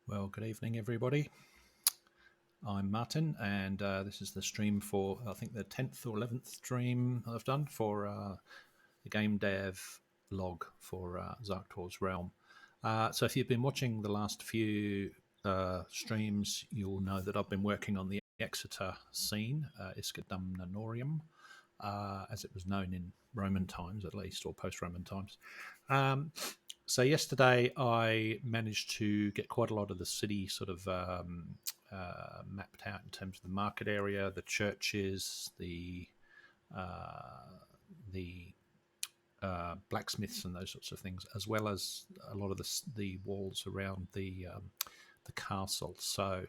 Well, good evening, everybody. I'm Martin, and this is the stream for, I think, the 10th or 11th stream I've done for the game dev log for Zarktor's Realm. So if you've been watching the last few streams, you'll know that I've been working on the Exeter scene, Isca Dumnoniorum, as it was known in Roman times, at least, or post-Roman times. So yesterday I managed to get quite a lot of the city sort of mapped out in terms of the market area, the churches, the blacksmiths and those sorts of things, as well as a lot of the walls around the castle. So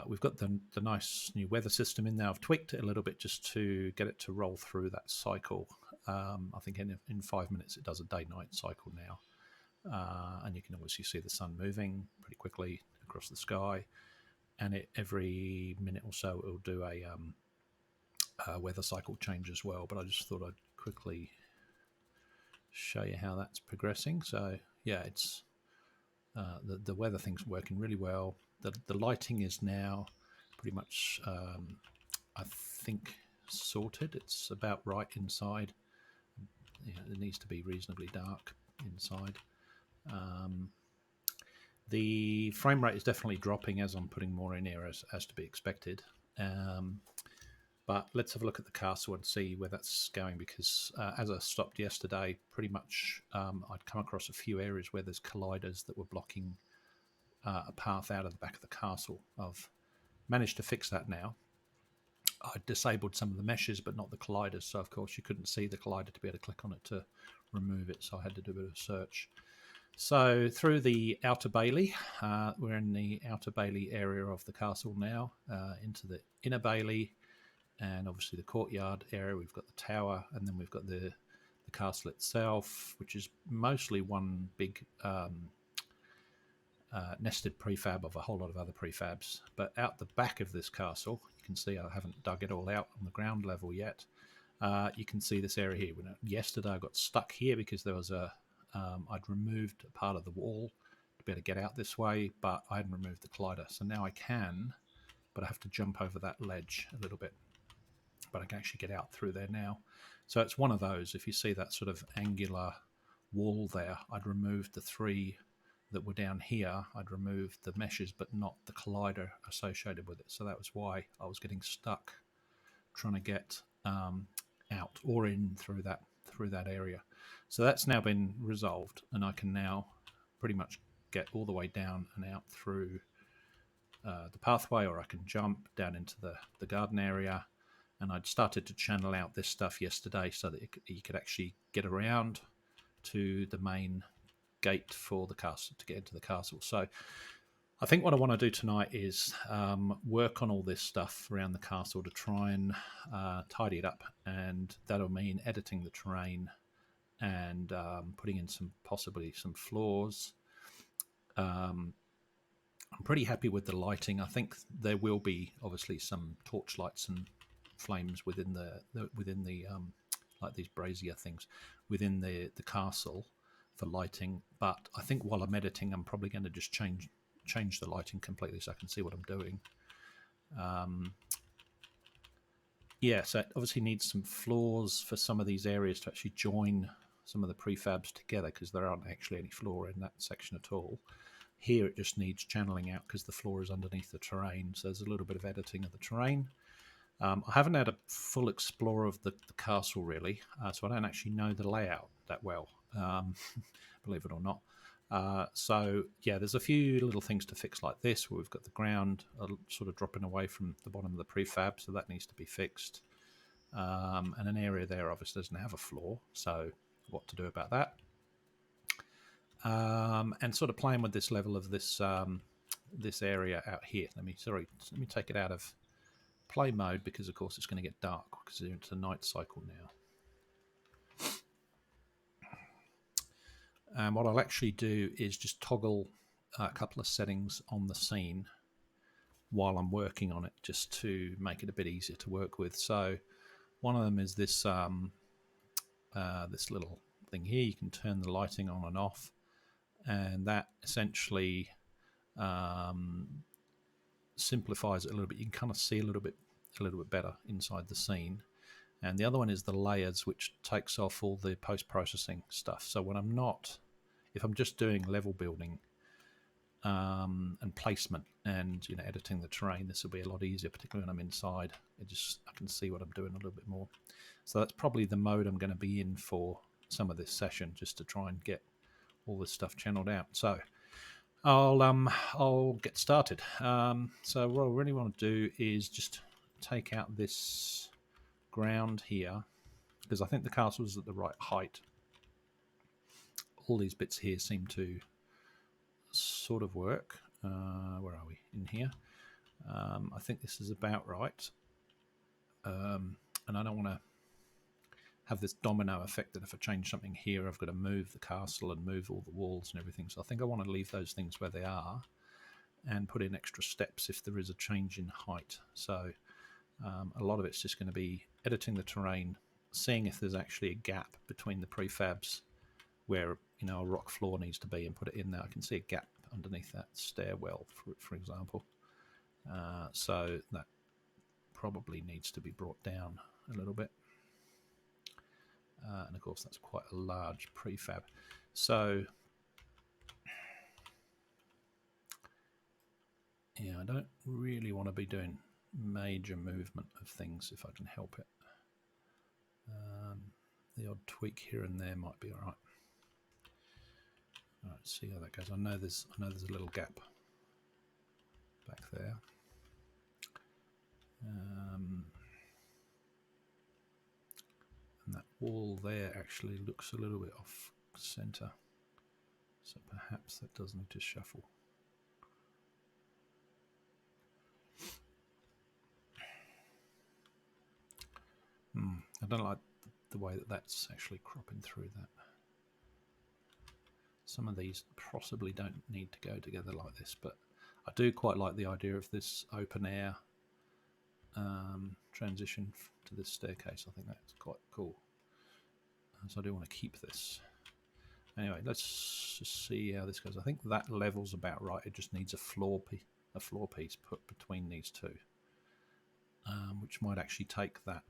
we've got the nice new weather system in there. I've tweaked it a little bit just to get it to roll through that cycle. I think in 5 minutes it does a day-night cycle now. And you can obviously see the sun moving pretty quickly across the sky. And every minute or so it'll do a weather cycle change as well. But I just thought I'd quickly show you how that's progressing. So yeah, it's the weather thing's working really well. The lighting is now pretty much, I think, sorted. It's about right inside. It needs to be reasonably dark inside. The frame rate is definitely dropping as I'm putting more in here, as to be expected. But let's have a look at the castle and see where that's going, because as I stopped yesterday, pretty much I'd come across a few areas where there's colliders that were blocking a path out of the back of the castle. I've managed to fix that now. I disabled some of the meshes, but not the colliders. So, of course, you couldn't see the collider to be able to click on it to remove it. So I had to do a bit of search. So through the outer bailey, we're in the outer bailey area of the castle now, into the inner bailey, and obviously the courtyard area. We've got the tower, and then we've got the castle itself, which is mostly one big nested prefab of a whole lot of other prefabs. But out the back of this castle, you can see I haven't dug it all out on the ground level yet. You can see this area here. Yesterday I got stuck here because there was I'd removed a part of the wall to be able to get out this way, but I hadn't removed the collider. So now I can, but I have to jump over that ledge a little bit. But I can actually get out through there now. So it's one of those. If you see that sort of angular wall there, I'd removed the three that were down here. I'd removed the meshes, but not the collider associated with it. So that was why I was getting stuck trying to get out or in through that area. So that's now been resolved, and I can now pretty much get all the way down and out through the pathway, or I can jump down into the garden area. And I'd started to channel out this stuff yesterday so that you could actually get around to the main gate for the castle to get into the castle. So I think what I want to do tonight is work on all this stuff around the castle to try and tidy it up, and that'll mean editing the terrain and putting in possibly some floors. I'm pretty happy with the lighting. I think there will be obviously some torchlights and flames within the like these brazier things within the castle for lighting. But I think while I'm editing, I'm probably going to just change the lighting completely so I can see what I'm doing. So it obviously needs some floors for some of these areas to actually join some of the prefabs together, because there aren't actually any floor in that section at all. Here it just needs channeling out because the floor is underneath the terrain, so there's a little bit of editing of the terrain. I haven't had a full explore of the castle really, so I don't actually know the layout that well, believe it or not. There's a few little things to fix like this, where we've got the ground sort of dropping away from the bottom of the prefab, so that needs to be fixed. And an area there obviously doesn't have a floor, so what to do about that? And sort of playing with this level of this area out here. Let me take it out of play mode, because of course it's going to get dark because it's into the night cycle now. And what I'll actually do is just toggle a couple of settings on the scene while I'm working on it, just to make it a bit easier to work with. So one of them is this this little thing here. You can turn the lighting on and off, and that essentially simplifies it a little bit. You can kind of see a little bit better inside the scene. And the other one is the layers, which takes off all the post-processing stuff. So when if I'm just doing level building and placement and editing the terrain, this will be a lot easier, particularly when I'm inside. I can see what I'm doing a little bit more. So that's probably the mode I'm going to be in for some of this session, just to try and get all this stuff channeled out. So I'll get started. So what I really want to do is just take out this ground here, because I think the castle is at the right height. All these bits here seem to sort of work. Where are we? In here. I think this is about right. And I don't want to have this domino effect that if I change something here, I've got to move the castle and move all the walls and everything. So I think I want to leave those things where they are and put in extra steps if there is a change in height. So a lot of it's just going to be editing the terrain, seeing if there's actually a gap between the prefabs where a rock floor needs to be, and put it in there. I can see a gap underneath that stairwell, for example. So that probably needs to be brought down a little bit. And of course that's quite a large prefab. So yeah, I don't really want to be doing major movement of things if I can help it. The odd tweak here and there might be all right. All right, see how that goes. I know there's a little gap back there. And that wall there actually looks a little bit off center, so perhaps that does need to shuffle. I don't like the way that's actually cropping through that. Some of these possibly don't need to go together like this, but I do quite like the idea of this open air transition to this staircase. I think that's quite cool. So I do want to keep this. Anyway, let's just see how this goes. I think that level's about right. It just needs a floor piece put between these two, which might actually take that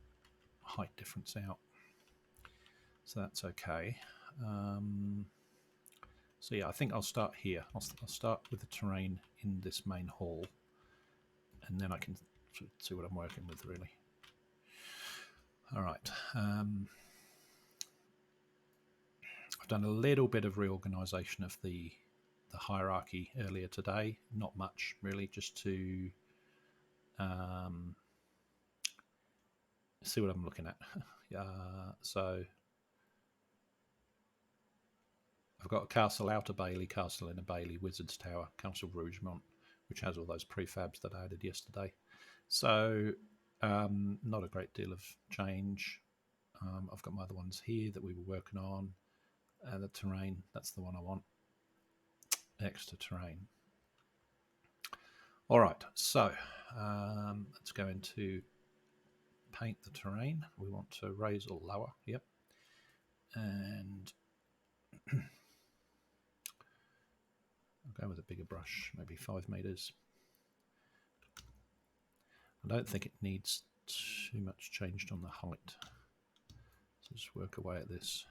height difference out. So that's okay. So yeah, I think I'll start here. I'll start with the terrain in this main hall, and then I can see what I'm working with, really. All right. I've done a little bit of reorganization of the hierarchy earlier today. Not much, really, just to see what I'm looking at. So I've got a castle, outer bailey, castle in a bailey, wizard's tower, castle Rougemont, which has all those prefabs that I added yesterday. So not a great deal of change. I've got my other ones here that we were working on. The terrain, that's the one I want. Exeter terrain. All right, so let's go into paint the terrain. We want to raise or lower, yep. And I'll go with a bigger brush, maybe 5 meters. I don't think it needs too much changed on the height. So just work away at this.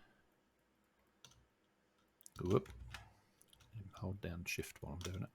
Whoop. And hold down shift while I'm doing it.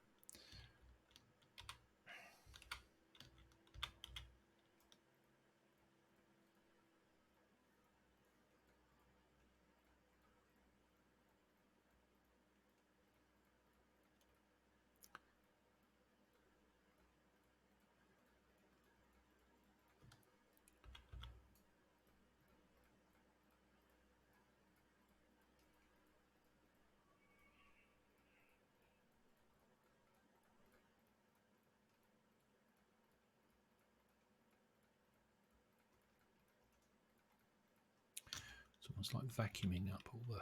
It's almost like vacuuming up all the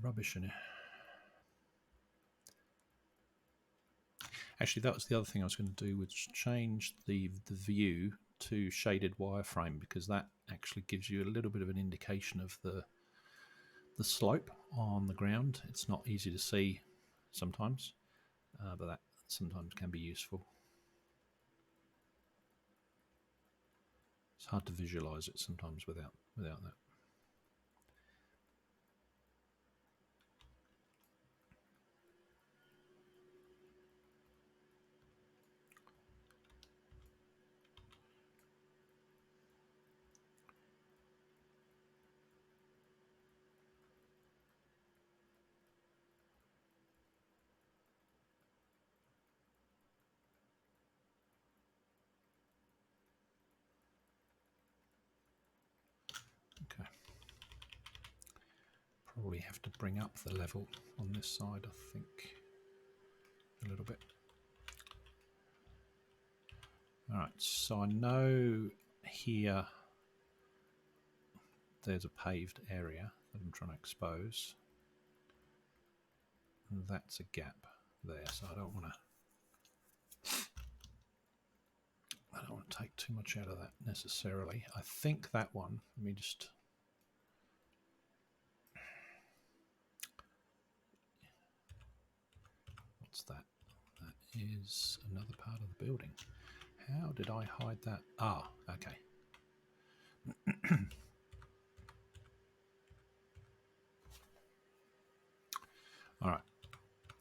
rubbish in it. Actually, that was the other thing I was going to do, was change the view to shaded wireframe, because that actually gives you a little bit of an indication of the slope on the ground. It's not easy to see sometimes. but that sometimes can be useful. It's hard to visualize it sometimes without that. Okay. Probably have to bring up the level on this side, I think, a little bit. Alright, so I know here there's a paved area that I'm trying to expose. And that's a gap there, so I don't want to take too much out of that necessarily. I think that one, let me just... What's that? That is another part of the building. How did I hide that? Ah, okay. All right,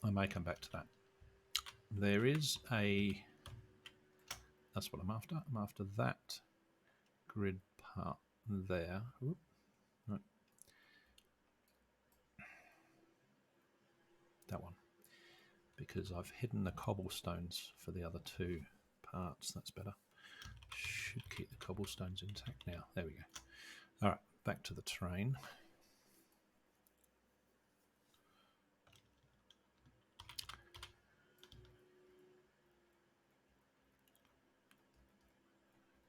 I may come back to that. There is a... That's what I'm after. I'm after that grid part there. Oop, no. That one. Because I've hidden the cobblestones for the other two parts. That's better. Should keep the cobblestones intact now. There we go. All right, back to the train.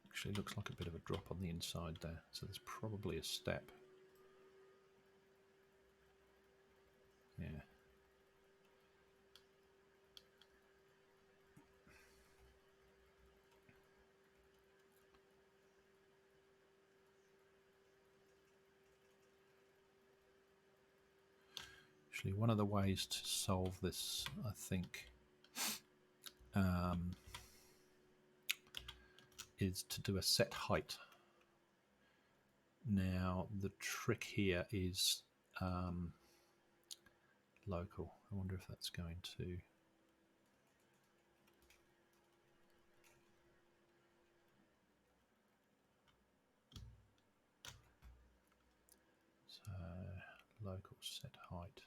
Actually looks like a bit of a drop on the inside there, so there's probably a step. Yeah. Actually, one of the ways to solve this, I think, is to do a set height. Now, the trick here is local. I wonder if that's going to... So, local set height.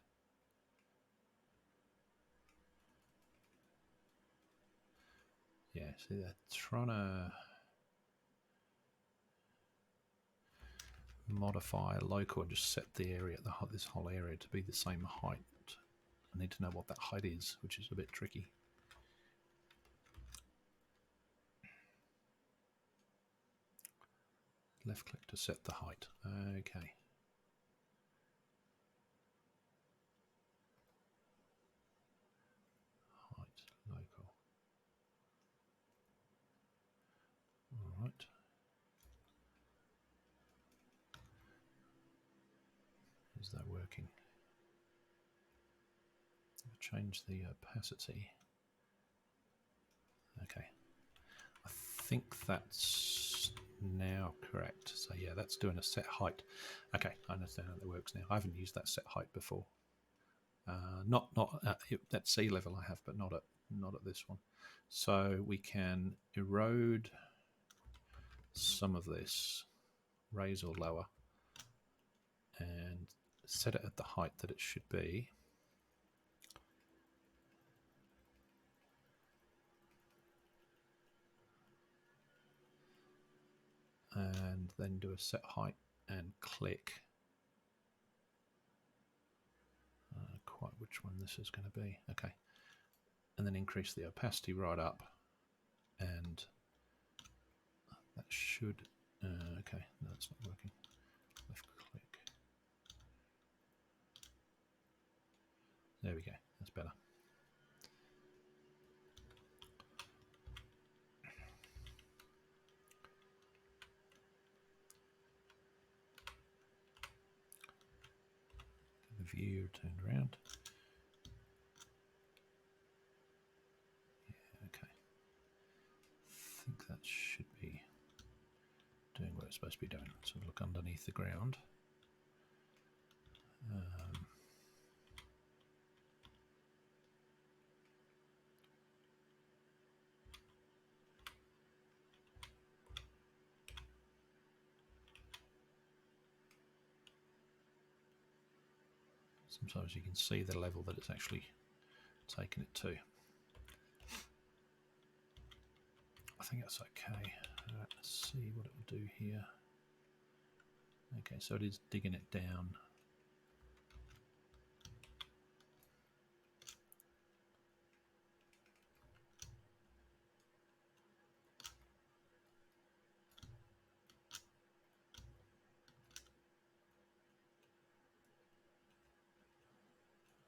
Yeah, see, they're trying to modify local and just set the area, this whole area, to be the same height. I need to know what that height is, which is a bit tricky. Left click to set the height. Okay. Height, local. All right. Is that working? Change the opacity. Okay. I think that's now correct. So yeah, that's doing a set height. Okay, I understand how that works now. I haven't used that set height before. Not at sea level I have, but not at this one. So we can erode some of this, raise or lower, and set it at the height that it should be. And then do a set height and click. Quite which one this is going to be. Okay. And then increase the opacity right up. And that should... okay, no, it's not working. Left click. There we go. That's better. The view turned around. supposed to be doing. So look underneath the ground. Sometimes you can see the level that it's actually taken it to. I think that's okay. Let's see what it will do here. Okay, so it is digging it down.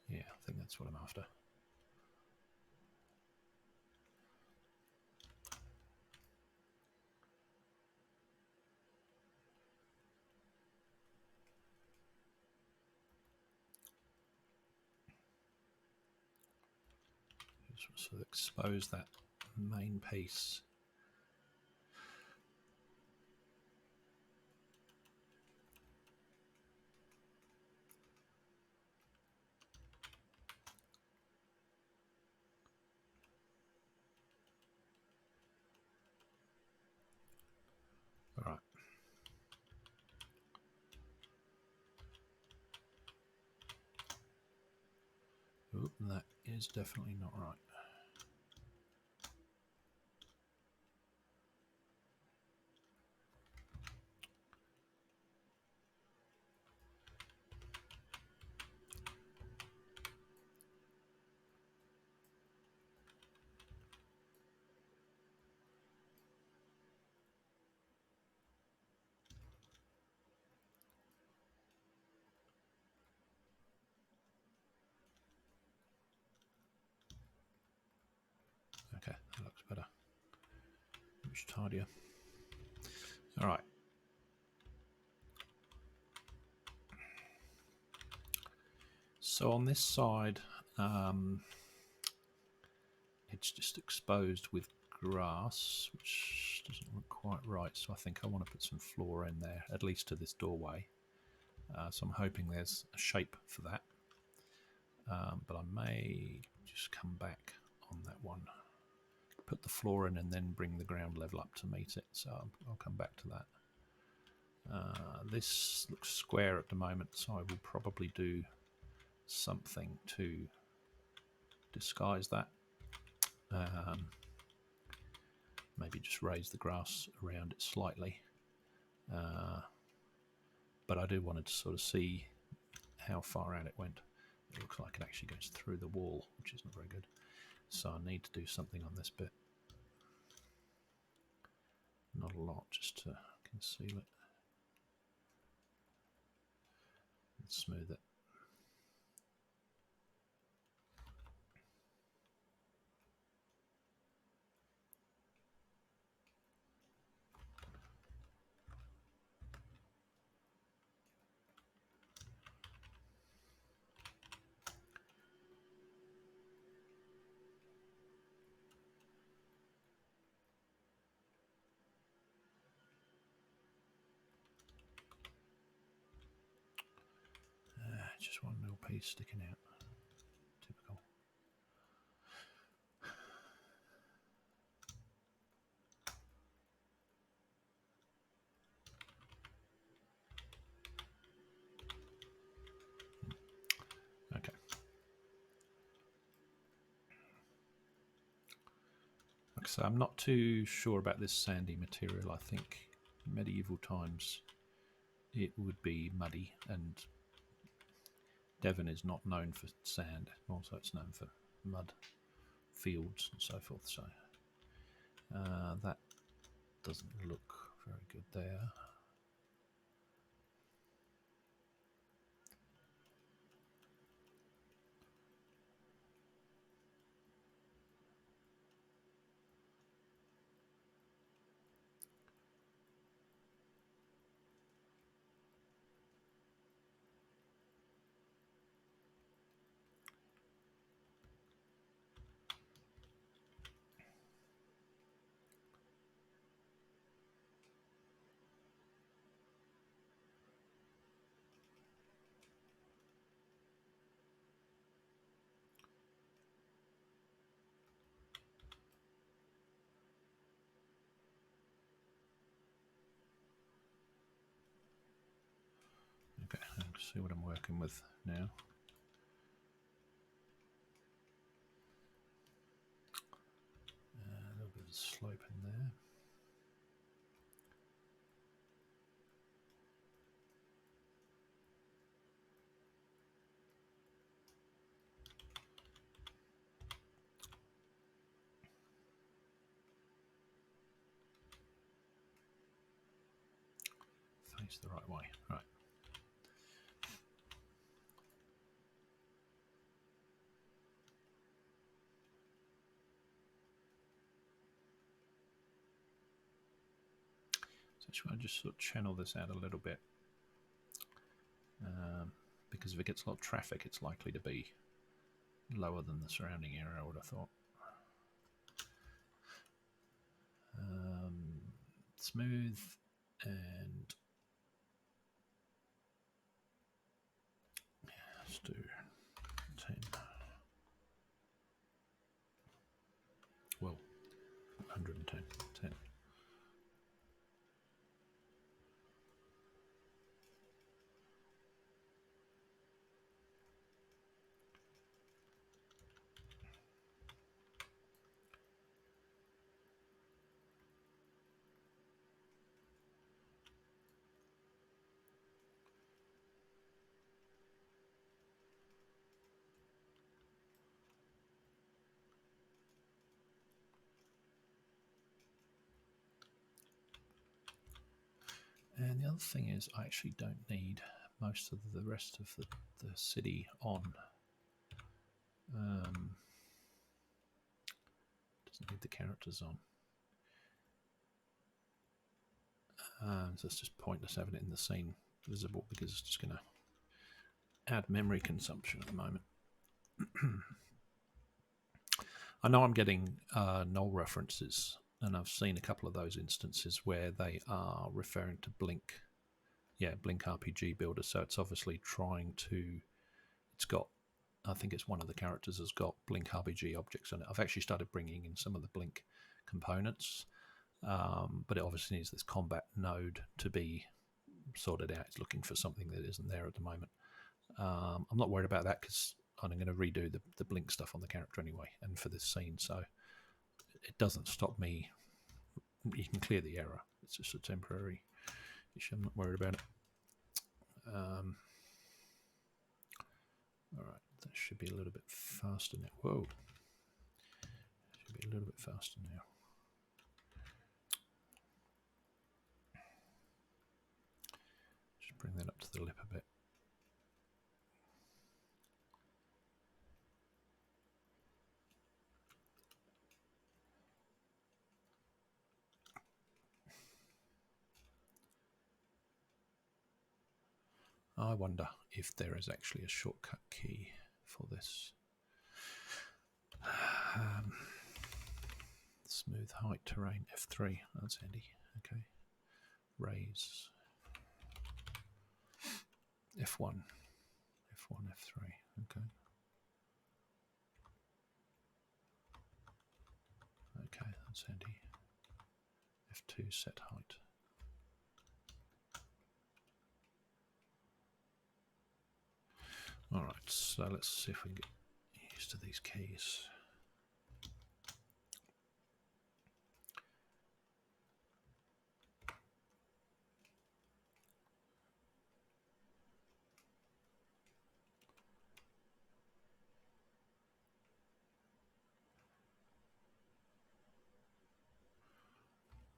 Yeah, I think that's what I'm after. Just sort of expose that main piece. All right. Oop, that is definitely not right. Okay, that looks better. Much tidier. All right. So on this side, it's just exposed with grass, which doesn't look quite right. So I think I want to put some floor in there, at least to this doorway. So I'm hoping there's a shape for that. But I may just come back on that one, put the floor in, and then bring the ground level up to meet it. So I'll come back to that. This looks square at the moment, so I will probably do something to disguise that. Maybe just raise the grass around it slightly. But I do want to sort of see how far out it went. It looks like it actually goes through the wall, which is not very good. So I need to do something on this bit. Not a lot, just to conceal it and smooth it. Just one little piece sticking out. Typical. Okay. So I'm not too sure about this sandy material. I think medieval times it would be muddy, and Devon is not known for sand. Also, it's known for mud fields and so forth. So that doesn't look very good there. Okay, let's see what I'm working with now. A little bit of slope in there. Face the right way, right. So should I just sort of channel this out a little bit? Because if it gets a lot of traffic, it's likely to be lower than the surrounding area, I would have thought. Smooth and let's do 10. Well, 110. 10. And the other thing is, I actually don't need most of the rest of the city on. Doesn't need the characters on. So it's just pointless having it in the scene visible because it's just going to add memory consumption at the moment. I know I'm getting null references, and I've seen a couple of those instances where they are referring to Blink. Yeah, Blink RPG Builder. So it's obviously trying to. It's got. I think it's one of the characters has got Blink RPG objects on it. I've actually started bringing in some of the Blink components, but it obviously needs this combat node to be sorted out. It's looking for something that isn't there at the moment. I'm not worried about that because I'm going to redo the Blink stuff on the character anyway, and for this scene, so it doesn't stop me. You can clear the error. It's just a temporary issue. I'm not worried about it. All right, that should be a little bit faster now. Whoa, should be a little bit faster now. Just bring that up to the lip a bit. I wonder if there is actually a shortcut key for this. Smooth height terrain F3. That's handy. Okay. Raise F1. F1, F3. Okay. Okay, that's handy. F2 set height. All right, so let's see if we can get used to these keys.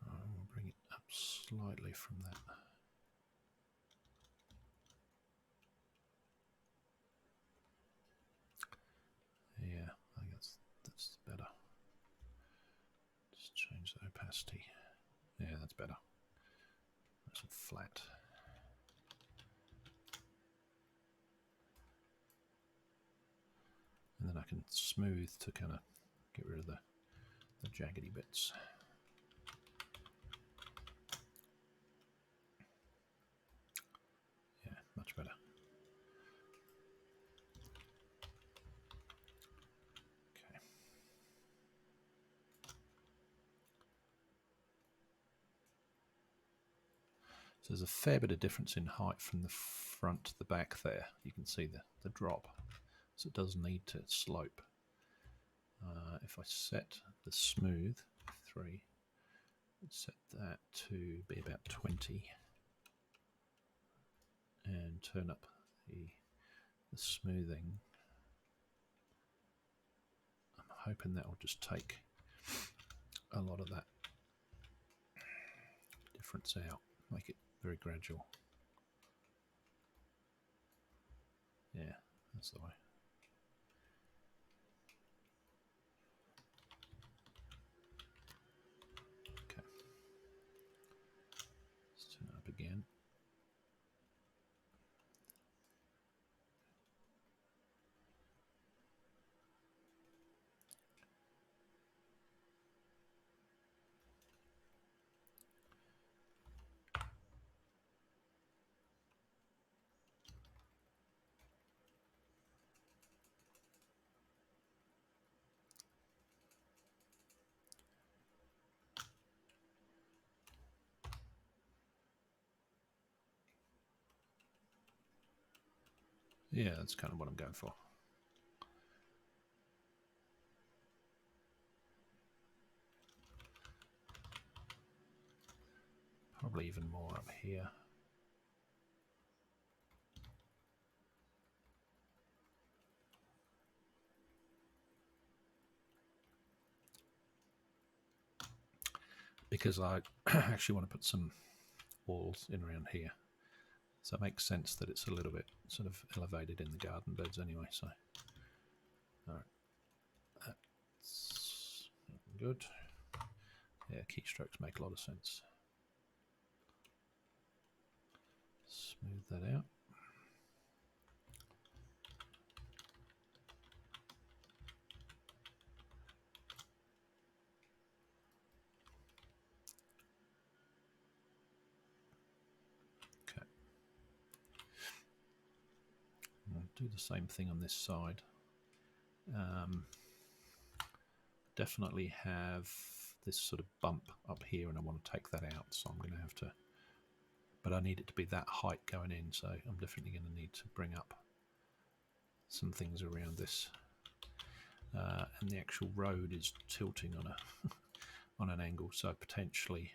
We'll bring it up slightly from that. Yeah, I think that's better. Just change the opacity. Yeah, that's better. That's flat. And then I can smooth to kind of get rid of the jaggedy bits. Yeah, much better. Okay. So there's a fair bit of difference in height from the front to the back there. You can see the drop. So it does need to slope. If I set the smooth 3, set that to be about 20 and turn up the smoothing. I'm hoping that will just take a lot of that difference out, make it very gradual. Yeah, that's the way. Okay, let's turn it up again. Yeah, that's kind of what I'm going for. Probably even more up here. Because I actually want to put some walls in around here. So it makes sense that it's a little bit sort of elevated in the garden beds anyway. So, all right, that's good. Yeah, keystrokes make a lot of sense. Smooth that out. Okay. I'll do the same thing on this side. Definitely have this sort of bump up here, and I want to take that out, so I'm going to have to, but I need it to be that height going in, so I'm definitely going to need to bring up some things around this. And the actual road is tilting on a on an angle, so potentially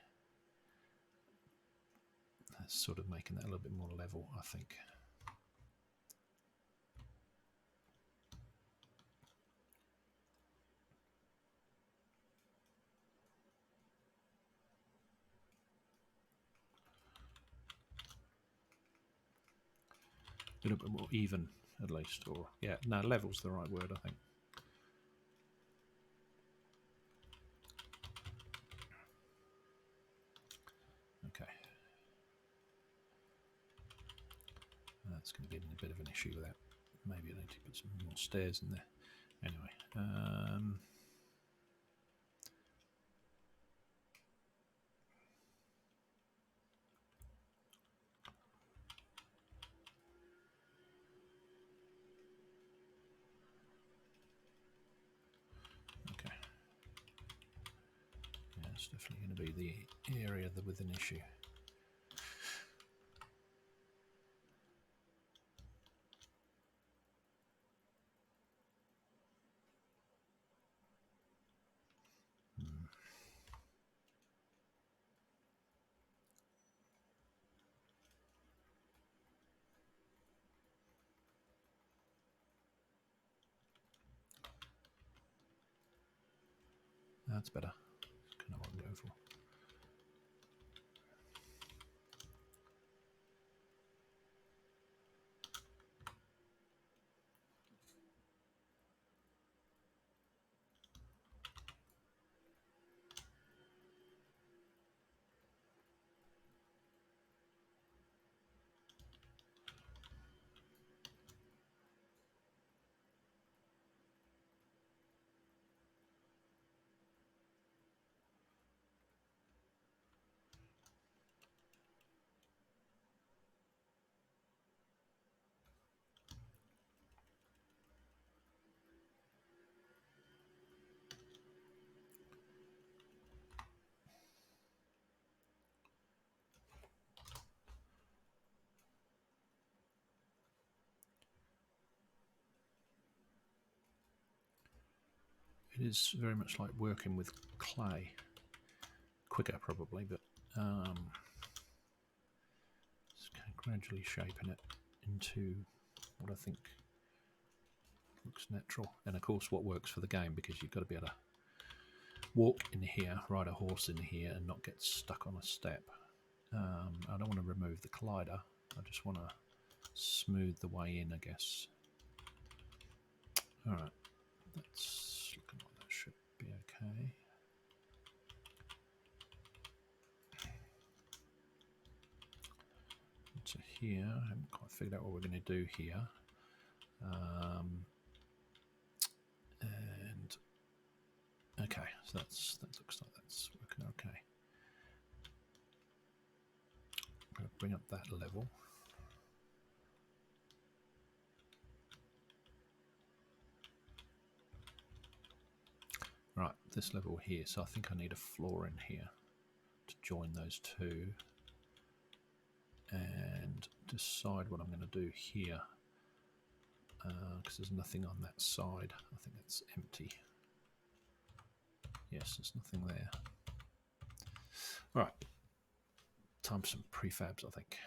that's sort of making that a little bit more level, I think. A little bit more even, at least, or yeah, no, level's the right word, I think. Okay, that's going to give me a bit of an issue with that. Maybe I need to put some more stairs in there. Anyway, okay. Yeah, it's definitely going to be the area with an issue. That's better. That's kind of what I'm going for. it is very much like working with clay. Quicker probably, but just kind of gradually shaping it into what I think looks natural. And of course what works for the game, because you've got to be able to walk in here, ride a horse in here and not get stuck on a step. I don't want to remove the collider, I just want to smooth the way in, I guess. Alright, that's looking like that should be okay. So here, I haven't quite figured out what we're going to do here. And okay, so that looks like that's working okay. I'm going to bring up that level. Right, this level here, so I think I need a floor in here to join those two and decide what I'm going to do here, because there's nothing on that side. I think it's empty. Yes, there's nothing there. Right, time for some prefabs, I think.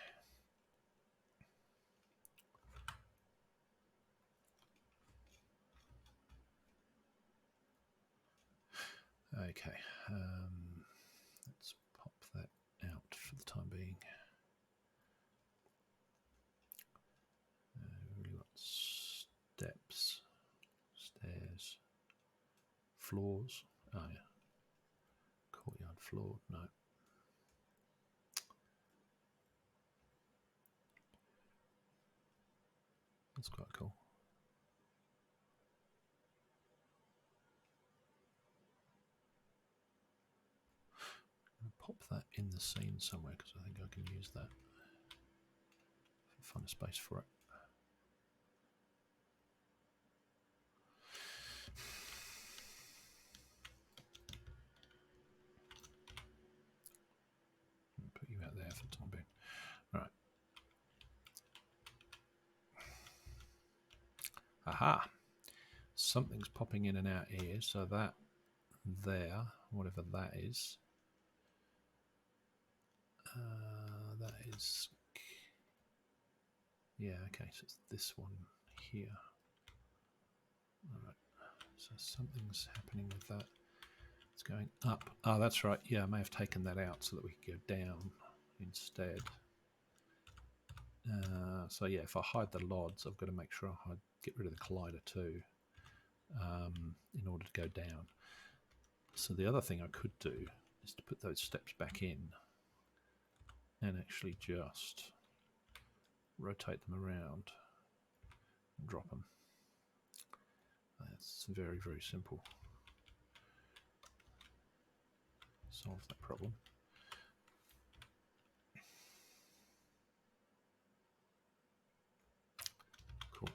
Okay, let's pop that out for the time being. Really got steps, stairs, floors. Oh yeah, courtyard floor. No. That's quite cool. I'm going to pop that in the scene somewhere because I think I can use that. Find a space for it. Put you out there for the time being. Right. Aha! Something's popping in and out here, so that there, whatever that is, that is, yeah, okay, so it's this one here. Alright, so something's happening with that. It's going up. Oh, that's right, yeah, I may have taken that out so that we could go down instead. So yeah, if I hide the LODs, I've got to make sure I get rid of the collider too, in order to go down. So the other thing I could do is to put those steps back in and actually just rotate them around and drop them. That's very, very simple. Solves that problem. Cool.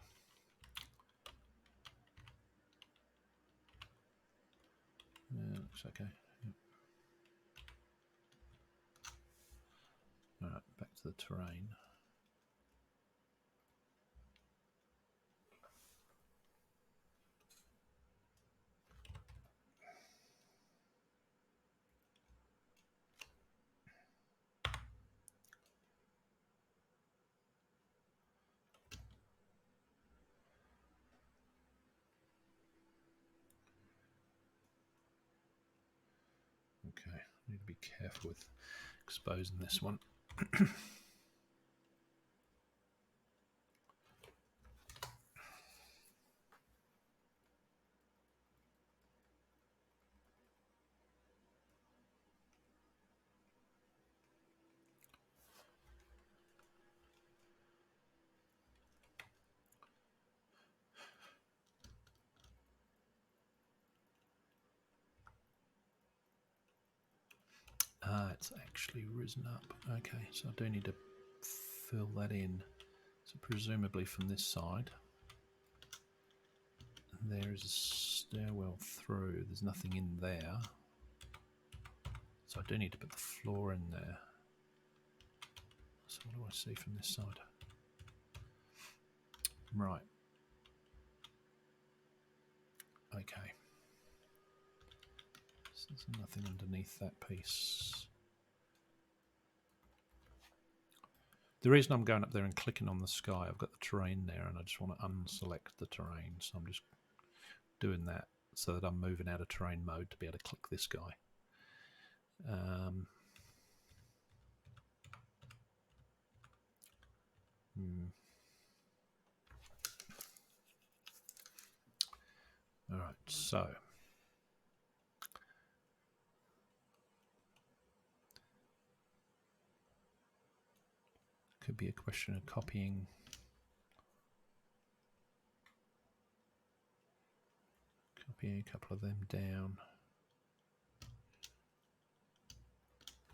Yeah, looks okay. Yep. Alright, back to the terrain. Okay, need to be careful with exposing this one. It's actually risen up. Okay, so I do need to fill that in. So presumably from this side, there is a stairwell through. There's nothing in there. So I do need to put the floor in there. So what do I see from this side? Right. Okay. So there's nothing underneath that piece. The reason I'm going up there and clicking on the sky, I've got the terrain there and I just want to unselect the terrain. So I'm just doing that so that I'm moving out of terrain mode to be able to click this guy. All right, so could be a question of copying a couple of them down.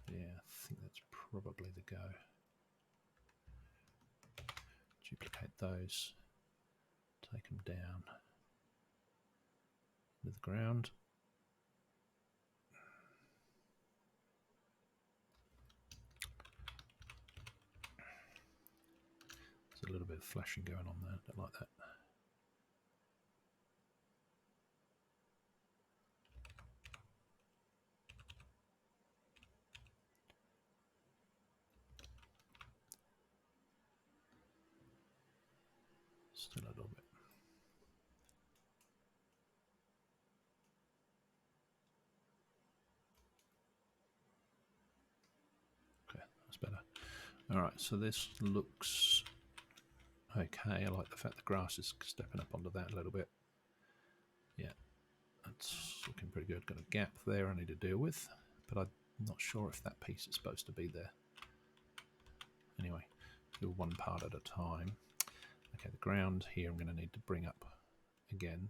Yeah, I think that's probably the go. Duplicate those, take them down to the ground. There's a little bit of flashing going on there, don't like that. Still a little bit. Okay, that's better. All right, so this looks okay. I like the fact the grass is stepping up onto that a little bit. Yeah, that's looking pretty good. Got a gap there I need to deal with, but I'm not sure if that piece is supposed to be there. Anyway, do one part at a time. Okay, the ground here I'm going to need to bring up again.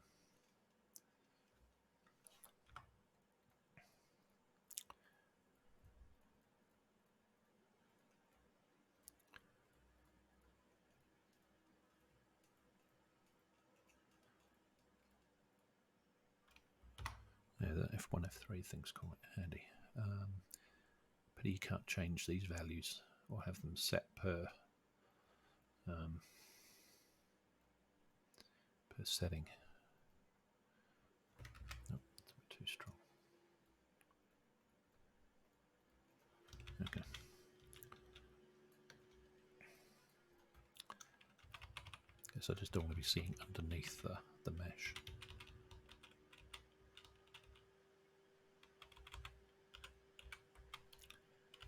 Yeah, the F1, F3 thing's quite handy. But you can't change these values or have them set per setting. Nope, it's a bit too strong. Okay. Guess I just don't want to be seeing underneath the mesh.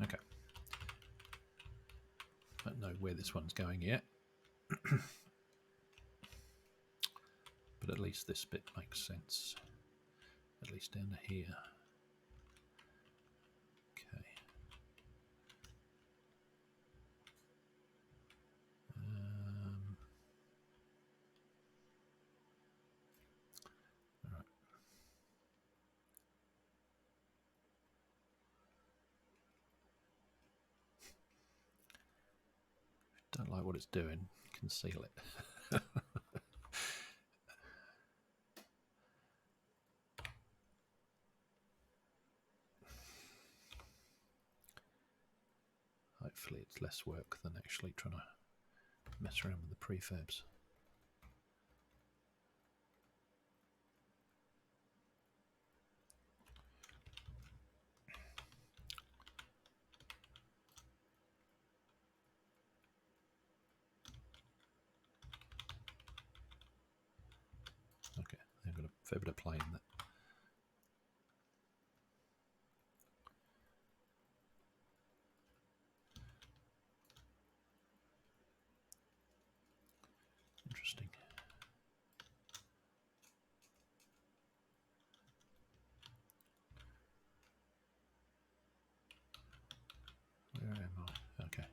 Okay. I don't know where this one's going yet. But at least this bit makes sense. At least down to here. Okay. All right. Don't like what it's doing. Conceal it. Hopefully it's less work than actually trying to mess around with the prefabs. Okay, they've got a fair bit of play in that. Interesting. Where am I? Okay.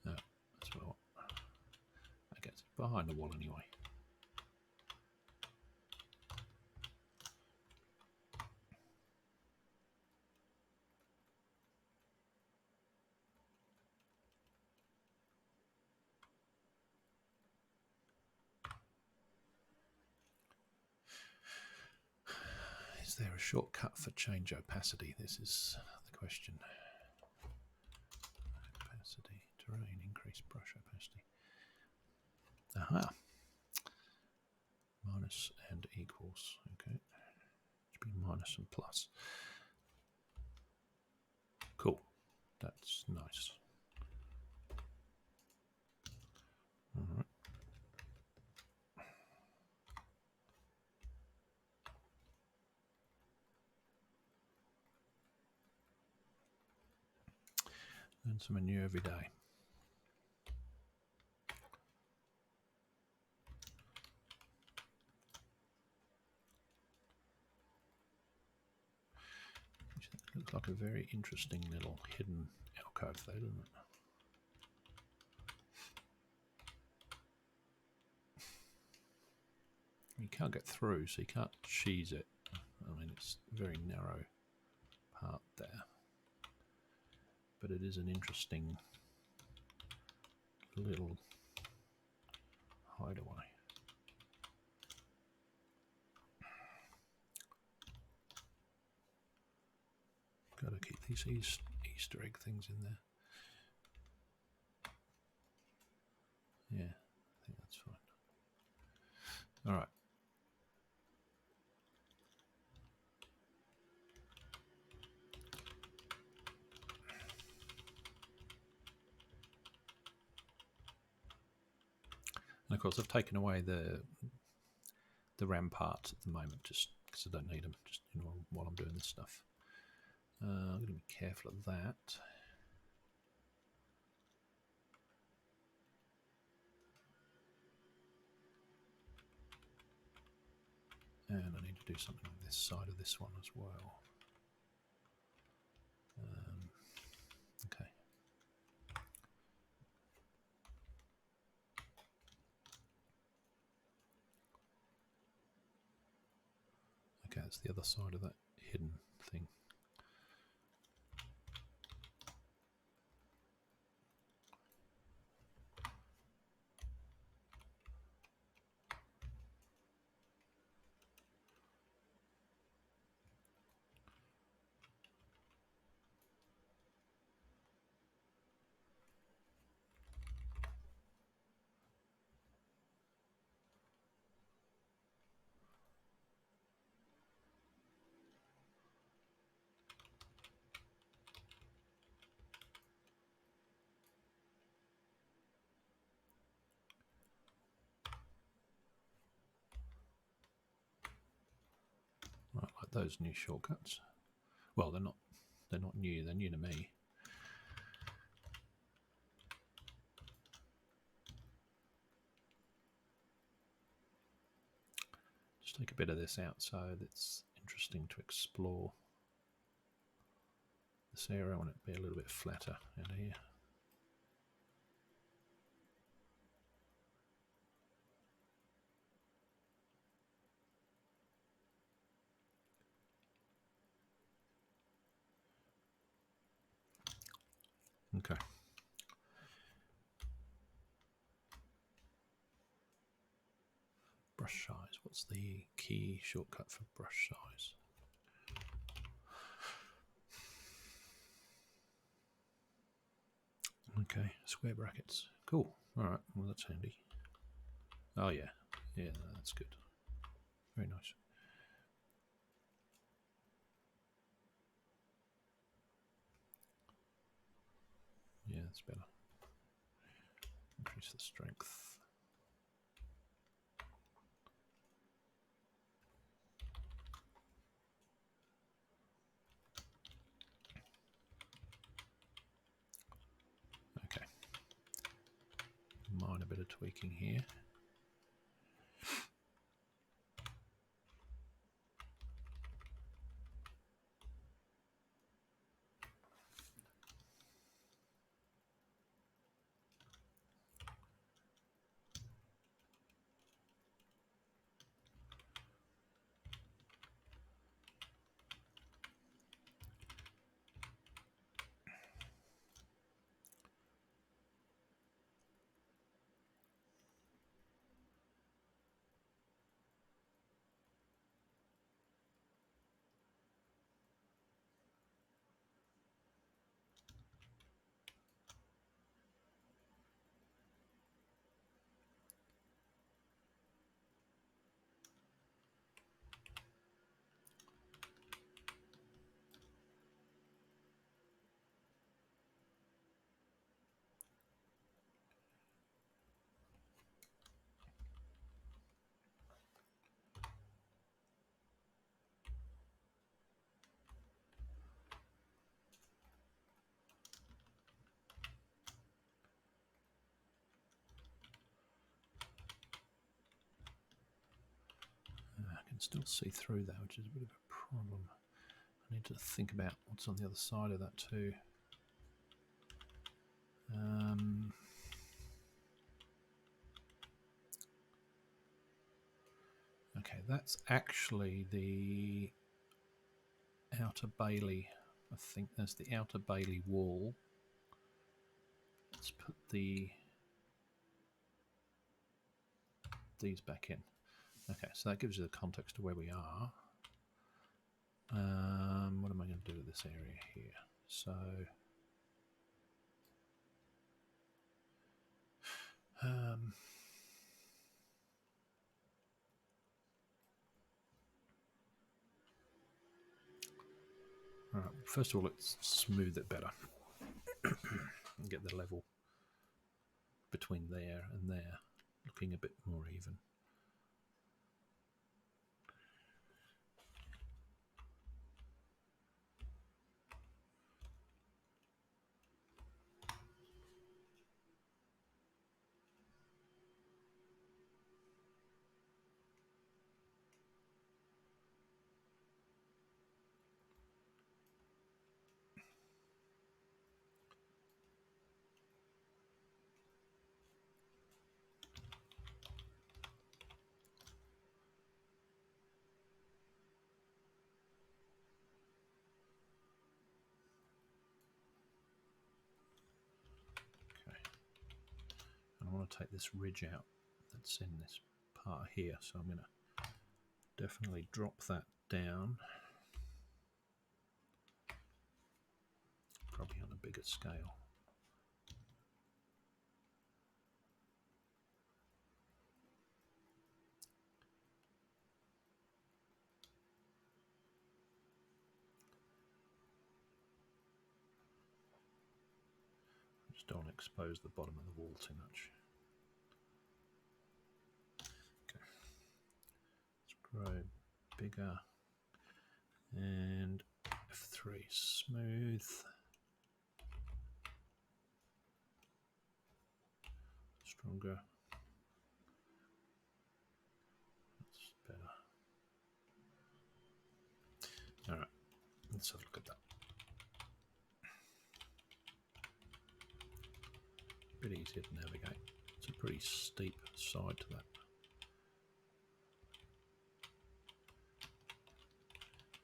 No, that's what I want. Okay, it's behind the wall anyway. Is there a shortcut for change opacity? This is the question. Opacity, terrain, increase brush opacity. Aha. Minus and equals. Okay. be minus and plus. Cool. That's nice. All right. Learn something new every day. Looks like a very interesting little hidden alcove there, doesn't it? You can't get through, so you can't cheese it. I mean, it's a very narrow part there. But it is an interesting little hideaway. Got to keep these Easter egg things in there. Yeah, I think that's fine. All right. And of course, I've taken away the ramparts at the moment, just because I don't need them. Just while I'm doing this stuff. I'm going to be careful of that. And I need to do something on this side of this one as well. Okay. Okay, that's the other side of that hidden thing. Right, like those new shortcuts. Well, they're not new. They're new to me. Just take a bit of this out so it's interesting to explore this area. I want it to be a little bit flatter out here. Okay. Brush size. What's the key shortcut for brush size? Okay, square brackets. Cool. All right. Well, that's handy. Oh yeah, yeah, that's good. Very nice. Yeah, that's better. Increase the strength. Okay. Minor bit of tweaking here. still see through that, which is a bit of a problem. I need to think about what's on the other side of that too. Okay, that's actually the outer bailey. I think that's the outer bailey wall. Let's put these back in. Okay, so that gives you the context of where we are. What am I going to do with this area here? So, all right, first of all, let's smooth it better and get the level between there and there looking a bit more even. I want to take this ridge out that's in this part here, so I'm going to definitely drop that down, probably on a bigger scale. Just don't expose the bottom of the wall too much. Grow bigger, and F3 smooth, stronger, that's better. All right, let's have a look at that. A bit easier to navigate. It's a pretty steep side to that.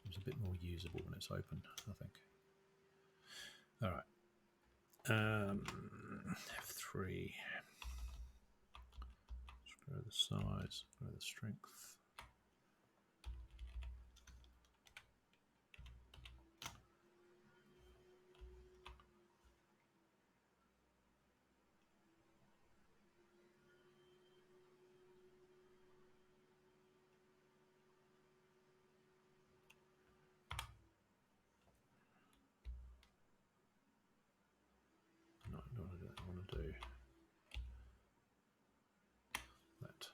It's a bit more usable when it's open, I think. All right, F3. Let's grow the size, grow the strength. No, I don't want to do that. I want to do that.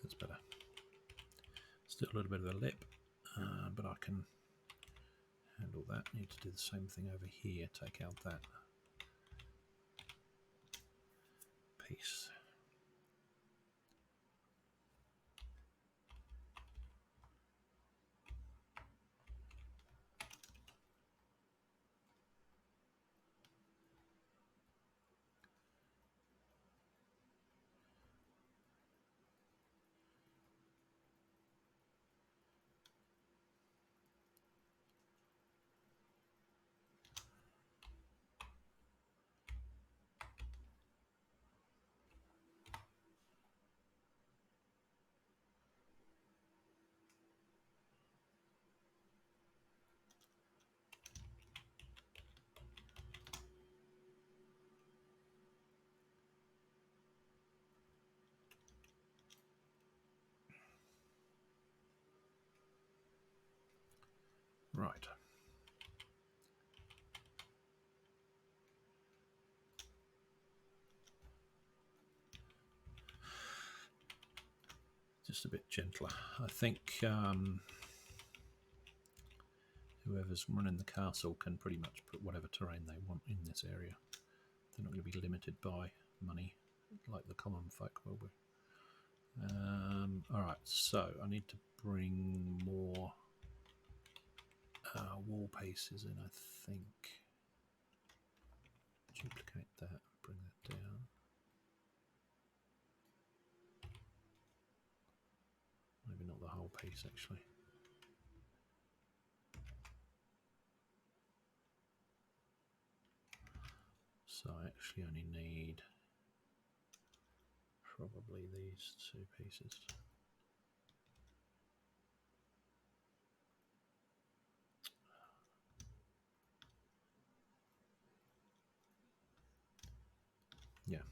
That's better. Still a little bit of a lip, but I can handle that. Need to do the same thing over here. Take out that piece. Right. Just a bit gentler. I think whoever's running the castle can pretty much put whatever terrain they want in this area. They're not going to be limited by money like the common folk will be. Alright, so I need to bring more wall pieces in, I think. Duplicate that, bring that down. Maybe not the whole piece actually. So I actually only need probably these two pieces. Yeah.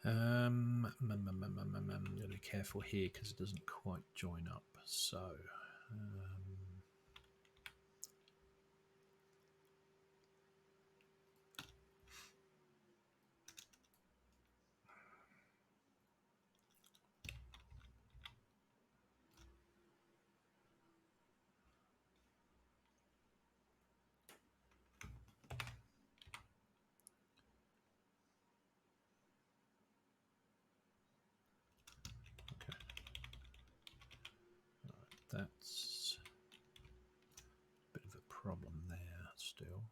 I'm going to be careful here because it doesn't quite join up. So, okay, right, that's a bit of a problem there still.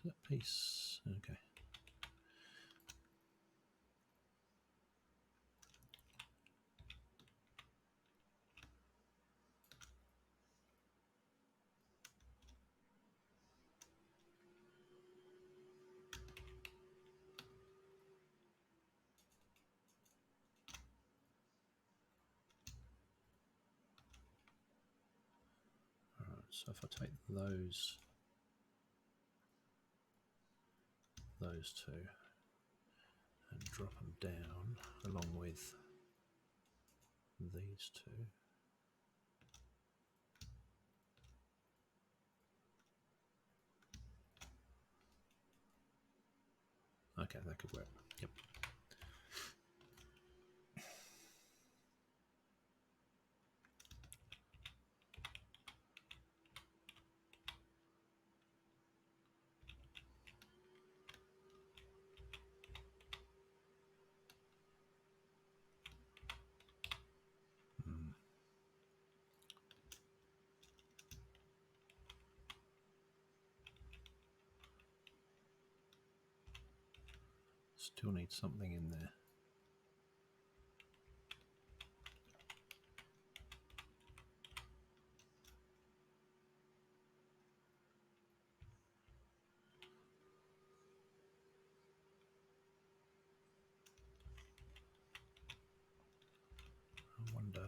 That piece, okay. Alright, so if I take those two and drop them down along with these two. Okay, that could work. Yep. Still need something in there. I wonder.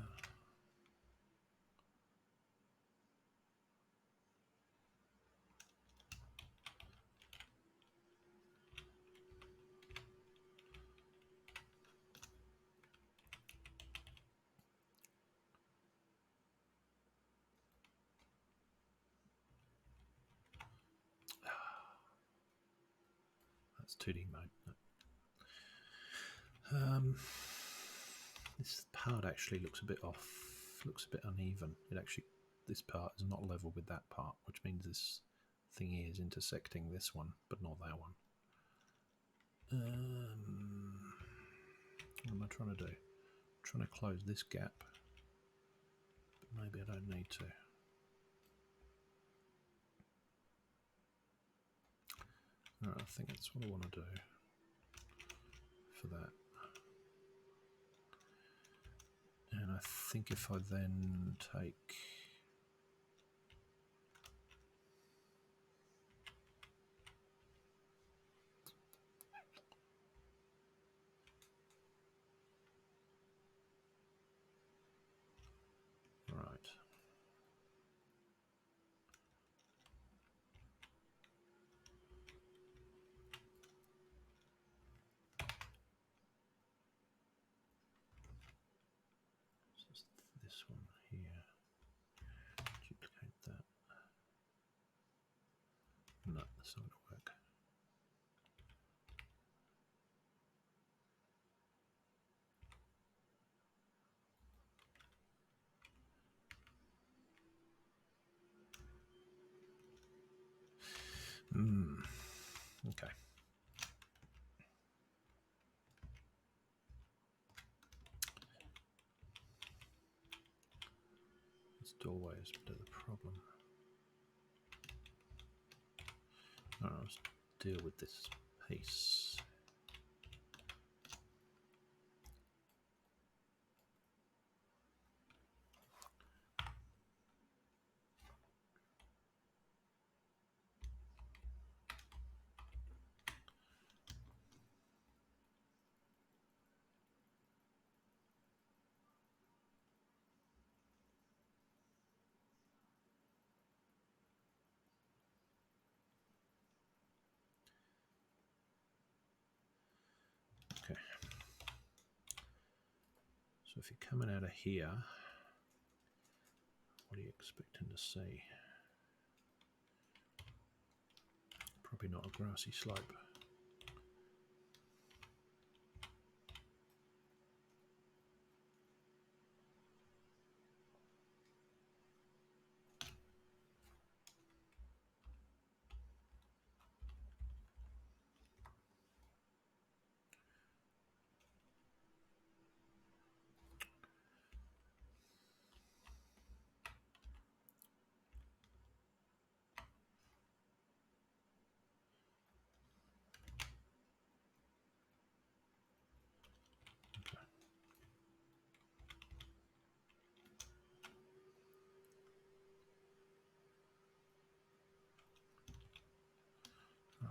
That's 2D mode. This part actually looks a bit off, looks a bit uneven. It actually, this part is not level with that part, which means this thingy is intersecting this one, but not that one. What am I trying to do? I'm trying to close this gap, but maybe I don't need to. Alright, I think that's what I want to do for that. And I think if I then take... Right. So this one here. Duplicate that. No, that's not going to work. Okay. This doorway is a bit of the problem. Alright, let's deal with this piece. Okay. So if you're coming out of here, what are you expecting to see? Probably not a grassy slope.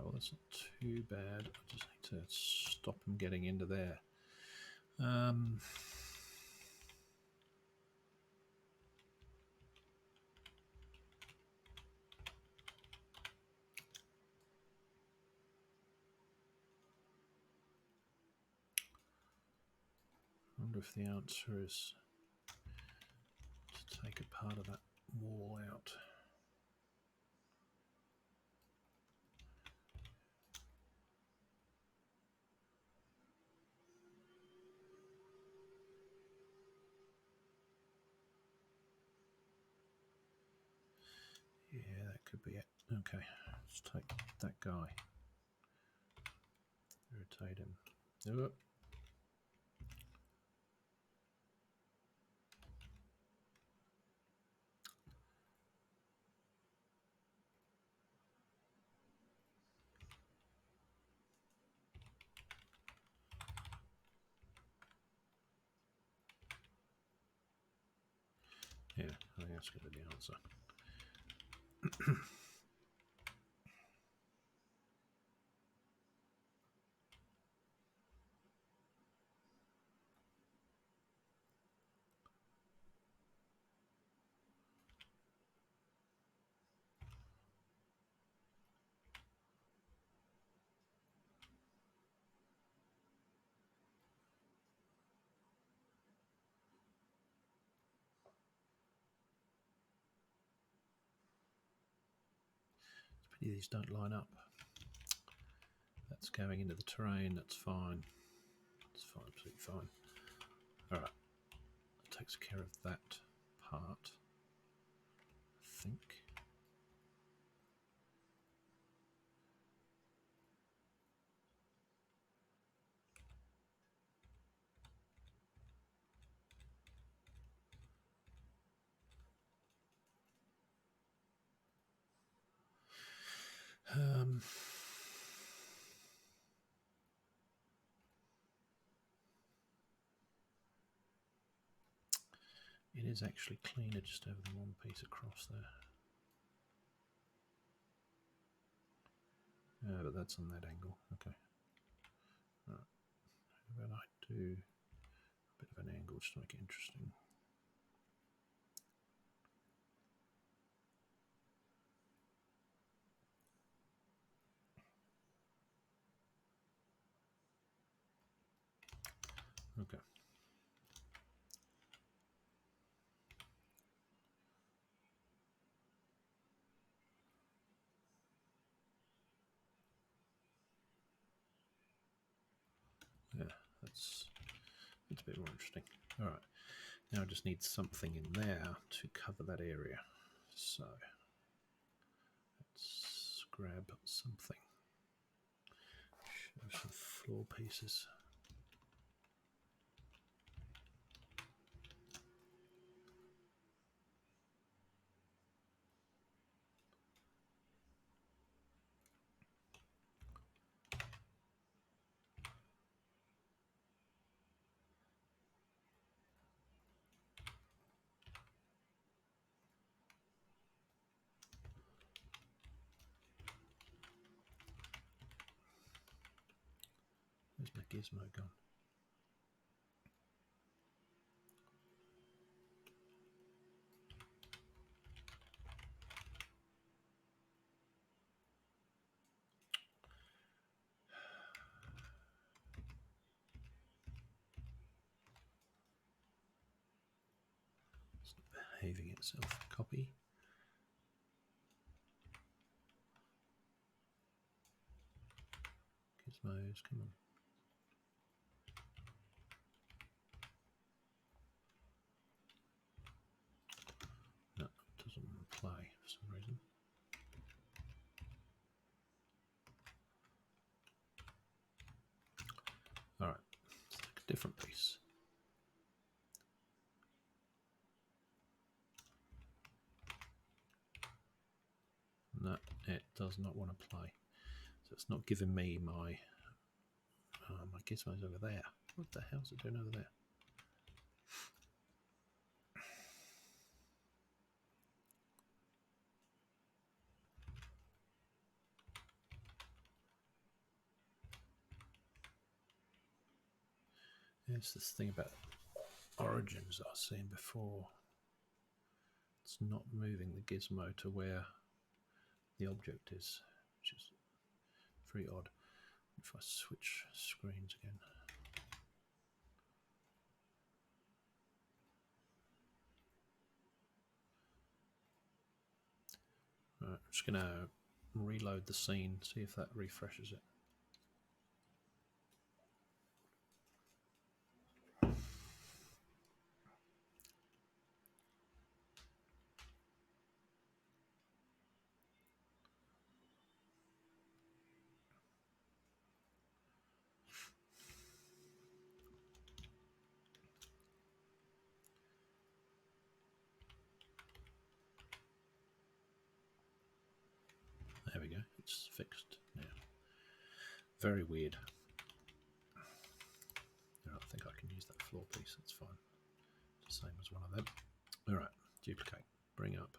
Well, that's not too bad. I just need to stop them getting into there. I wonder if the answer is to take a part of that wall out. Yeah, that could be it. Okay, let's take that guy. Rotate him. Oh. Yeah, I think that's going to be the answer. These don't line up. That's going into the terrain, that's fine. That's fine, absolutely fine. Alright, that takes care of that part, I think. is actually cleaner just over the one piece across there. But that's on that angle. Okay. Right. How about I do a bit of an angle just to make it interesting? Okay. Yeah, that's a bit more interesting. All right. Now I just need something in there to cover that area. So let's grab something. Show some floor pieces. Where's my gizmo gone? It's not behaving itself. Copy. Gizmos, come on. No, it doesn't want to play for some reason. All right, let's take a different piece. No, it does not want to play. So it's not giving me my my gizmos over there. What the hell's it doing over there? There's this thing about origins I was seeing before. It's not moving the gizmo to where the object is, which is very odd. If I switch screens again. Right, I'm just going to reload the scene, see if that refreshes it. There we go, it's fixed now. Very weird. I think I can use that floor piece, that's fine. It's the same as one of them. Alright, duplicate, bring up.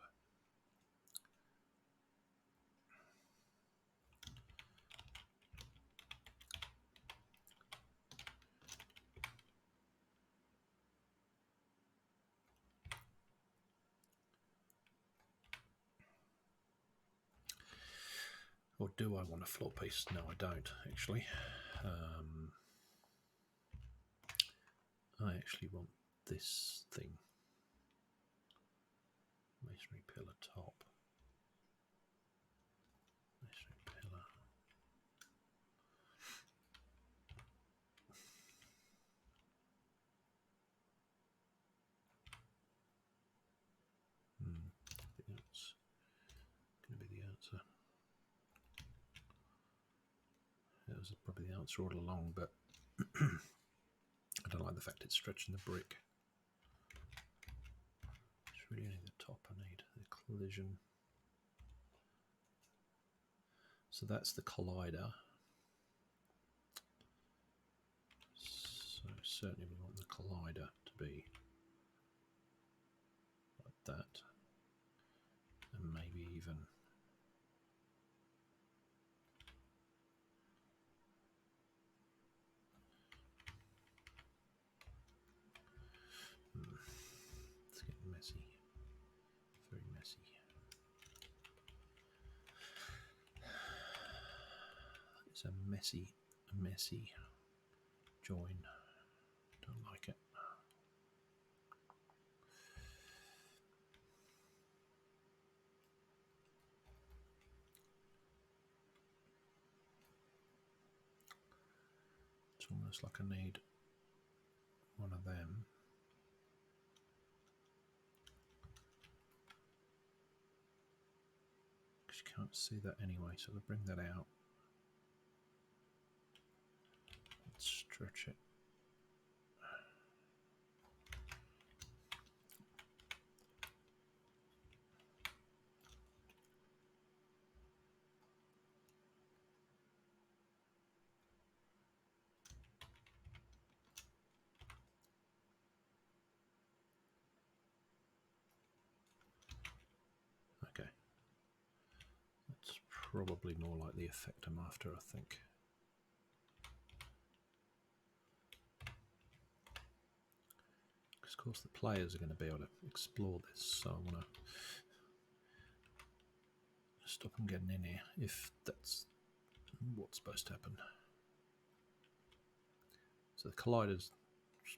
Or do I want a floor piece? No, I don't, actually. I actually want this thing. Masonry pillar top. Masonry pillar. I think that's going to be the answer. That was probably the answer all along, but I don't like the fact it's stretching the brick. It's really only the top I need, the collision. So that's the collider. So certainly we want the collider to be that, and maybe even it's getting messy, very messy. It's a messy join. Don't like it. It's almost like I need one of them. Because you can't see that anyway, so I'll bring that out. Let's stretch it. Okay. That's probably more like the effect I'm after, I think. Because of course the players are going to be able to explore this, so I want to stop them getting in here if that's what's supposed to happen. So the collider's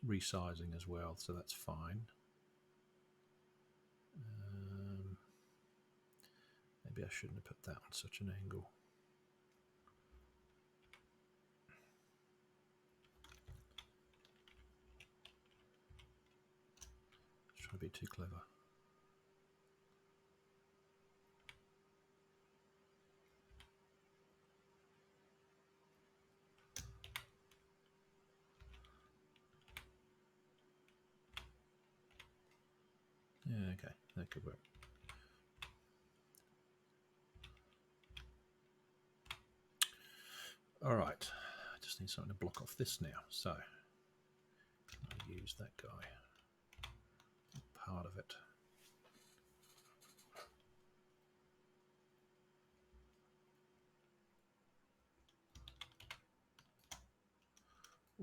resizing as well, so that's fine. Maybe I shouldn't have put that on such an angle. Try to be too clever. Yeah, okay, that could work. All right, I just need something to block off this now. So I'll use that guy, part of it.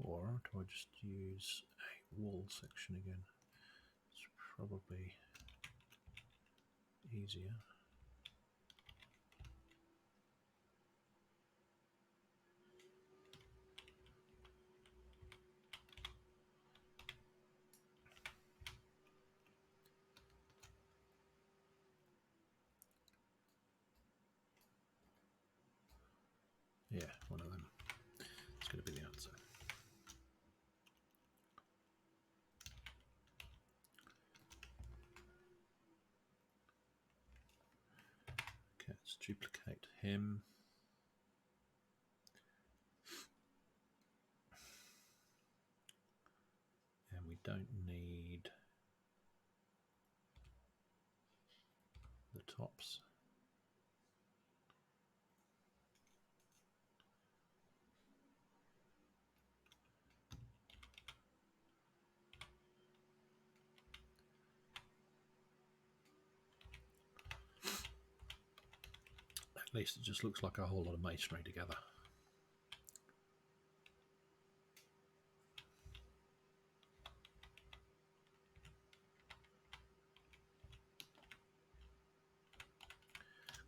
Or do I just use a wall section again? It's probably easier. Yeah, one of them. It's going to be the answer. Okay, let's duplicate him. And we don't need the tops. At least it just looks like a whole lot of masonry together.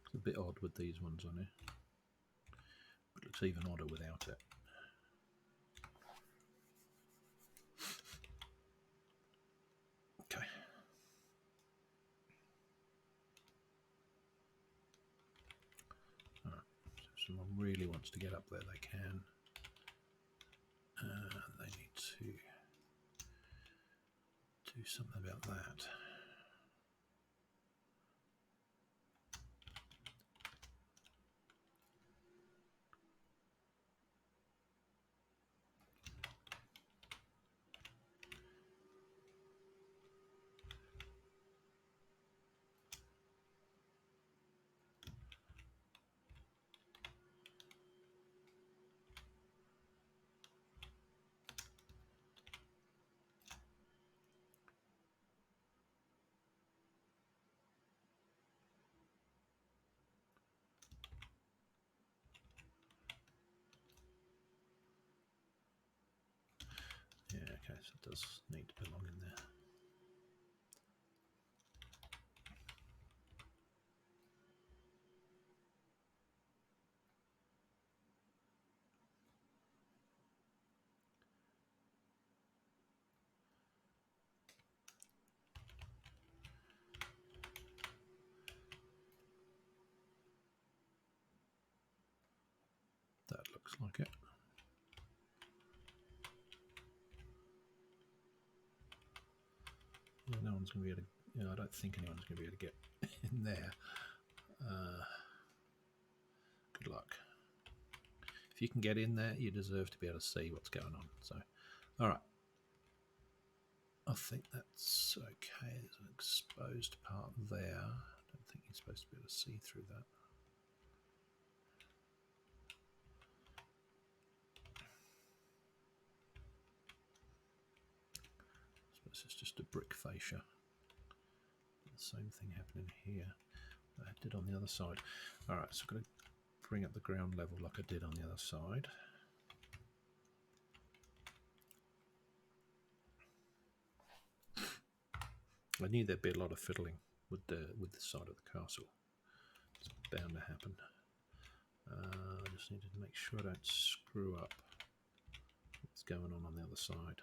It's a bit odd with these ones on here. It looks even odder without it. Okay. All right. So if someone really wants to get up there, they can. They need to do something about that. Okay, so it does need to belong in there. That looks like it. Well, no one's going to be able to. You know, I don't think anyone's going to be able to get in there. Good luck. If you can get in there, you deserve to be able to see what's going on. So, all right. I think that's okay. There's an exposed part there. I don't think you're supposed to be able to see through that. I suppose it's just a brick fascia. The same thing happening here. I did on the other side. All right, so I'm going to bring up the ground level like I did on the other side. I knew there'd be a lot of fiddling with the side of the castle. It's bound to happen. I just needed to make sure I don't screw up what's going on the other side.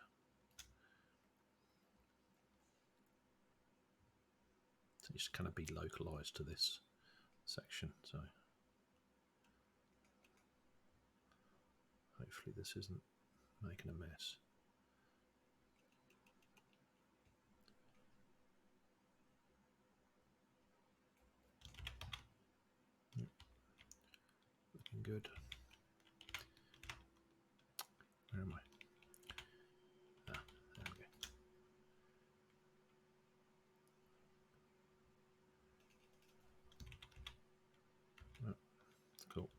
So just kind of be localized to this section. So hopefully this isn't making a mess. Yep. Looking good. Where am I? Ah, there we go. Oh, cool.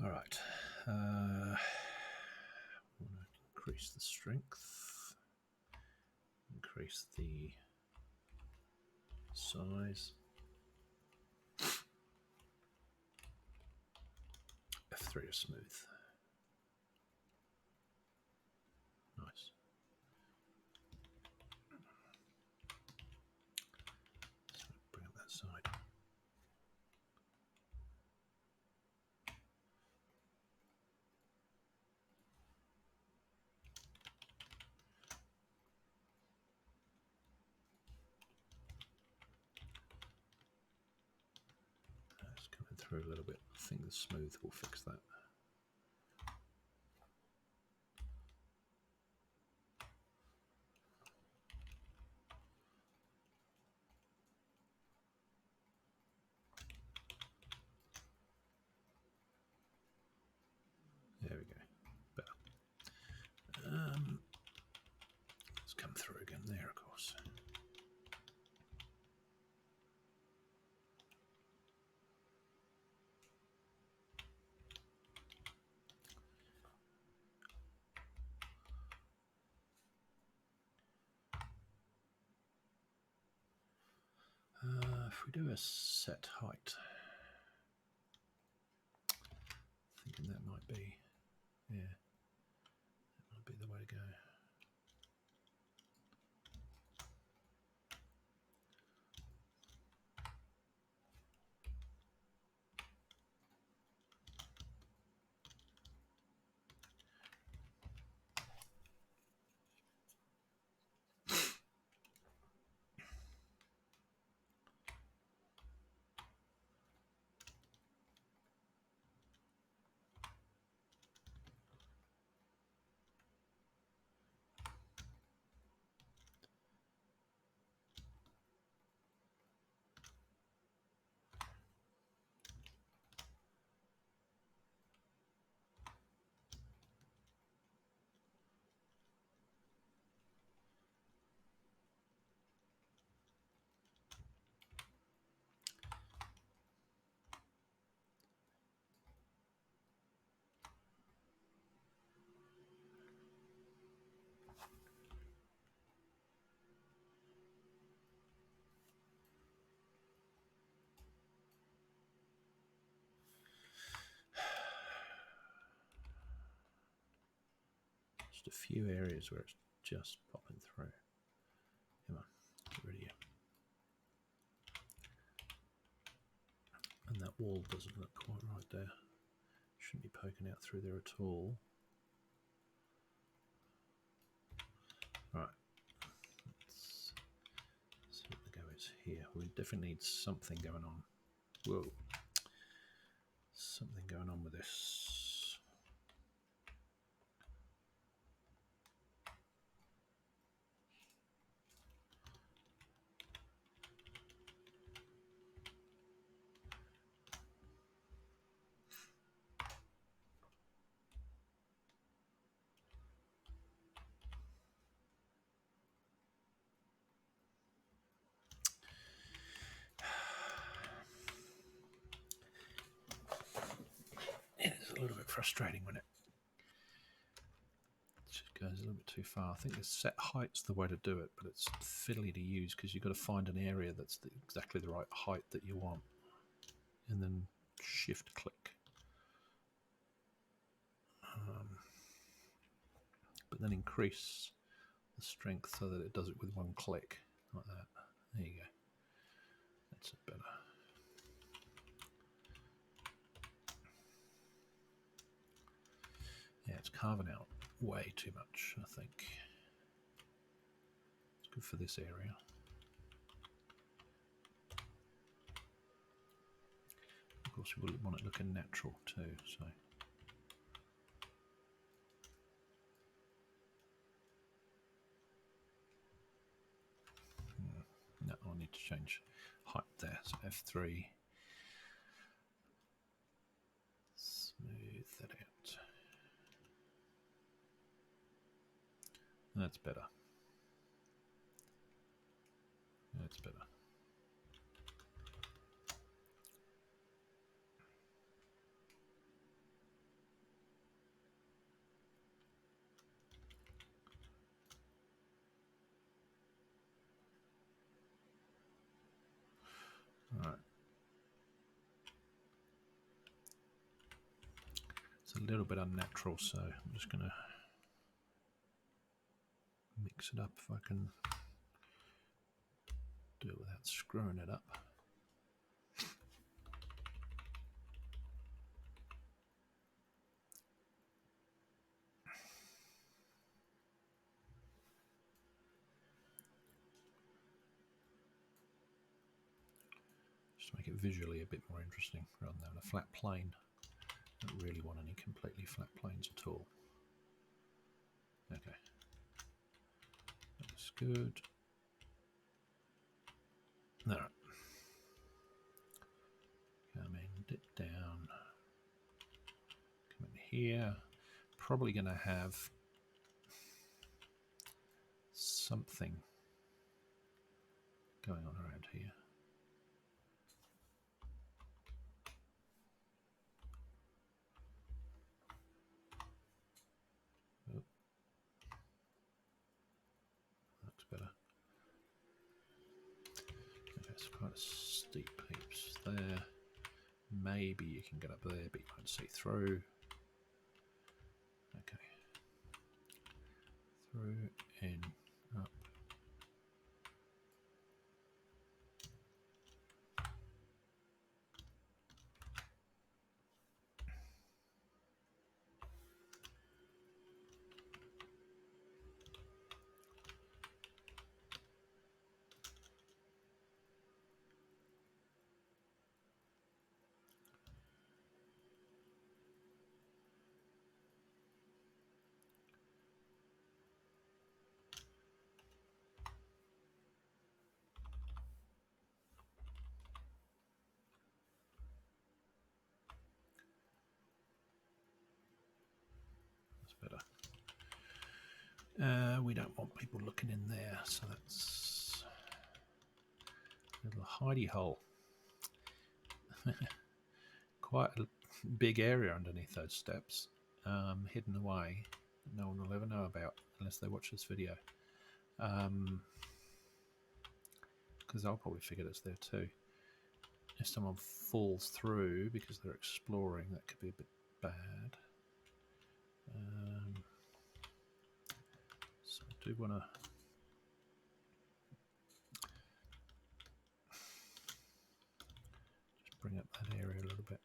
All right. Want to increase the strength, increase the size. F3 is smooth. Nice. So bring up that side. It's coming through a little bit. I think the smooth will fix that. There we go. Better. Let's come through again there, of course. If we do a set height, thinking that might be, yeah, that might be the way to go. Just a few areas where it's just popping through. Come on, get rid of you. And that wall doesn't look quite right there. Shouldn't be poking out through there at all. Right. Let's see what the go is here. We definitely need something going on. Whoa. Something going on with this. It's a little bit frustrating when it just goes a little bit too far. I think the set height's the way to do it, but it's fiddly to use because you've got to find an area that's exactly the right height that you want, and then shift click. But then increase the strength so that it does it with one click, like that. There you go. That's it better. Yeah, it's carving out way too much, I think. It's good for this area. Of course, we will want it looking natural too, so. No, I need to change height there. So F3. Smooth that out. That's better. That's better. All right. It's a little bit unnatural, so I'm just going to mix it up if I can do it without screwing it up. Just to make it visually a bit more interesting rather than having a flat plane. I don't really want any completely flat planes at all. Okay. That's good. All right. Come in, dip down. Come in here. Probably going to have something going on around here. Oh. That's better. Okay, it's quite a steep heaps there. Maybe you can get up there, but you won't see through. Okay. Through, in, up. Better. We don't want people looking in there, so that's a little hidey hole. Quite a big area underneath those steps, hidden away. No one will ever know about unless they watch this video. Because I'll probably figure it's there too. If someone falls through because they're exploring, that could be a bit bad. do want to just bring up that area a little bit,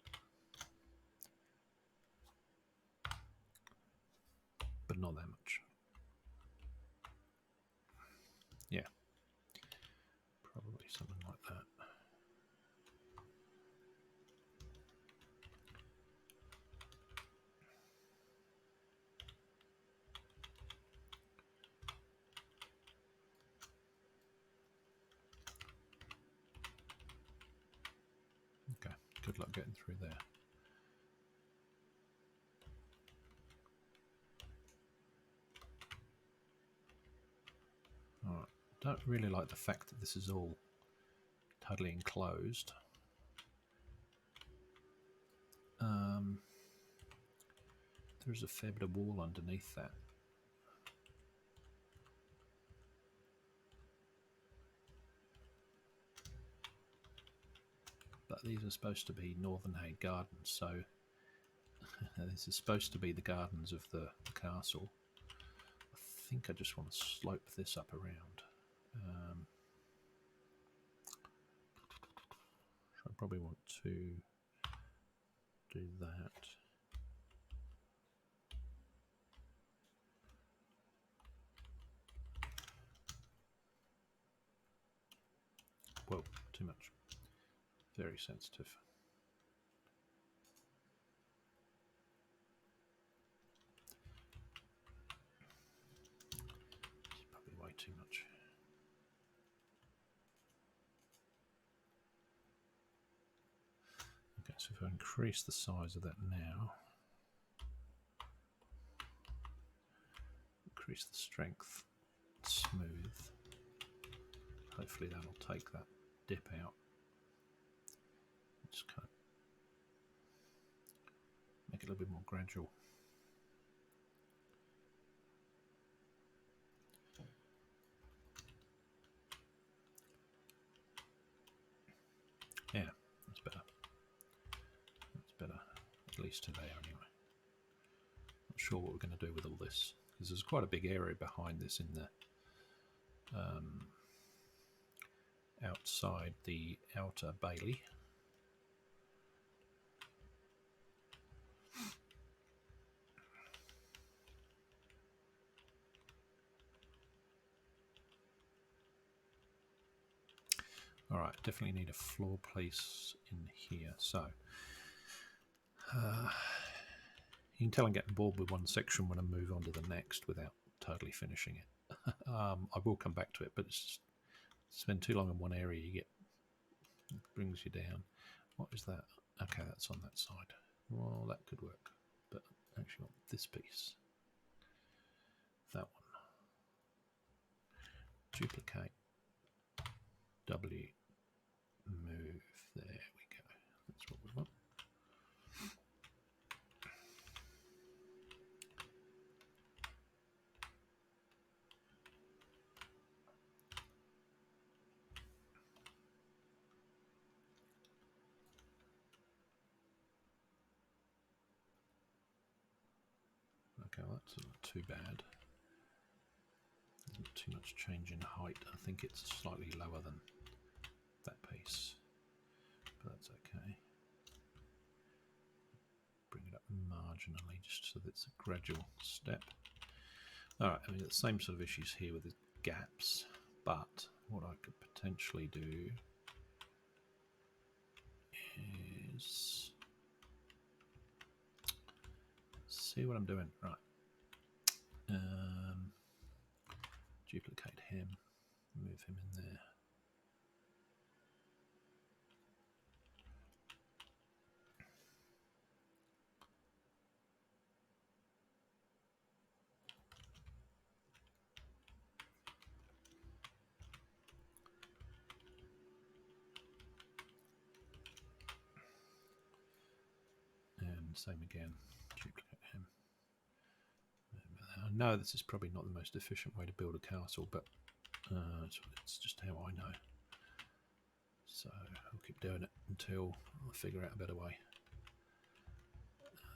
but not that much. Yeah, probably something like that. Okay, good luck getting through there. Alright, don't really like the fact that this is all totally enclosed. There's a fair bit of wall underneath that. But these are supposed to be Northernhade Gardens, so this is supposed to be the gardens of the castle. I think I just want to slope this up around. So I probably want to do that. Whoa, too much. Very sensitive. It's probably way too much. Okay, so if I increase the size of that now, increase the strength, smooth, hopefully that'll take that dip out. Just kind of make it a little bit more gradual. Yeah, that's better. That's better, at least today anyway. Not sure what we're going to do with all this, because there's quite a big area behind this in the outside the outer bailey. Alright, definitely need a floor place in here. So, you can tell I'm getting bored with one section when I move on to the next without totally finishing it. I will come back to it, but it's just, spend too long in one area, it brings you down. What is that? Okay, that's on that side. Well, that could work, but actually want this piece. That one. Duplicate. W. Move. There we go. That's what we want. Okay, well, that's not too bad. Not too much change in height. I think it's slightly lower than that piece, but that's okay. Bring it up marginally just so that it's a gradual step. Alright, I mean, the same sort of issues here with the gaps, but what I could potentially do is see what I'm doing. Right. Duplicate him, move him in there. And same again, duplicate him. I know this is probably not the most efficient way to build a castle, but it's just how I know. So I'll keep doing it until I figure out a better way.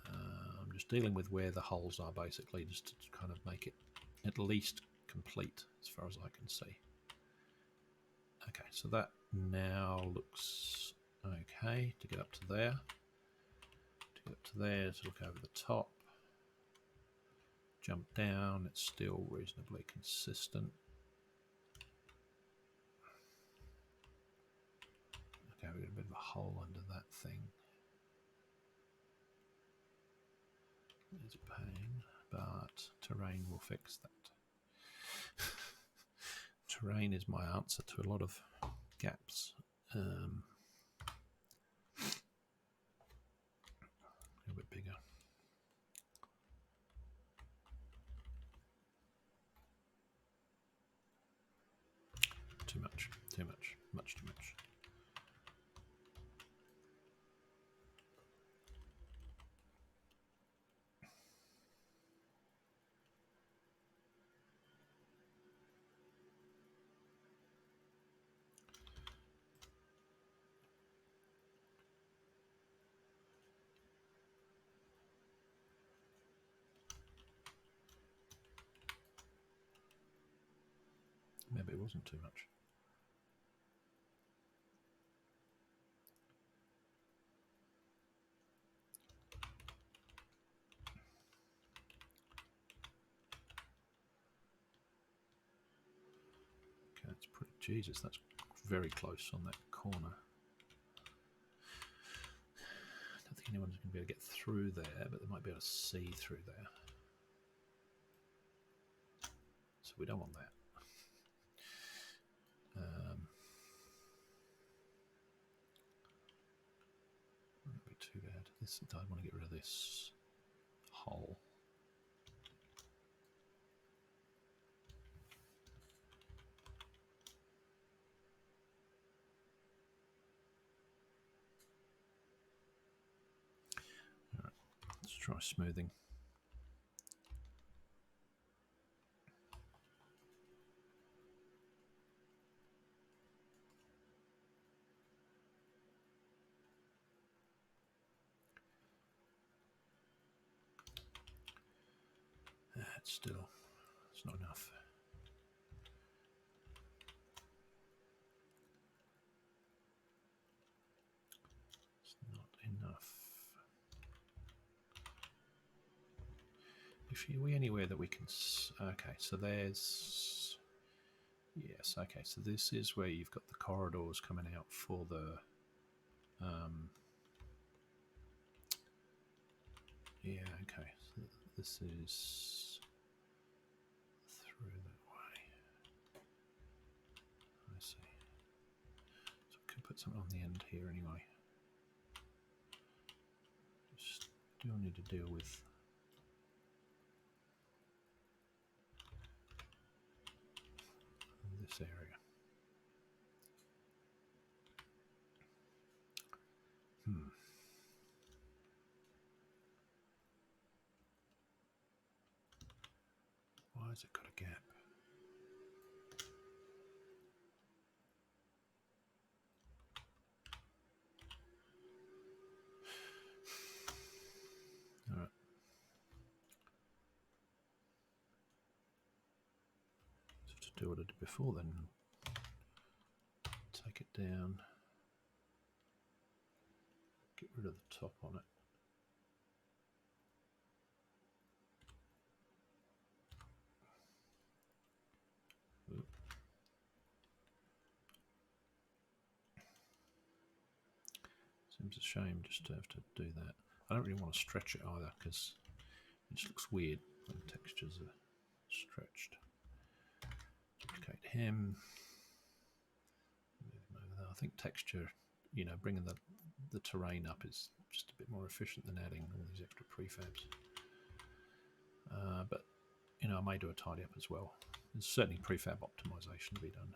I'm just dealing with where the holes are, basically, just to kind of make it at least complete as far as I can see. Okay, so that now looks okay to get up to there. To get up to there, to look over the top. Jump down, it's still reasonably consistent. Okay, we've got a bit of a hole under that thing. It's a pain, but terrain will fix that. Terrain is my answer to a lot of gaps. A little bit bigger. Too much, too much, much too much. Maybe it wasn't too much. Okay, that's pretty, Jesus, that's very close on that corner. I don't think anyone's going to be able to get through there, but they might be able to see through there. So we don't want that. Wouldn't be too bad. This, I want to get rid of this hole. All right, let's try smoothing. Still, it's not enough. It's not enough. If we anywhere that we can, okay, so there's, yes, okay, so this is where you've got the corridors coming out for the, yeah, okay, so this is through that way. I see. So we could put something on the end here anyway. Still need to deal with this area. Why has it got a gap? All right. So to do what I did before then, take it down, get rid of the top on it. Seems a shame just to have to do that. I don't really want to stretch it either because it just looks weird when textures are stretched. Duplicate him. Move him over there. I think texture, you know, bringing the terrain up is just a bit more efficient than adding all these extra prefabs. But, you know, I may do a tidy up as well. There's certainly prefab optimization to be done.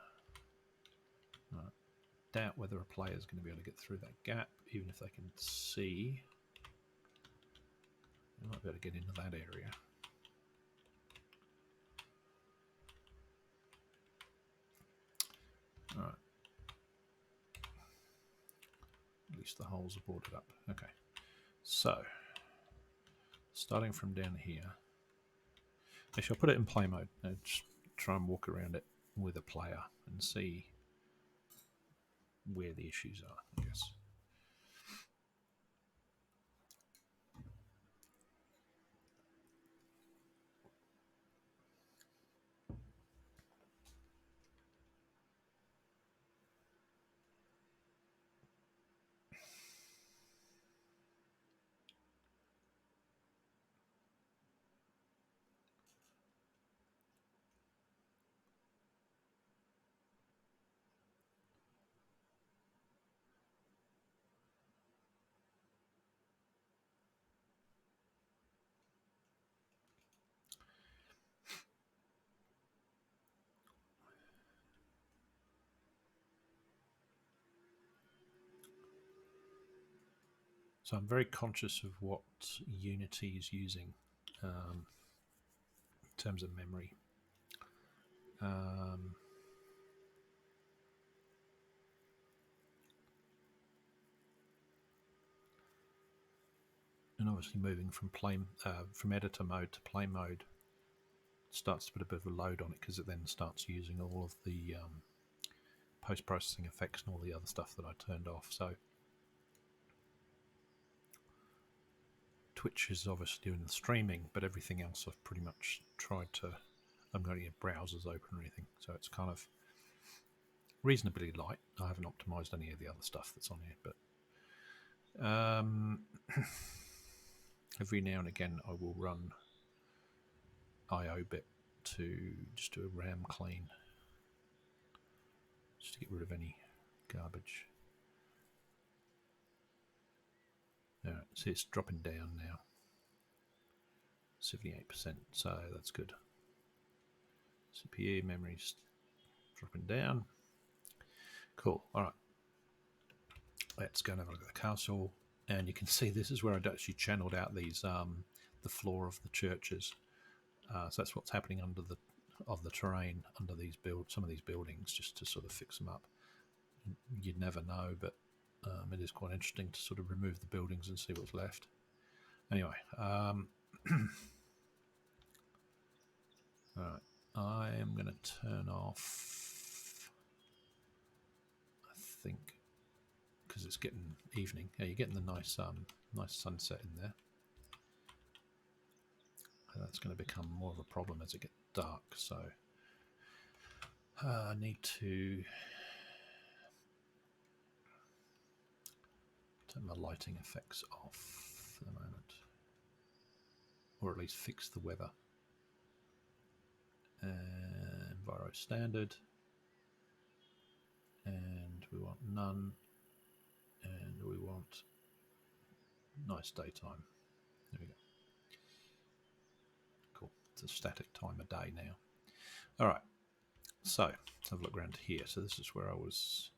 Doubt whether a player is going to be able to get through that gap, even if they can see. They might be able to get into that area. All right. At least the holes are boarded up. Okay. So, starting from down here. Actually, I'll put it in play mode. Now, just try and walk around it with a player and see where the issues are, I guess. So I'm very conscious of what Unity is using in terms of memory. And obviously moving from editor mode to play mode starts to put a bit of a load on it, because it then starts using all of the post-processing effects and all the other stuff that I turned off. So Twitch is obviously doing the streaming, but everything else I've pretty much tried to... I'm going to get browsers open or anything, so it's kind of reasonably light. I haven't optimized any of the other stuff that's on here, but every now and again I will run IO-bit to just do a RAM clean, just to get rid of any garbage. Alright, see, it's dropping down now, 78%, so that's good. CPU memory's dropping down. Cool. Alright, let's go and have a look at the castle, and you can see this is where I'd actually channeled out these the floor of the churches. So that's what's happening under the terrain under these some of these buildings, just to sort of fix them up. You'd never know, but it is quite interesting to sort of remove the buildings and see what's left. Anyway, all right, I am going to turn off, I think, because it's getting evening. Yeah, you're getting the nice sunset in there. And that's going to become more of a problem as it gets dark. So I need to turn my lighting effects off for the moment, or at least fix the weather. And Enviro standard, and we want none, and we want nice daytime. There we go. Cool. It's a static time of day now. All right. So let's have a look around here. So this is where I was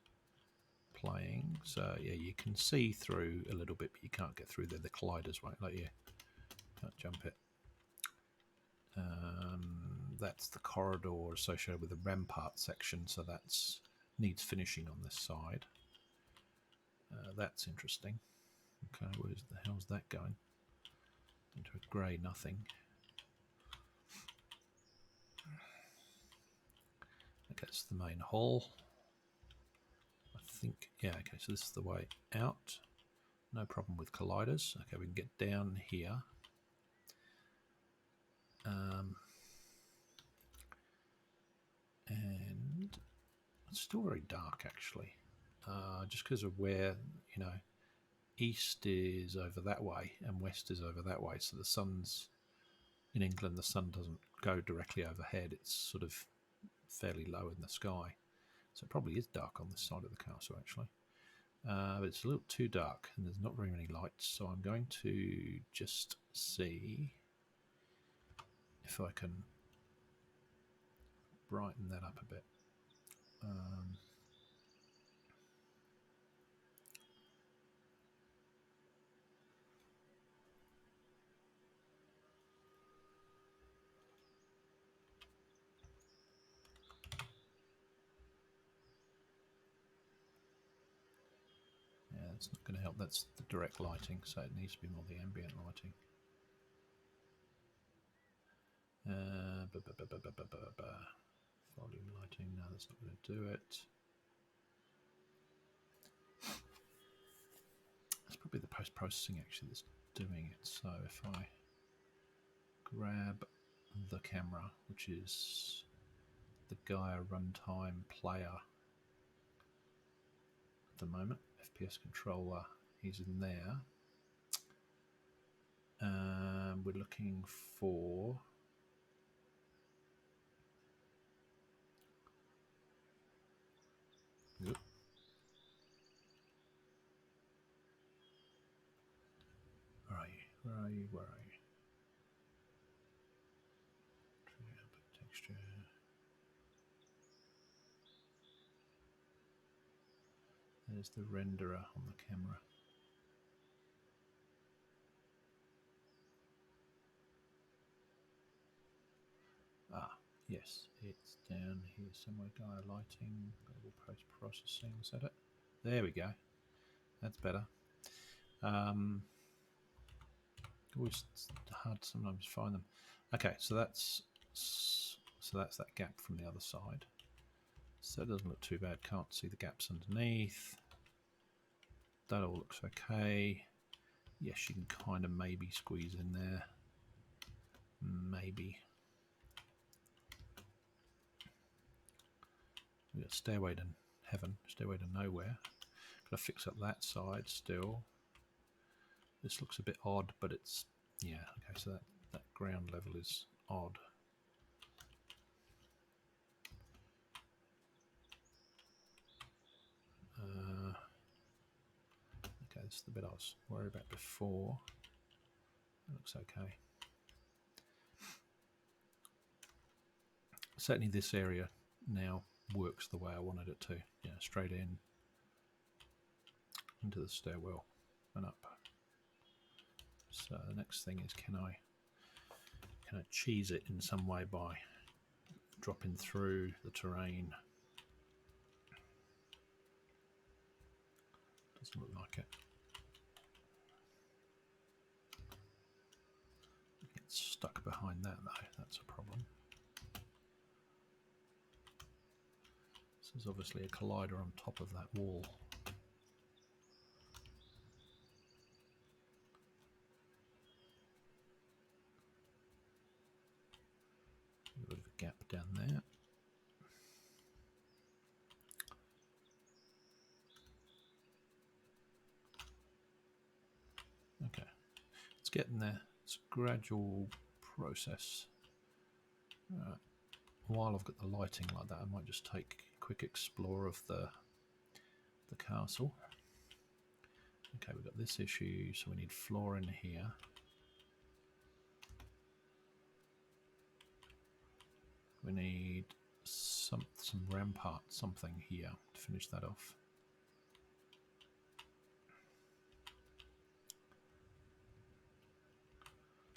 playing. So yeah, you can see through a little bit, but you can't get through there. The colliders won't let you. Can't jump it. That's the corridor associated with the rampart section, so that's needs finishing on this side. That's interesting. Okay, where's the hell's that going? Into a grey nothing. Okay, it's the main hall. I think, yeah, okay, so this is the way out. No problem with colliders. Okay, we can get down here. And it's still very dark, actually. Just because of where, you know, east is over that way and west is over that way. So the sun's, in England, the sun doesn't go directly overhead. It's sort of fairly low in the sky. So it probably is dark on this side of the castle, actually. But it's a little too dark and there's not very many lights. So I'm going to just see if I can brighten that up a bit. Yeah, that's not going to help. That's the direct lighting, so it needs to be more the ambient lighting. That's not going to do it. It's probably the post-processing actually that's doing it. So if I grab the camera, which is the Gaia runtime player at the moment, FPS controller is in there. We're looking for Where are you? Where are you? Where are you? Texture. There's the renderer on the camera. Ah, yes, it's down here somewhere. Gaia lighting, global post processing. Is that it? There we go. That's better. Always hard to sometimes find them. Okay, so that's that gap from the other side. So it doesn't look too bad. Can't see the gaps underneath. That all looks okay. Yes, you can kind of maybe squeeze in there. Maybe. We've got Stairway to Heaven, Stairway to Nowhere. Got to fix up that side still. This looks a bit odd, but it's, yeah, okay, so that ground level is odd. Okay, this is the bit I was worried about before. That looks okay. Certainly this area now works the way I wanted it to. Yeah, straight in into the stairwell and up. So the next thing is, can I cheese it in some way by dropping through the terrain? Doesn't look like it. It's stuck behind that though, that's a problem. This is obviously a collider on top of that wall. A bit of a gap down there. Okay, it's getting there. It's a gradual process. While I've got the lighting like that, I might just take a quick explore of the castle. Okay, we've got this issue, so we need floor in here. We need some rampart, something here to finish that off.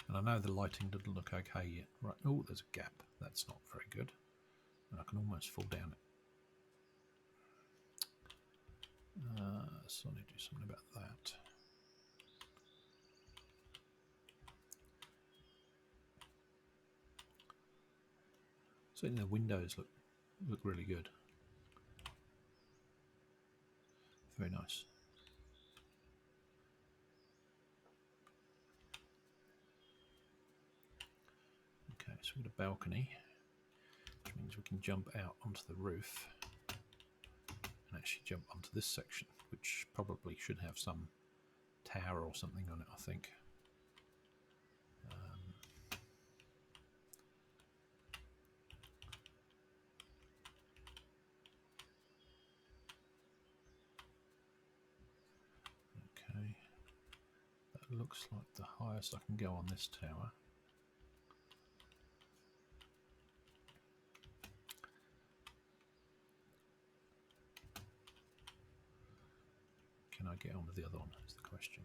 And I know the lighting doesn't look okay yet. Right, oh, there's a gap. That's not very good. And I can almost fall down it. So I need to do something about that. Certainly the windows look really good. Very nice. Okay, so we've got a balcony, which means we can jump out onto the roof and actually jump onto this section, which probably should have some tower or something on it, I think. Okay, that looks like the highest I can go on this tower. Can I get on with the other one, is the question.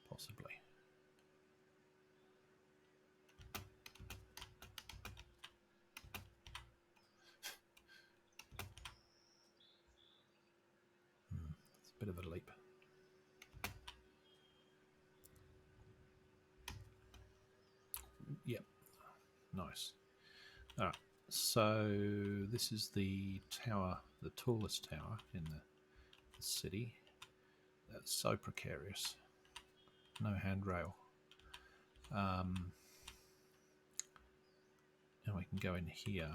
Possibly. It's a bit of a leap. Yep. Nice. All right. So this is the tower, the tallest tower in the city. That's so precarious. No handrail. And we can go in here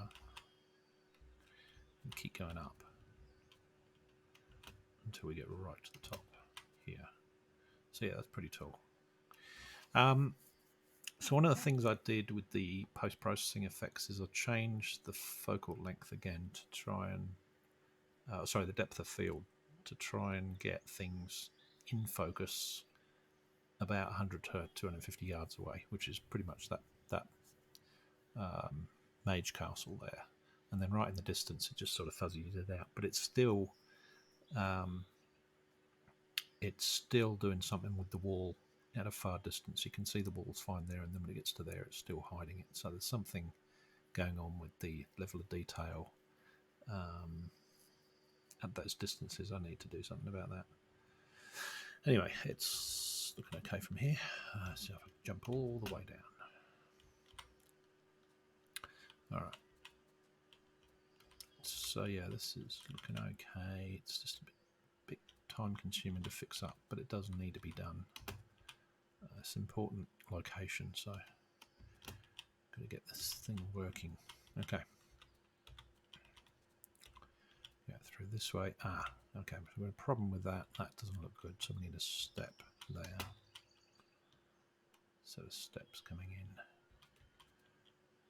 and keep going up until we get right to the top here. So yeah, that's pretty tall. So one of the things I did with the post-processing effects is I changed the focal length again to try and the depth of field to try and get things in focus about 100 to 250 yards away, which is pretty much that mage castle there. And then right in the distance, it just sort of fuzzies it out. But it's still doing something with the wall at a far distance. You can see the wall's fine there, and then when it gets to there, it's still hiding it. So there's something going on with the level of detail at those distances. I need to do something about that. Anyway, it's looking okay from here. So if I jump all the way down. All right. So yeah, this is looking okay. It's just a bit time consuming to fix up, but it does need to be done. It's an important location, so got to get this thing working. Okay. Yeah, through this way. Okay. So we've got a problem with that. That doesn't look good, so we need a step there. So steps coming in.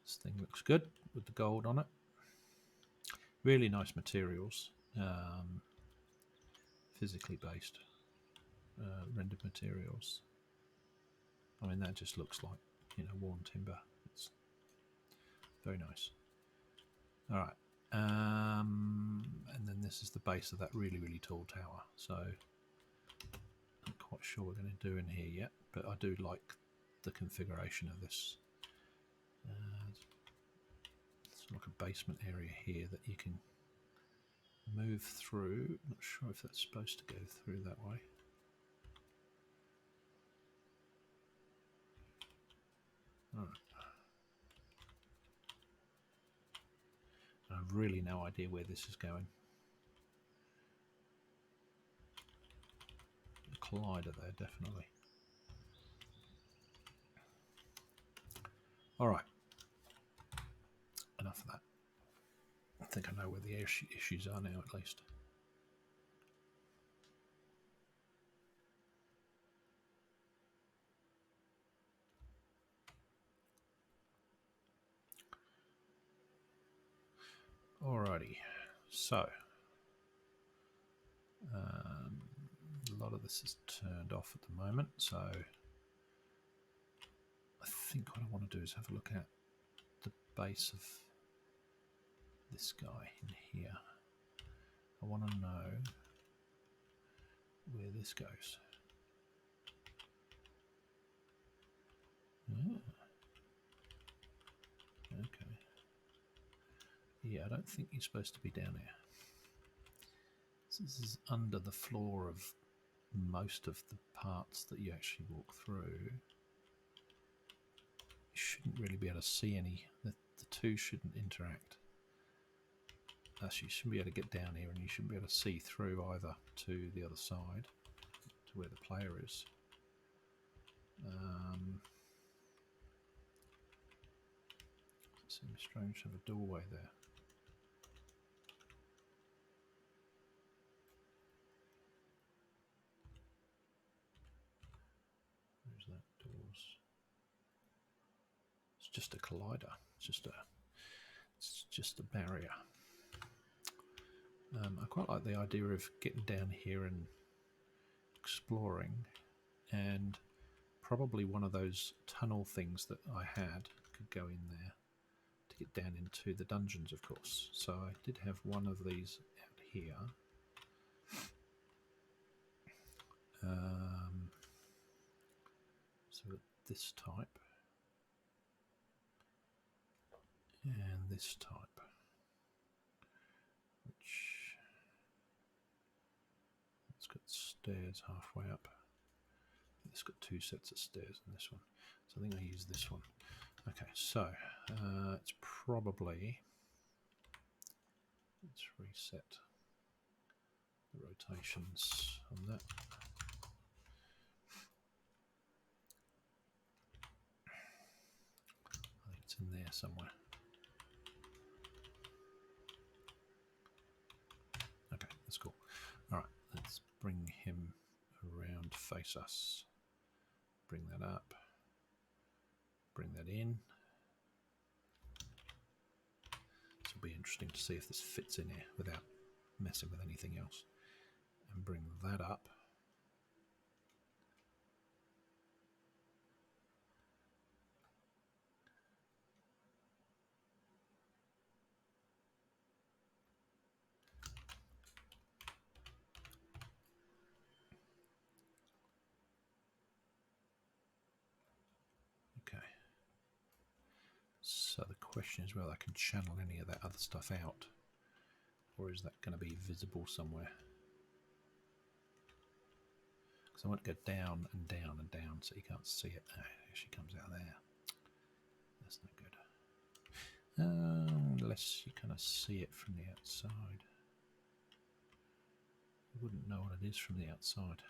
This thing looks good with the gold on it. Really nice materials, physically based, rendered materials. I mean, that just looks like, worn timber. It's very nice. All right, and then this is the base of that really, really tall tower. So I'm not quite sure what we're going to do in here yet, but I do like the configuration of this. It's like a basement area here that you can move through. Not sure if that's supposed to go through that way. All right. I have really no idea where this is going. A collider there, definitely. All right. Enough of that. I think I know where the issues are now, at least. Alrighty, so a lot of this is turned off at the moment, so I think what I want to do is have a look at the base of this guy in here. I want to know where this goes. Okay. Yeah, I don't think you're supposed to be down here. This is under the floor of most of the parts that you actually walk through. You shouldn't really be able to see any. The two shouldn't interact. Actually, you shouldn't be able to get down here, and you shouldn't be able to see through either to the other side, to where the player is. It seems strange to have a doorway there. Where's that doors? It's just a collider. It's just a barrier. I quite like the idea of getting down here and exploring, and probably one of those tunnel things that I had could go in there to get down into the dungeons, of course. So I did have one of these out here. So this type and this type, which it's got stairs halfway up. It's got two sets of stairs in this one, so I think I use this one. Okay, so it's probably, let's reset the rotations on that. I think it's in there somewhere. Okay, that's cool. All right, let's bring him around, face us. Bring that up. Bring that in. This will be interesting to see if this fits in here without messing with anything else. And bring that up. Okay. So the question is whether I can channel any of that other stuff out, or is that going to be visible somewhere? Because I want to go down and down and down so you can't see it. Oh, she comes out there. That's not good. Unless you kind of see it from the outside. You wouldn't know what it is from the outside.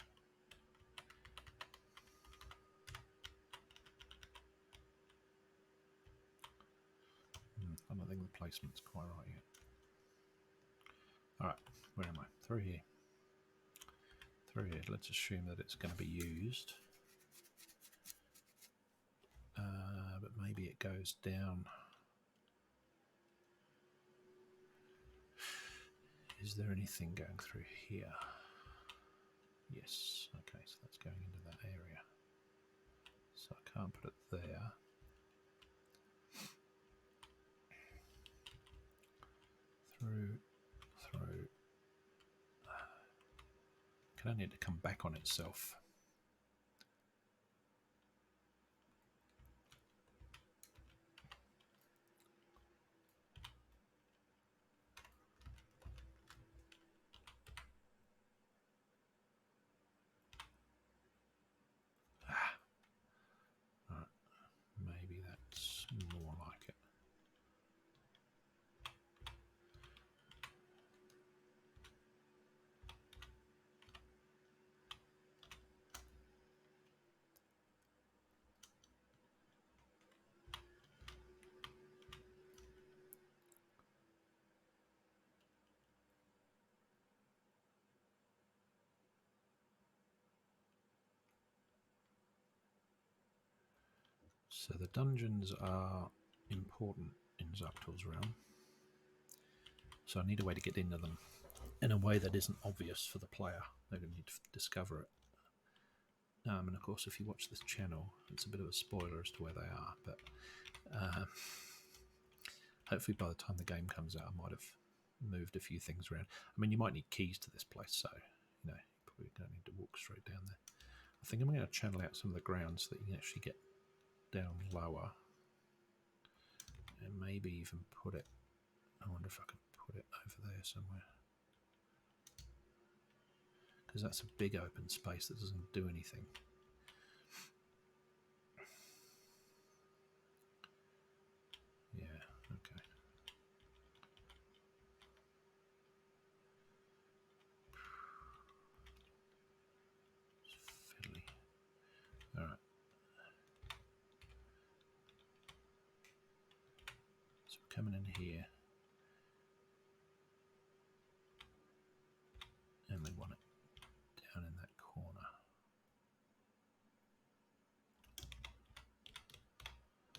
I don't think the placement's quite right yet. Alright, where am I? Through here. Through here. Let's assume that it's going to be used. But maybe it goes down. Is there anything going through here? Yes. Okay, so that's going into that area. So I can't put it there. Through. Can only need to come back on itself. Right. Maybe that's more like it. So the dungeons are important in Zarktor's realm. So I need a way to get into them in a way that isn't obvious for the player. They're going to need to discover it. And of course, if you watch this channel, it's a bit of a spoiler as to where they are. But hopefully by the time the game comes out, I might have moved a few things around. I mean, you might need keys to this place, so you know, you probably don't need to walk straight down there. I think I'm going to channel out some of the ground so that you can actually get down lower. And maybe even put it, I wonder if I could put it over there somewhere. Because that's a big open space that doesn't do anything. Yeah, okay. It's fiddly. Alright. So we're coming in here. And we want it down in that corner.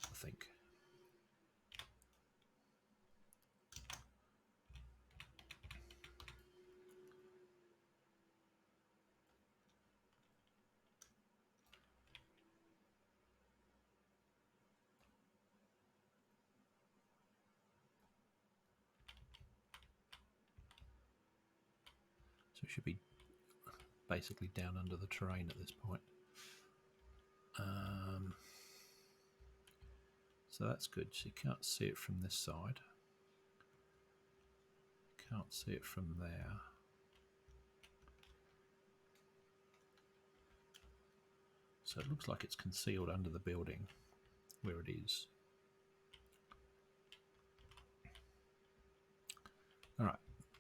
I think. So it should be basically down under the terrain at this point. So that's good. So you can't see it from this side. Can't see it from there. So it looks like it's concealed under the building where it is.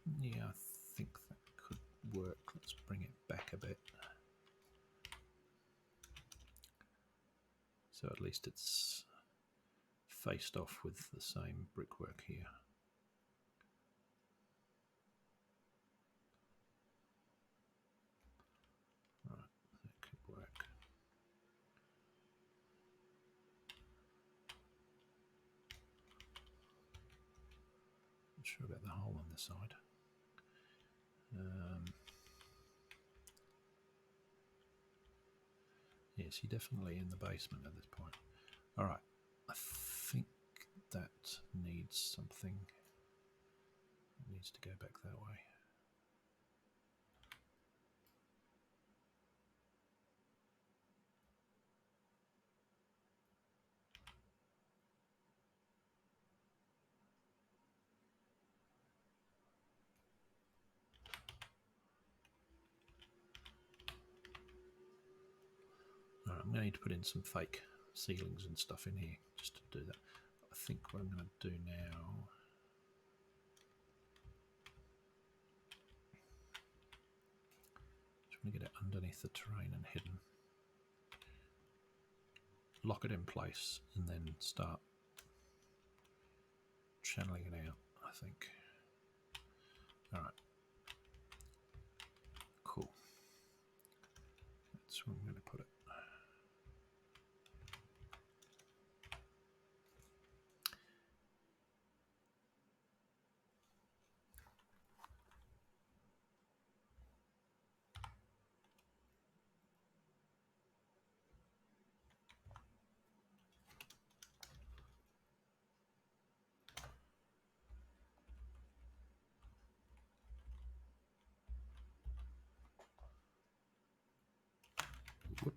Yeah, I think that could work. Let's bring it back a bit. So at least it's faced off with the same brickwork here. Right, that could work. Not sure about the hole on the side. Yes, you're definitely in the basement at this point. All right, I think that needs something. It needs to go back that way. All right, I'm going to need to put in some fake ceilings and stuff in here just to do that. I think what I'm going to do now. Just want to get it underneath the terrain and hidden. Lock it in place and then start channeling it out, I think. All right. Cool. That's where I'm going to put it. Whoop.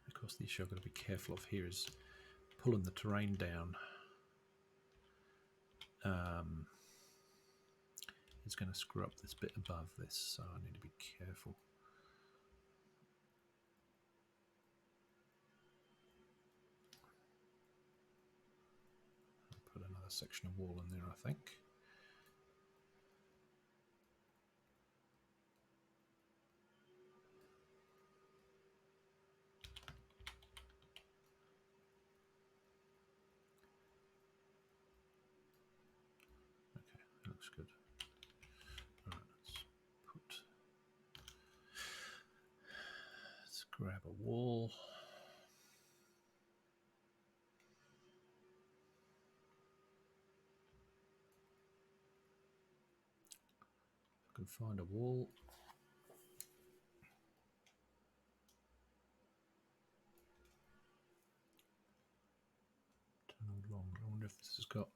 Of course, the issue I've got to be careful of here is pulling the terrain down. It's going to screw up this bit above this, so I need to be careful. I'll put another section of wall in there, I think. Okay, that looks good. All right, let's grab a wall. If I can find a wall. Turn along. I wonder if this has got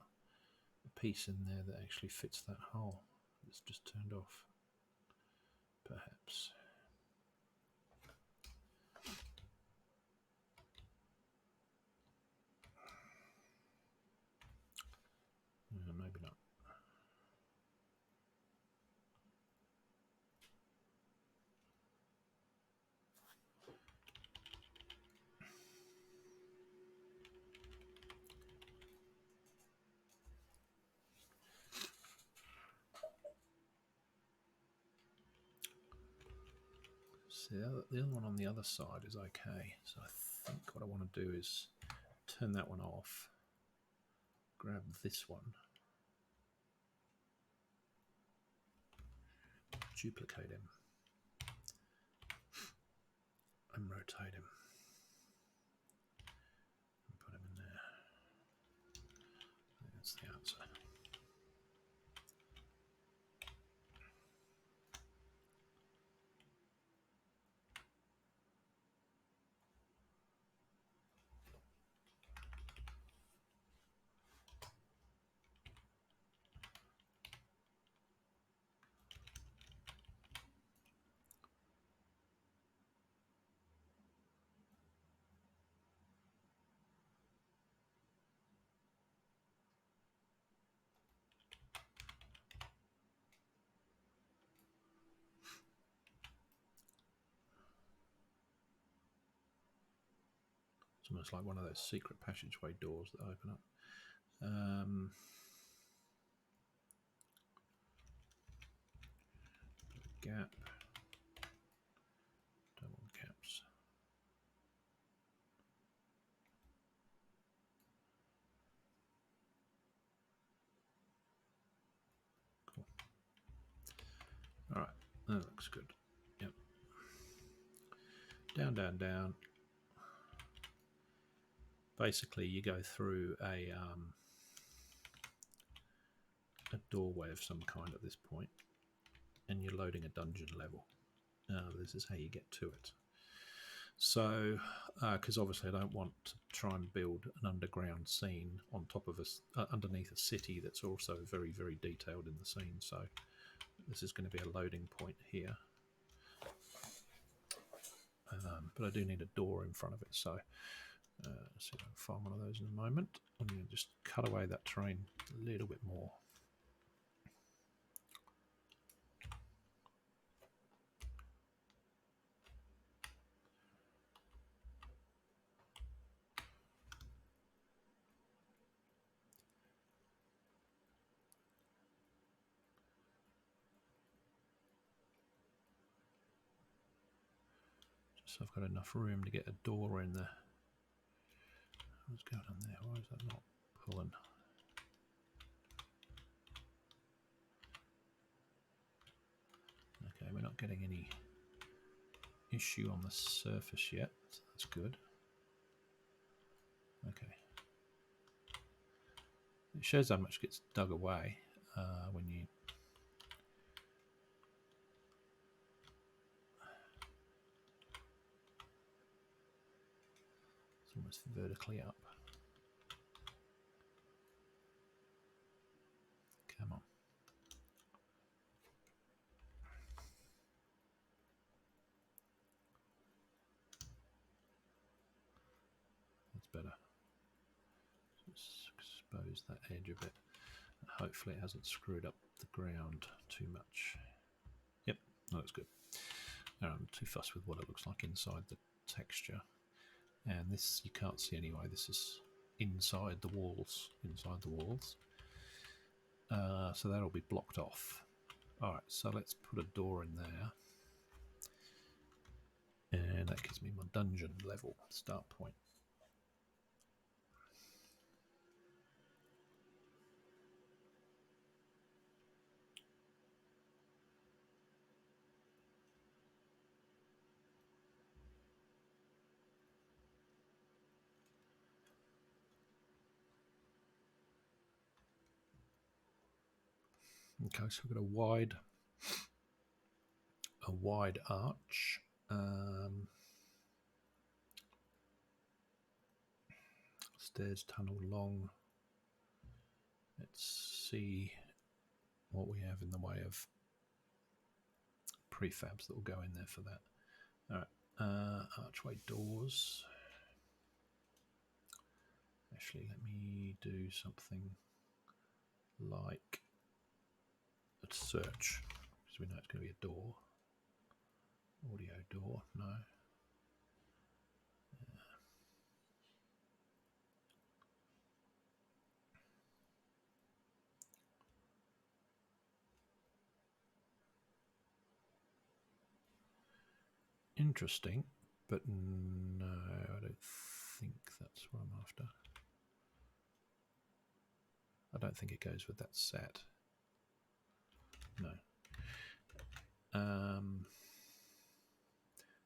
a piece in there that actually fits that hole. It's just turned off. Perhaps. Maybe not. See, the other one on the other side is okay. So I think what I want to do is turn that one off, grab this one, duplicate him, and rotate him, and put him in there. That's the answer. almost like one of those secret passageway doors that open up. Gap. Don't want gaps. Cool. All right, that looks good. Yep. Down, down, down. Basically, you go through a doorway of some kind at this point, and you're loading a dungeon level. This is how you get to it. So, because obviously I don't want to try and build an underground scene on top of underneath a city that's also very, very detailed in the scene. So this is going to be a loading point here. But I do need a door in front of it. So let's see if I can find one of those in a moment. I'm going to just cut away that terrain a little bit more. So I've got enough room to get a door in there. What's going on there? Why is that not pulling? Okay, we're not getting any issue on the surface yet. So that's good. Okay. It shows how much gets dug away when you... It's almost vertically up. Come on. That's better. Just expose that edge a bit. Hopefully it hasn't screwed up the ground too much. Yep, no, that's good. I'm too fussed with what it looks like inside the texture. And this you can't see anyway. This is inside the walls. So that'll be blocked off. All right, so let's put a door in there. And that gives me my dungeon level start point. Okay, so we've got a wide arch. Stairs tunnel long. Let's see what we have in the way of prefabs that will go in there for that. All right, archway doors. Actually, let me do something like a search, because we know it's going to be a door. Audio door, no. Interesting, but no, I don't think that's what I'm after. I don't think it goes with that set. No.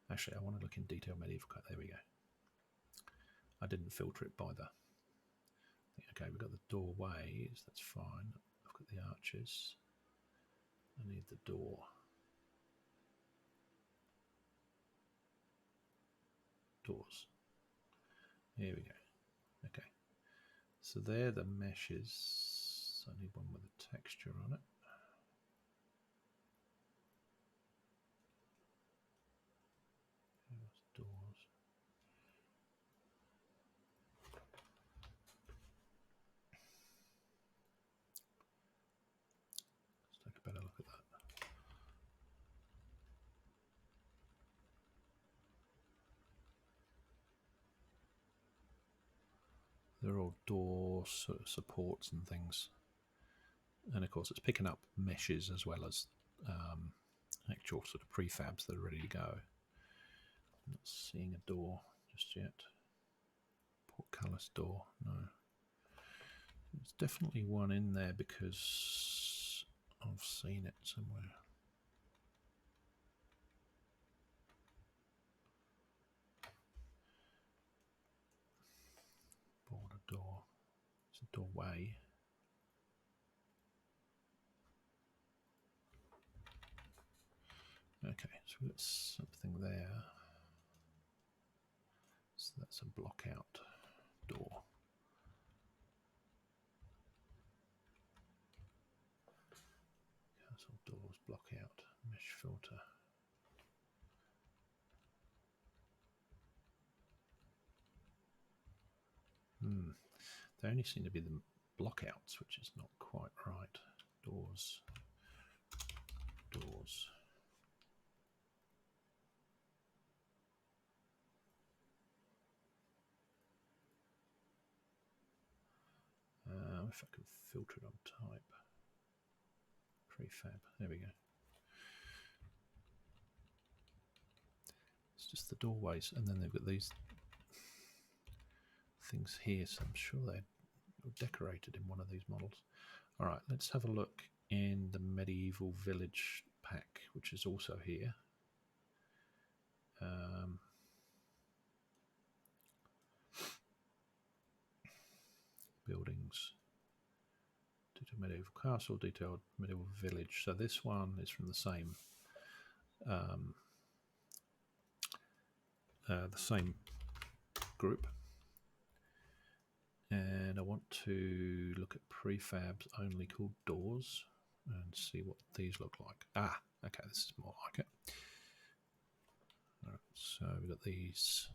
Actually, I want to look in detail medieval. There we go. I didn't filter it by the... Okay, we've got the doorways. That's fine. I've got the arches. I need the door. Doors. Here we go. Okay. So they're the meshes. I need one with a texture on it. Doors. Let's take a better look at that. they're all door sort of supports and things. And of course, it's picking up meshes as well as actual sort of prefabs that are ready to go. I'm not seeing a door just yet. Portcullis door, no. There's definitely one in there because I've seen it somewhere. Border door. It's a doorway. Okay, so we've got something there. So that's a block out door. Castle doors, block out, mesh filter. They only seem to be the block outs, which is not quite right. Doors. Doors. If I can filter it on type. Prefab. There we go. It's just the doorways, and then they've got these things here, so I'm sure they're decorated in one of these models. All right, let's have a look in the medieval village pack, which is also here. Buildings. Detailed medieval castle, detailed medieval village. So this one is from the same group. And I want to look at prefabs only called doors and see what these look like. Ah, okay, this is more like it. All right, so we've got these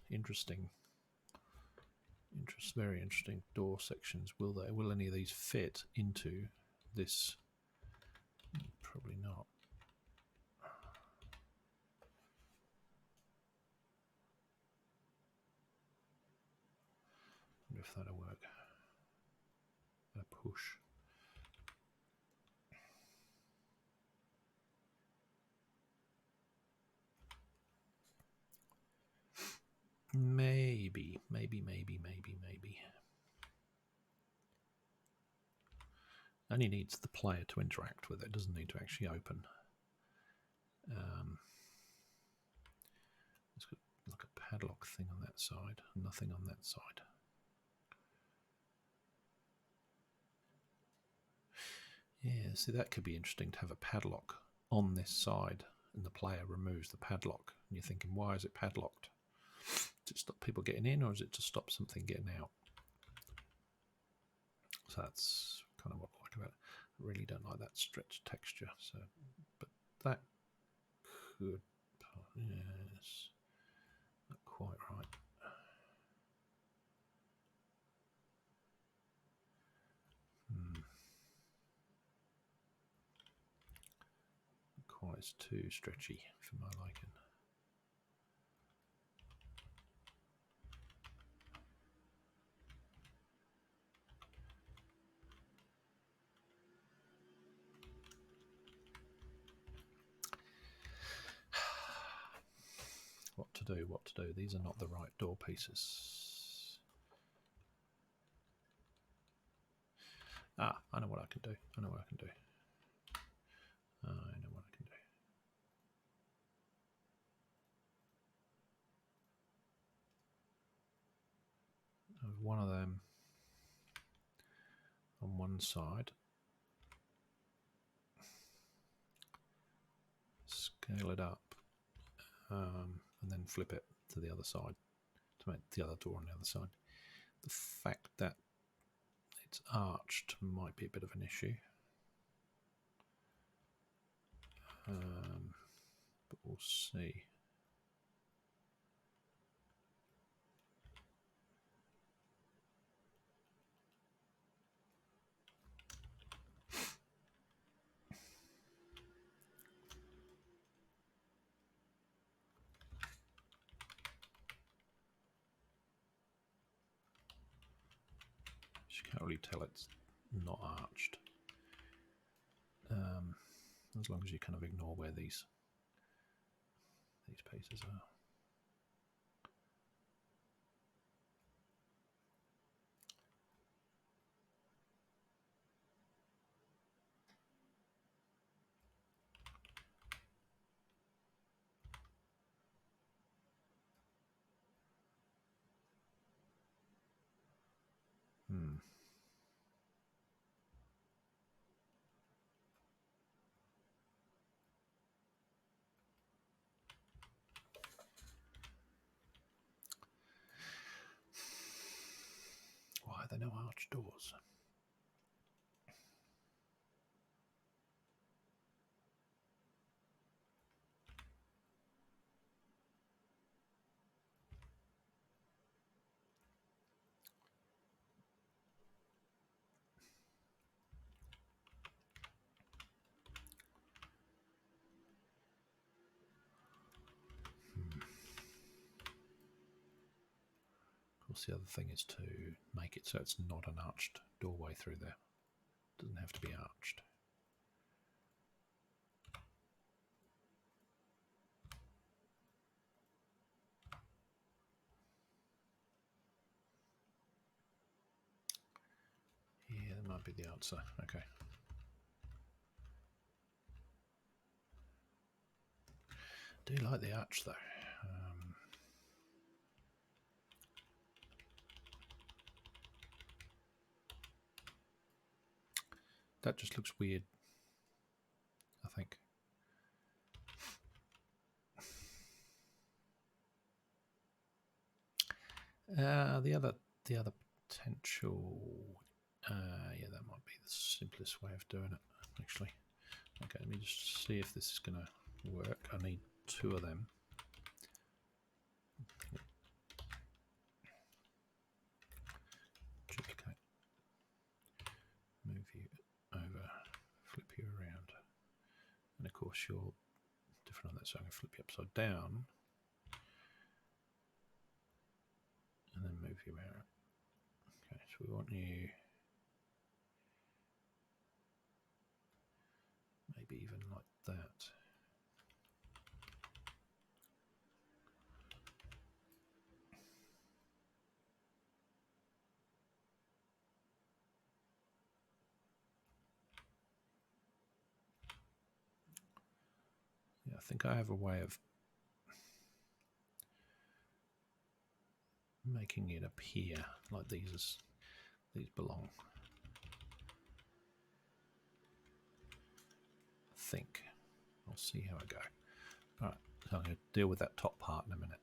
very interesting door sections. Will any of these fit into this? Probably not. I wonder if that'll work. A push. Maybe. Only needs the player to interact with it. Doesn't need to actually open. It's got like a padlock thing on that side. Nothing on that side. Yeah, see, that could be interesting to have a padlock on this side, and the player removes the padlock. And you're thinking, why is it padlocked? Does it stop people getting in, or is it to stop something getting out? So that's kind of what I like about it. I really don't like that stretched texture. So, but that could, yes, not quite right. Quite too stretchy for my liking. What to do? These are not the right door pieces. Ah, I know what I can do. I know what I can do. One of them on one side. Scale it up. And then flip it to the other side to make the other door on the other side. The fact that it's arched might be a bit of an issue, but we'll see. Can't really tell it's not arched. As long as you kind of ignore where these pieces are. Why are there no arch doors? Of course, the other thing is to make it so it's not an arched doorway through there. It doesn't have to be arched. Yeah, that might be the answer. Okay. I do like the arch though. That just looks weird, I think. The other potential, yeah, that might be the simplest way of doing it, actually. Okay, let me just see if this is going to work. I need 2 of them. Duplicate. Move you over, flip you around. And of course you're different on that, so I'm going to flip you upside down. And then move you out. Okay, so we want you maybe even like that. Yeah, I think I have a way of making it appear like these belong. I think. I'll see how I go. Alright, so I'm going to deal with that top part in a minute.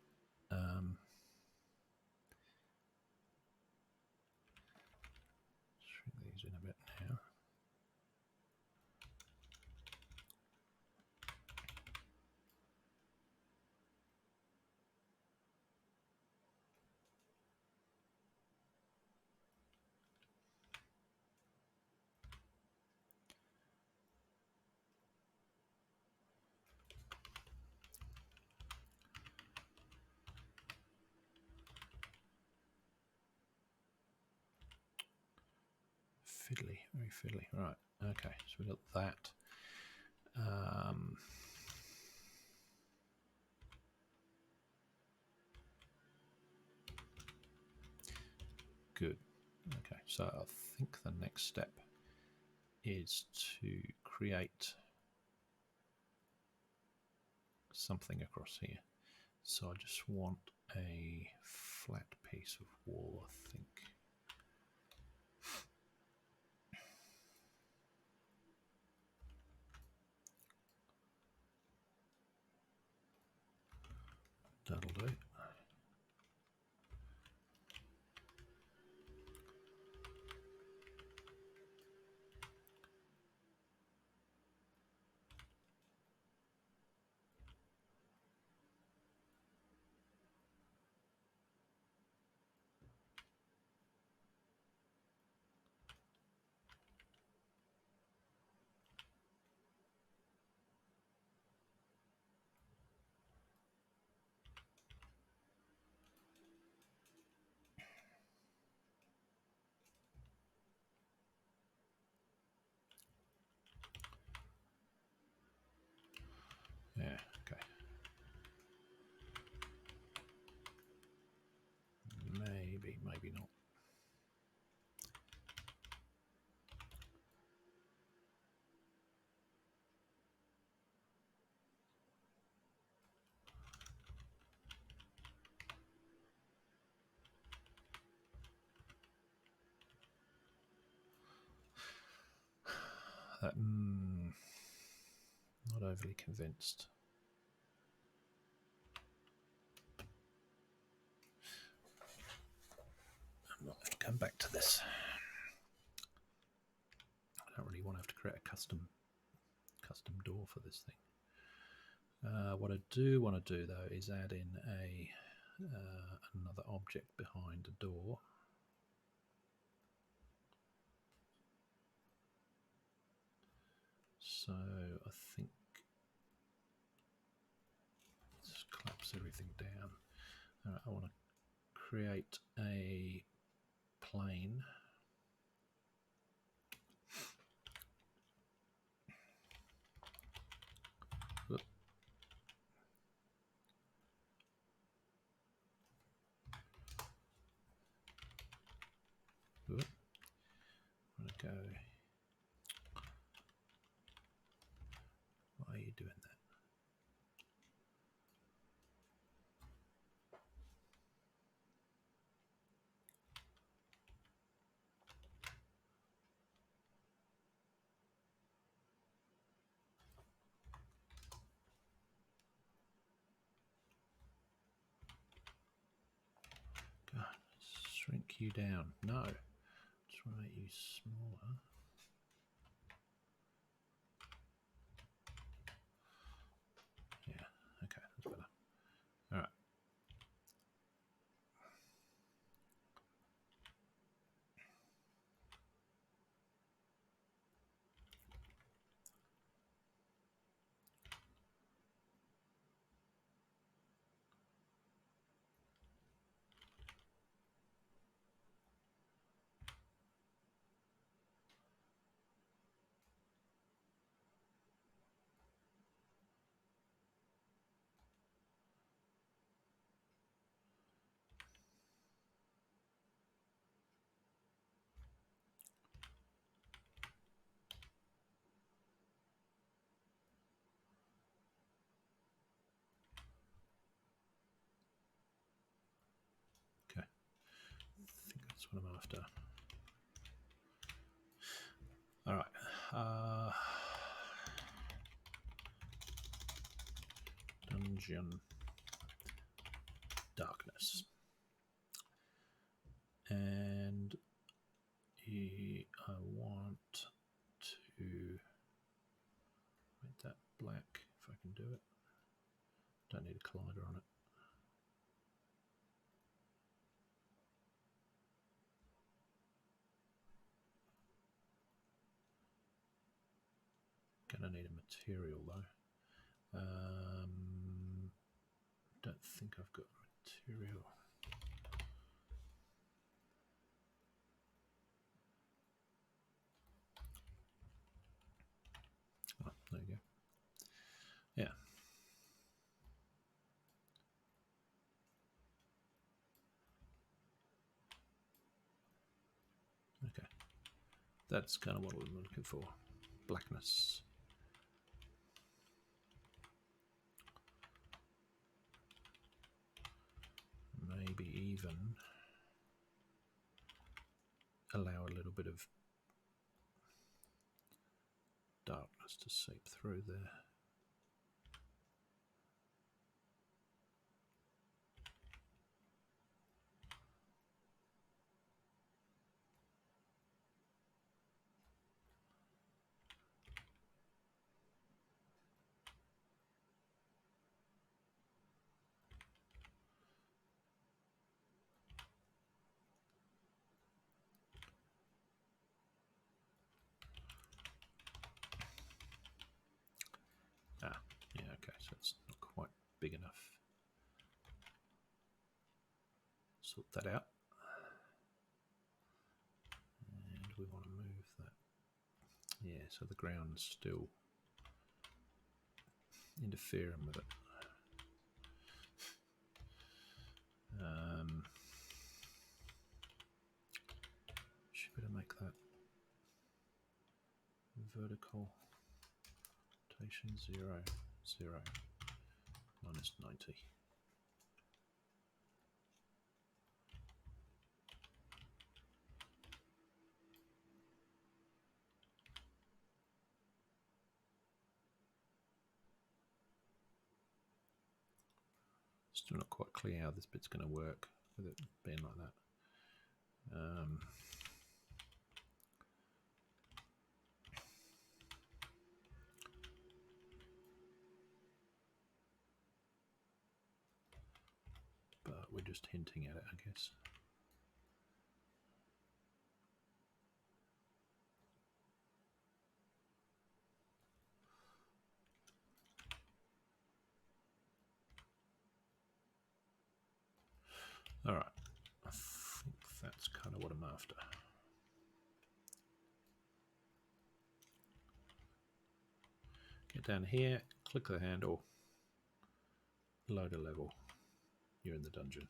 Shrink these in a bit now. Fiddly, very fiddly. Right, okay, so we've got that. Good. Okay, so I think the next step is to create something across here. So I just want a flat piece of wall, I think. That'll do. Yeah, okay. Maybe, maybe not. Not overly convinced. I'm not going to come back to this. I don't really want to have to create a custom door for this thing. What I do want to do though is add in a another object behind the door. So I think let's collapse everything down. I want to create a plane. Whoop. Whoop. I'm going to go. Why are you doing that? God, shrink you down. No. Just want to make you smaller. Yeah, okay, that's better. All right. Okay. I think that's what I'm after. All right. Dungeon darkness. And I want to make that black if I can do it. Don't need a collider on it. Gonna need a material though. Don't think I've got material. Oh, there you go. Yeah. Okay. That's kind of what I'm looking for. Blackness. Maybe even allow a little bit of darkness to seep through there. Ah, yeah, okay, so it's not quite big enough. Sort that out. And we want to move that. Yeah, so the ground's still interfering with it. Should better make that vertical rotation 0, 0, minus 90. Still not quite clear how this bit's going to work with it being like that. But we're just hinting at it, I guess. All right, I think that's kind of what I'm after. Get down here, click the handle, load a level. You're in the dungeon.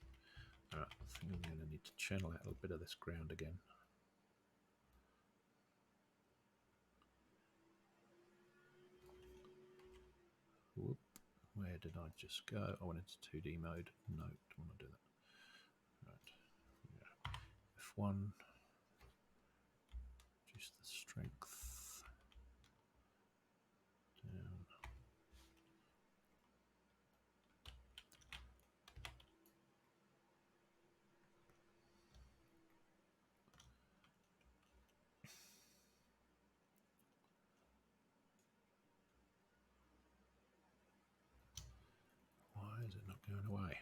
All right, I think I'm going to need to channel out a little bit of this ground again. Whoop. Where did I just go? I went into 2D mode. No, don't want to do that. Right. Yeah. F1. Reduce the strength. Down. Why is it not going away?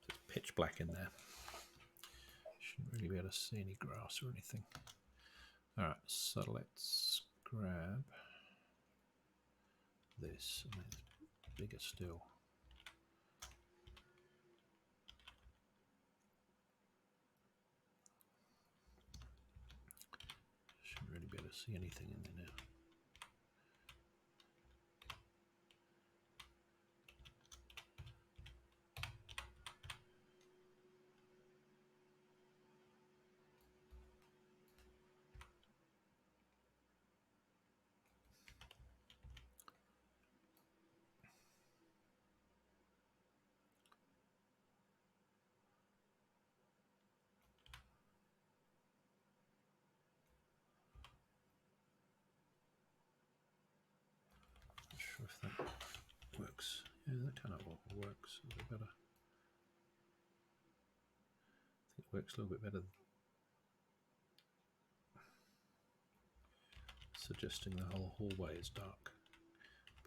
It's pitch black in there. Shouldn't really be able to see any grass or anything. All right, so let's grab this. I mean, it's bigger still. Shouldn't really be able to see anything in there now. Not sure if that works. Yeah, that kind of works a bit better. I think it works a little bit better. Suggesting the whole hallway is dark,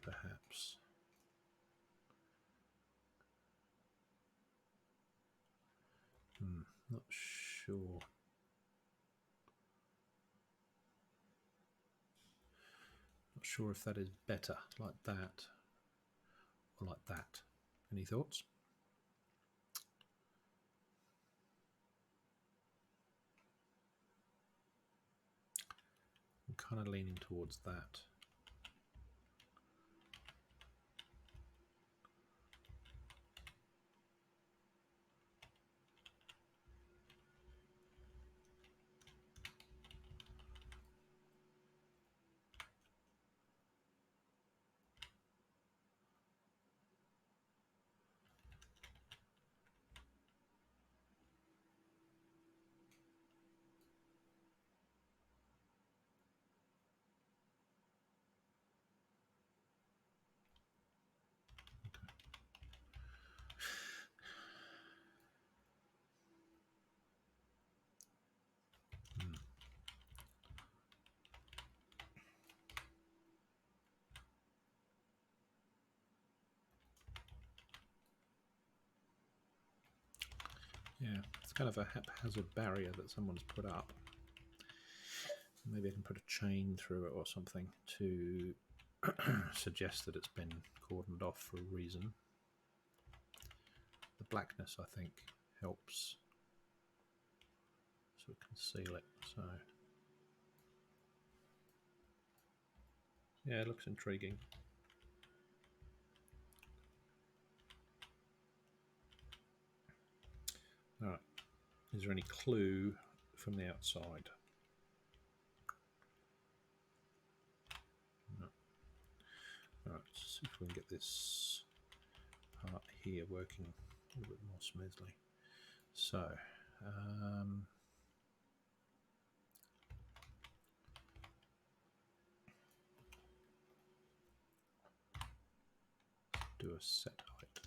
perhaps. Not sure. Not sure if that is better, like that, or like that. Any thoughts? I'm kind of leaning towards that. Yeah, it's kind of a haphazard barrier that someone's put up. Maybe I can put a chain through it or something to suggest that it's been cordoned off for a reason. The blackness, I think, helps sort of conceal it. So, yeah, it looks intriguing. All right. Is there any clue from the outside? No. All right. Let's see if we can get this part here working a little bit more smoothly. So, do a set height.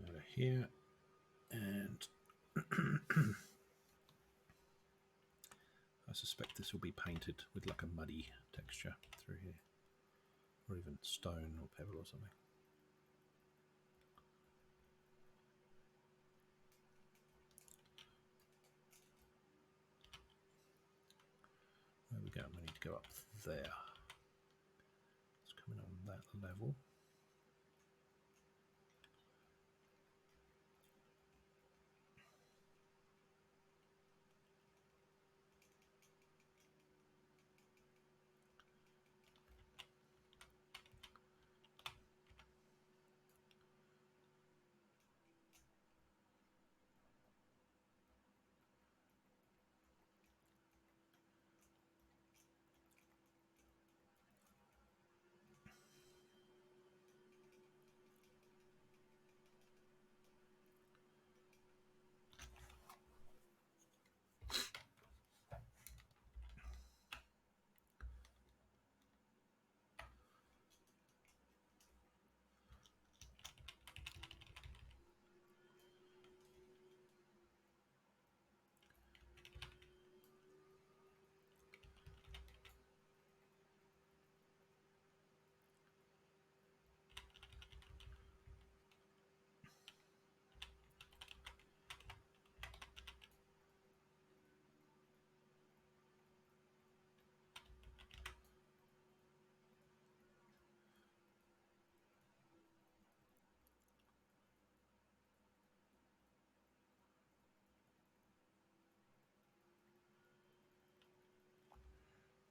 Over here, and I suspect this will be painted with like a muddy texture through here, or even stone or pebble or something. There we go. We need to go up there. It's coming on that level.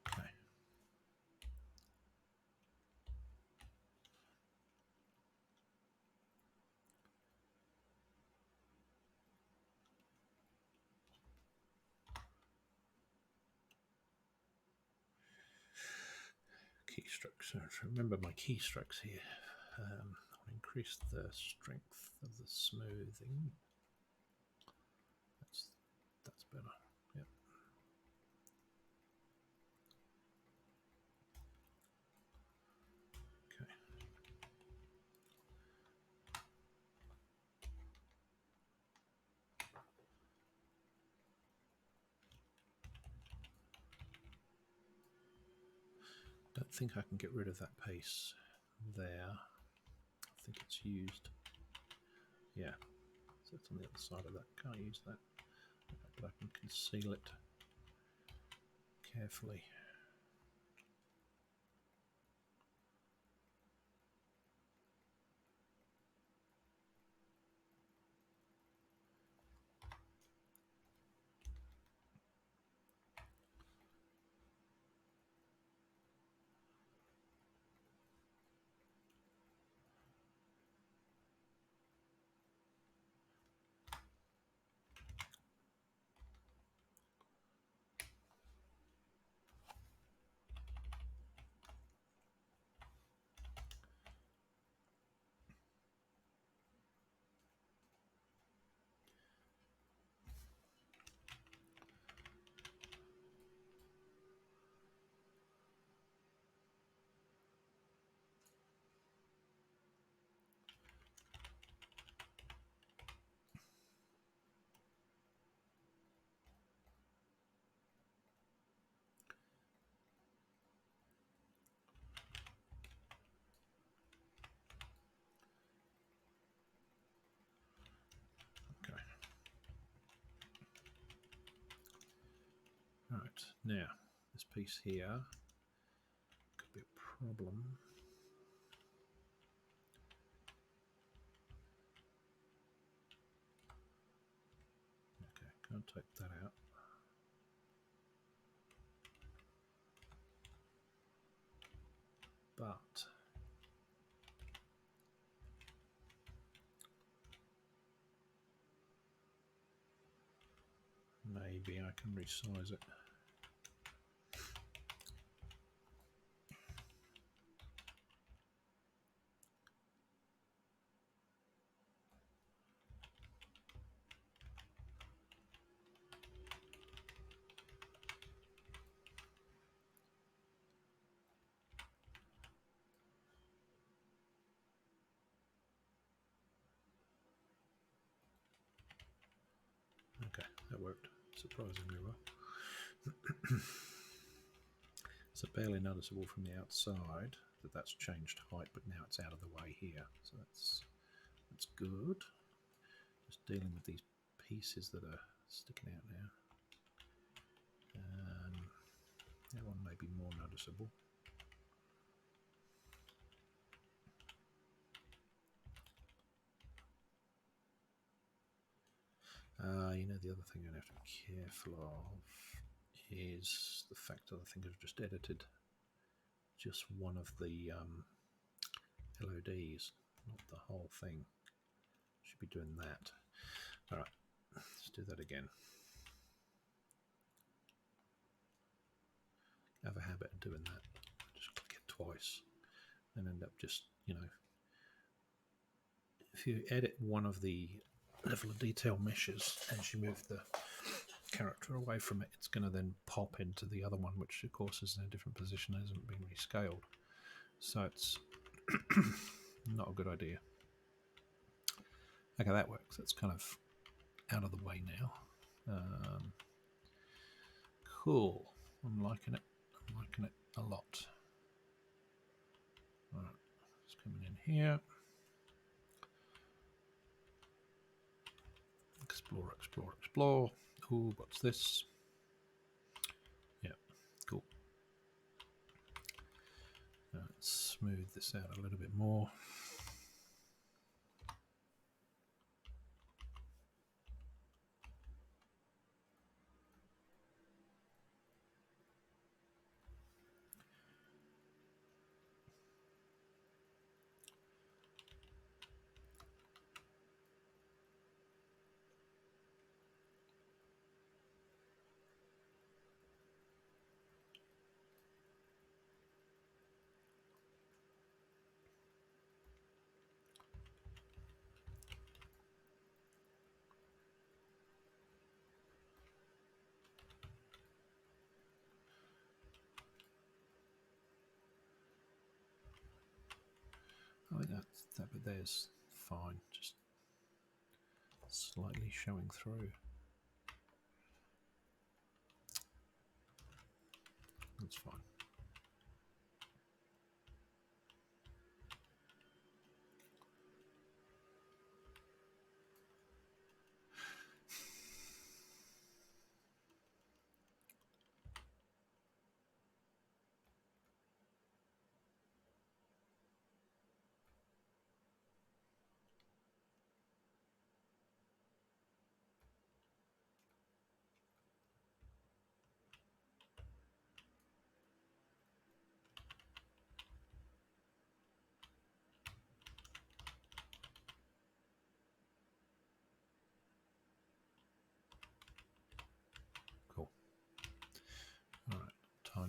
Okay. Keystrokes. So remember my keystrokes here. I'll increase the strength of the smoothing. That's better. Yep. Okay. Don't think I can get rid of that pace there. I think it's used. Yeah. So it's on the other side of that. Can't use that. But I can conceal it carefully. Right, now this piece here could be a problem. Okay, can't take that out. But maybe I can resize it. Okay, that worked surprisingly well. So barely noticeable from the outside that that's changed height, but now it's out of the way here. So that's good. Just dealing with these pieces that are sticking out now. That one may be more noticeable. You know, the other thing I'm going to have to be careful of is the fact that I think I've just edited just one of the LODs, not the whole thing. Should be doing that. All right, let's do that again. I have a habit of doing that. Just click it twice and end up just, you know, if you edit one of the level of detail meshes as you move the character away from it, it's going to then pop into the other one, which of course is in a different position, hasn't been rescaled. So it's not a good idea. Okay, that works. That's kind of out of the way now. Cool. I'm liking it. I'm liking it a lot. All right, it's coming in here. Explore, explore, explore. Ooh, what's this? Yeah, cool. Let's smooth this out a little bit more. I think that bit there's fine, just slightly showing through. That's fine.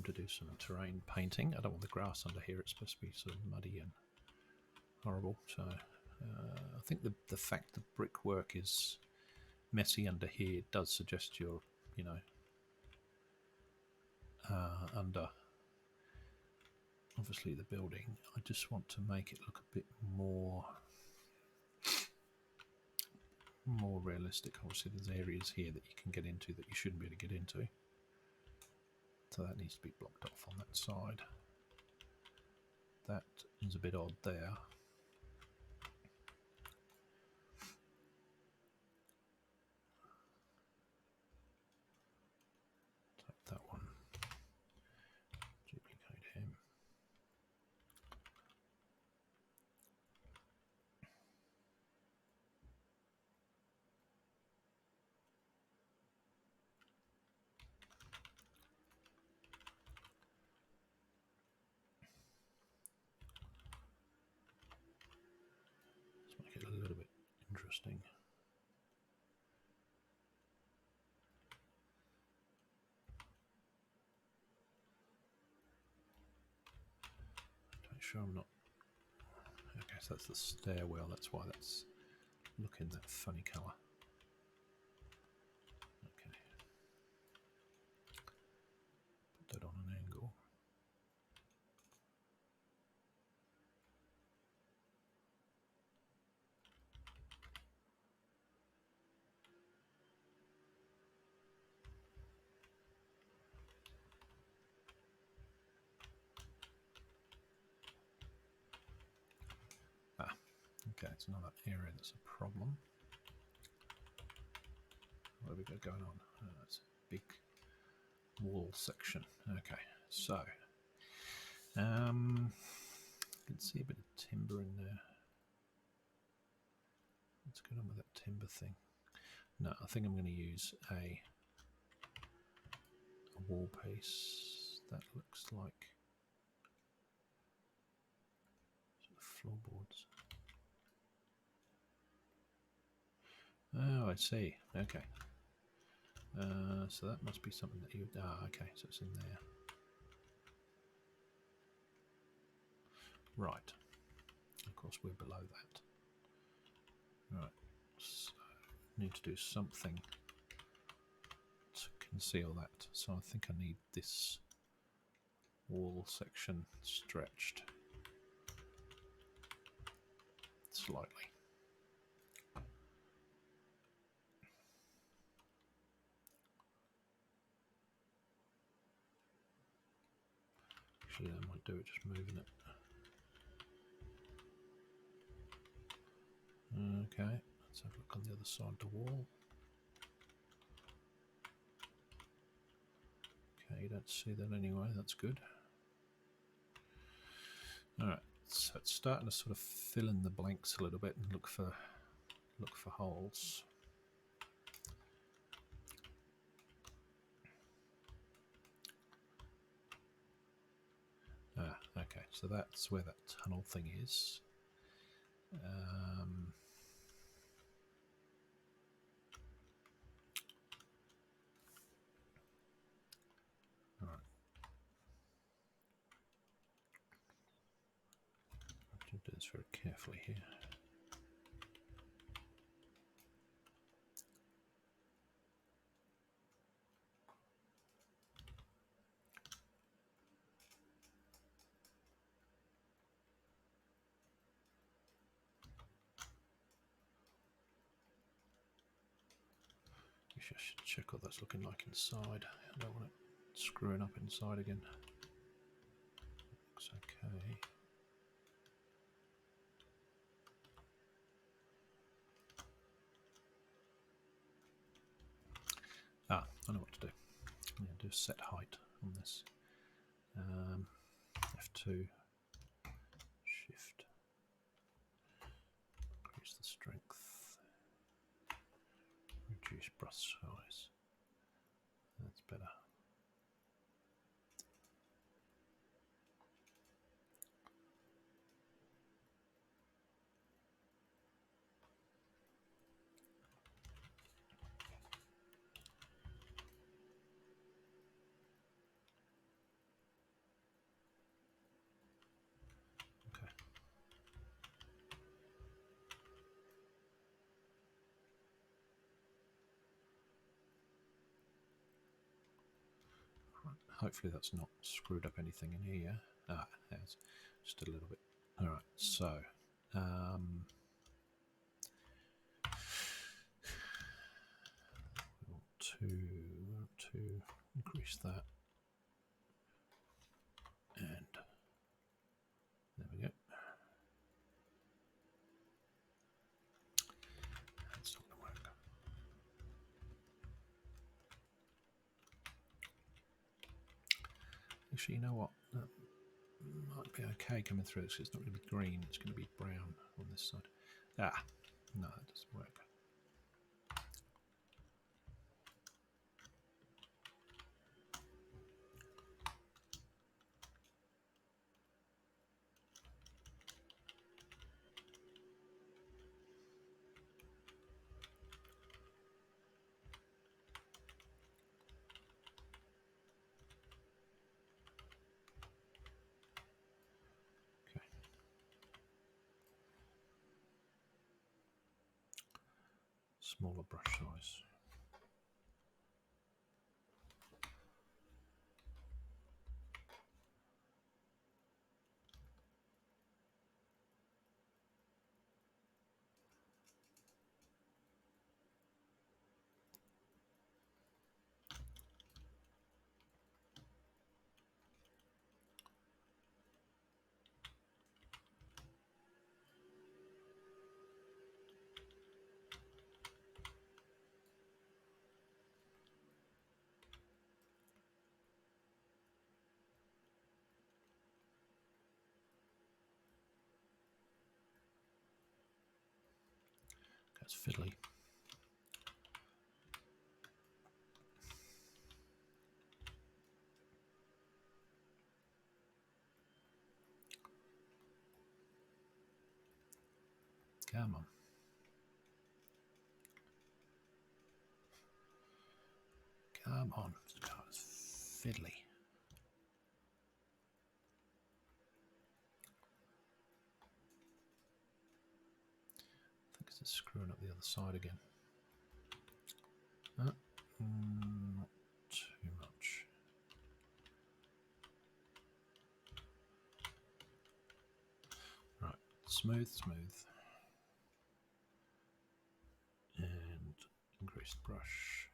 to do some terrain painting. I don't want the grass under here, it's supposed to be sort of muddy and horrible. So I think the fact the brickwork is messy under here does suggest you're, you know, under obviously the building. I just want to make it look a bit more realistic. Obviously there's areas here that you can get into that you shouldn't be able to get into, so that needs to be blocked off on that side. That is a bit odd there. Take that one, duplicate him. Let's make it a little bit interesting. Make sure I'm not. Okay, so that's the stairwell. That's why that's looking that funny colour. Okay, put that on an angle. Okay, it's another area that's a problem. What have we got going on? It's a big wall section. Okay, so you can see a bit of timber in there. What's going on with that timber thing? No, I think I'm going to use a wall piece that looks like sort of floorboards. Oh, I see. Okay. So that must be something that you... Ah, okay. So it's in there. Right. Of course, we're below that. Right. So, need to do something to conceal that. So I think I need this wall section stretched slightly. Actually, I might do it just moving it. Okay, let's have a look on the other side of the wall. Okay, you don't see that anyway, that's good. Alright, so it's starting to sort of fill in the blanks a little bit and look for holes. Ah, okay, so that's where that tunnel thing is. Alright. I have to do this very carefully here. I should check what that's looking like inside. I don't want it screwing up inside again. Looks okay. Ah, I know what to do. I'm going to do a set height on this. F2, Shift, increase the strength, reduce brush size. That's better. Hopefully that's not screwed up anything in here. Ah, it has. Just a little bit. Alright, so we want to increase that. And there we go. That's not going to work. Actually, you know what? That might be okay coming through. It's not going to be green. It's going to be brown on this side. Ah, no, that doesn't work. Smaller brush size. That's fiddly. Come on. Come on. It's fiddly. I think it's screwing up the other side again. Not too much. Right, smooth. And increase brush.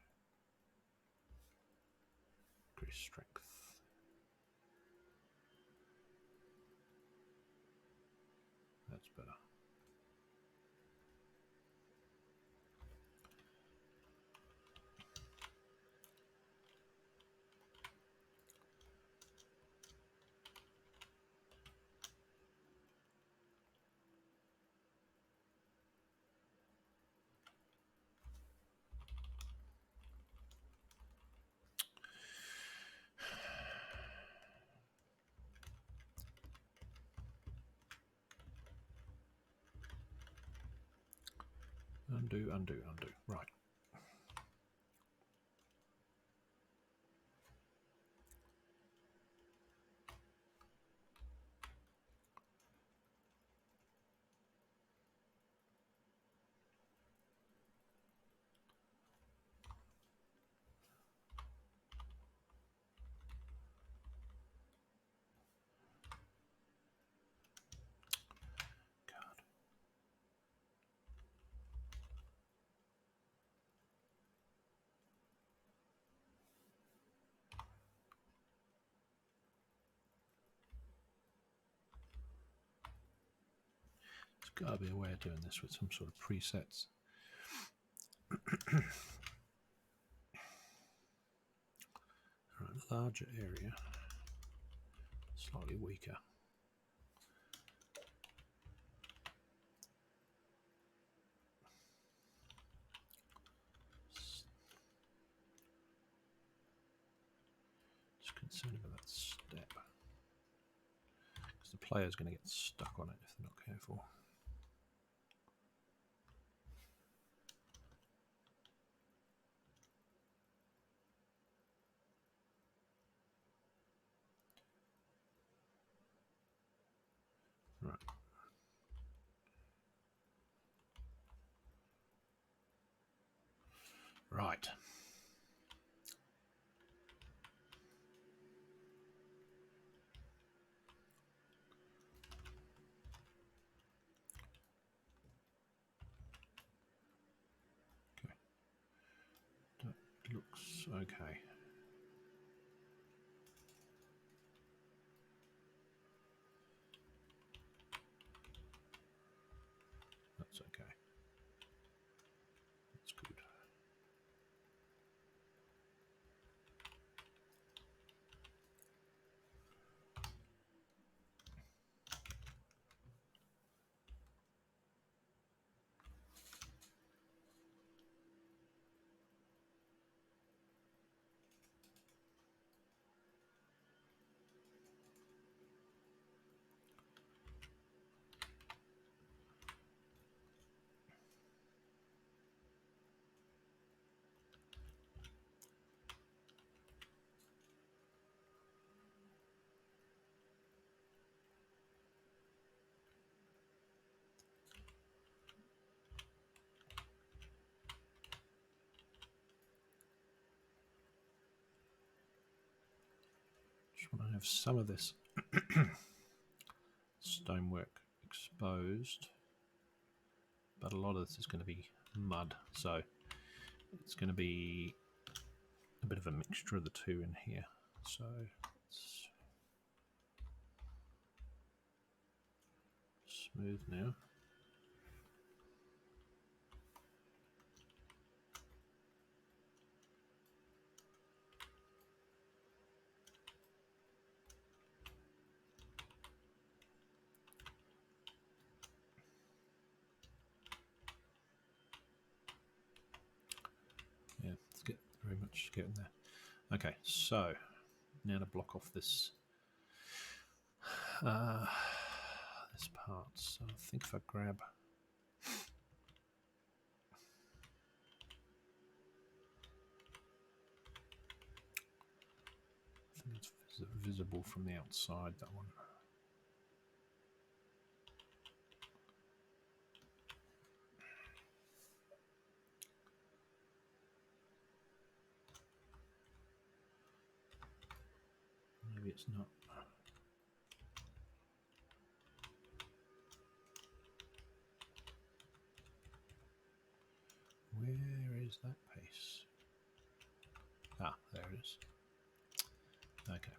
Increase strength. That's better. Undo. Right. There's got to be a way of doing this with some sort of presets. Alright, larger area, slightly weaker. Just concerned about that step, because the player's going to get stuck on it if they're not careful. Right. Right. looks okay. That's okay. That's good. Just want to have some of this stonework exposed, but a lot of this is going to be mud, so it's going to be a bit of a mixture of the two in here. So it's smooth now. Yeah, it's very much getting there. Okay, so now to block off this this part. So I think if I grab I think it's visible from the outside, that one. Maybe it's not. Where is that piece? Ah, there it is. Okay.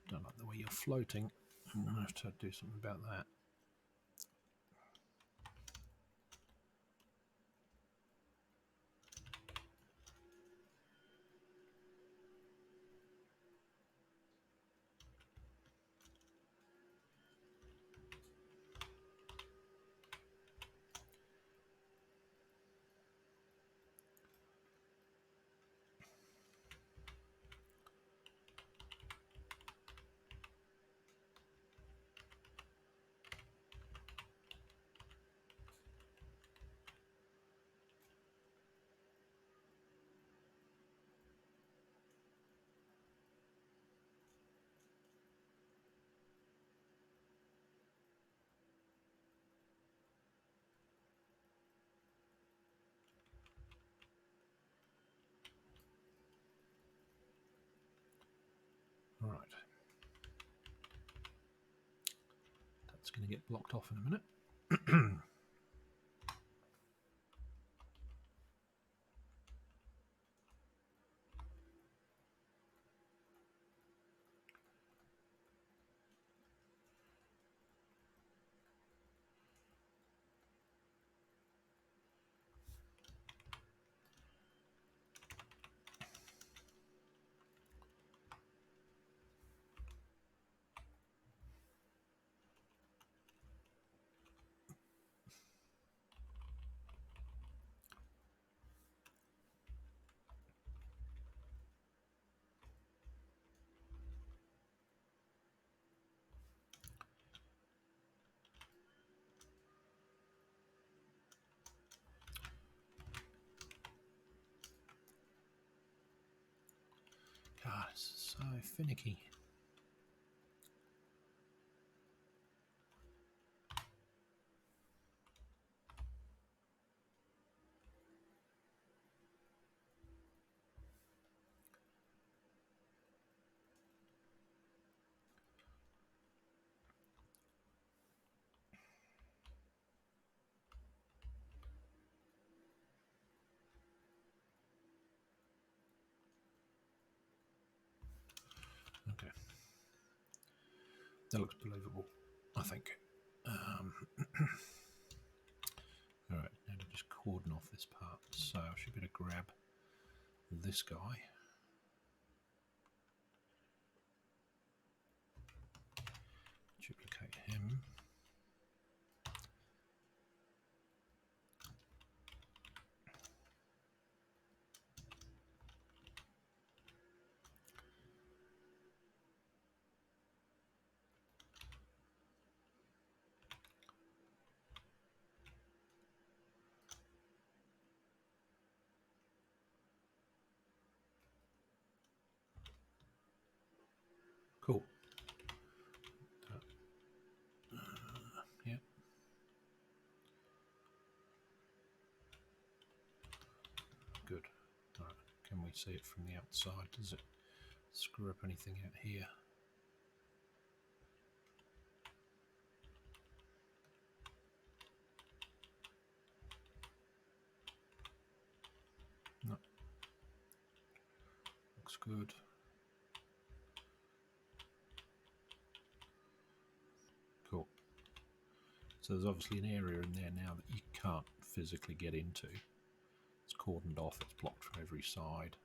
Don't like the way you're floating. I'm going to have to do something about that. All right. That's going to get blocked off in a minute. God, this is so finicky. That looks believable, I think. Alright, now to just cordon off this part. So I should be able to grab this guy. Duplicate him. Cool. Yeah. Good. All right. Can we see it from the outside? Does it screw up anything out here? No. Looks good. Cool. So there's obviously an area in there now that you can't physically get into. It's cordoned off, it's blocked from every side,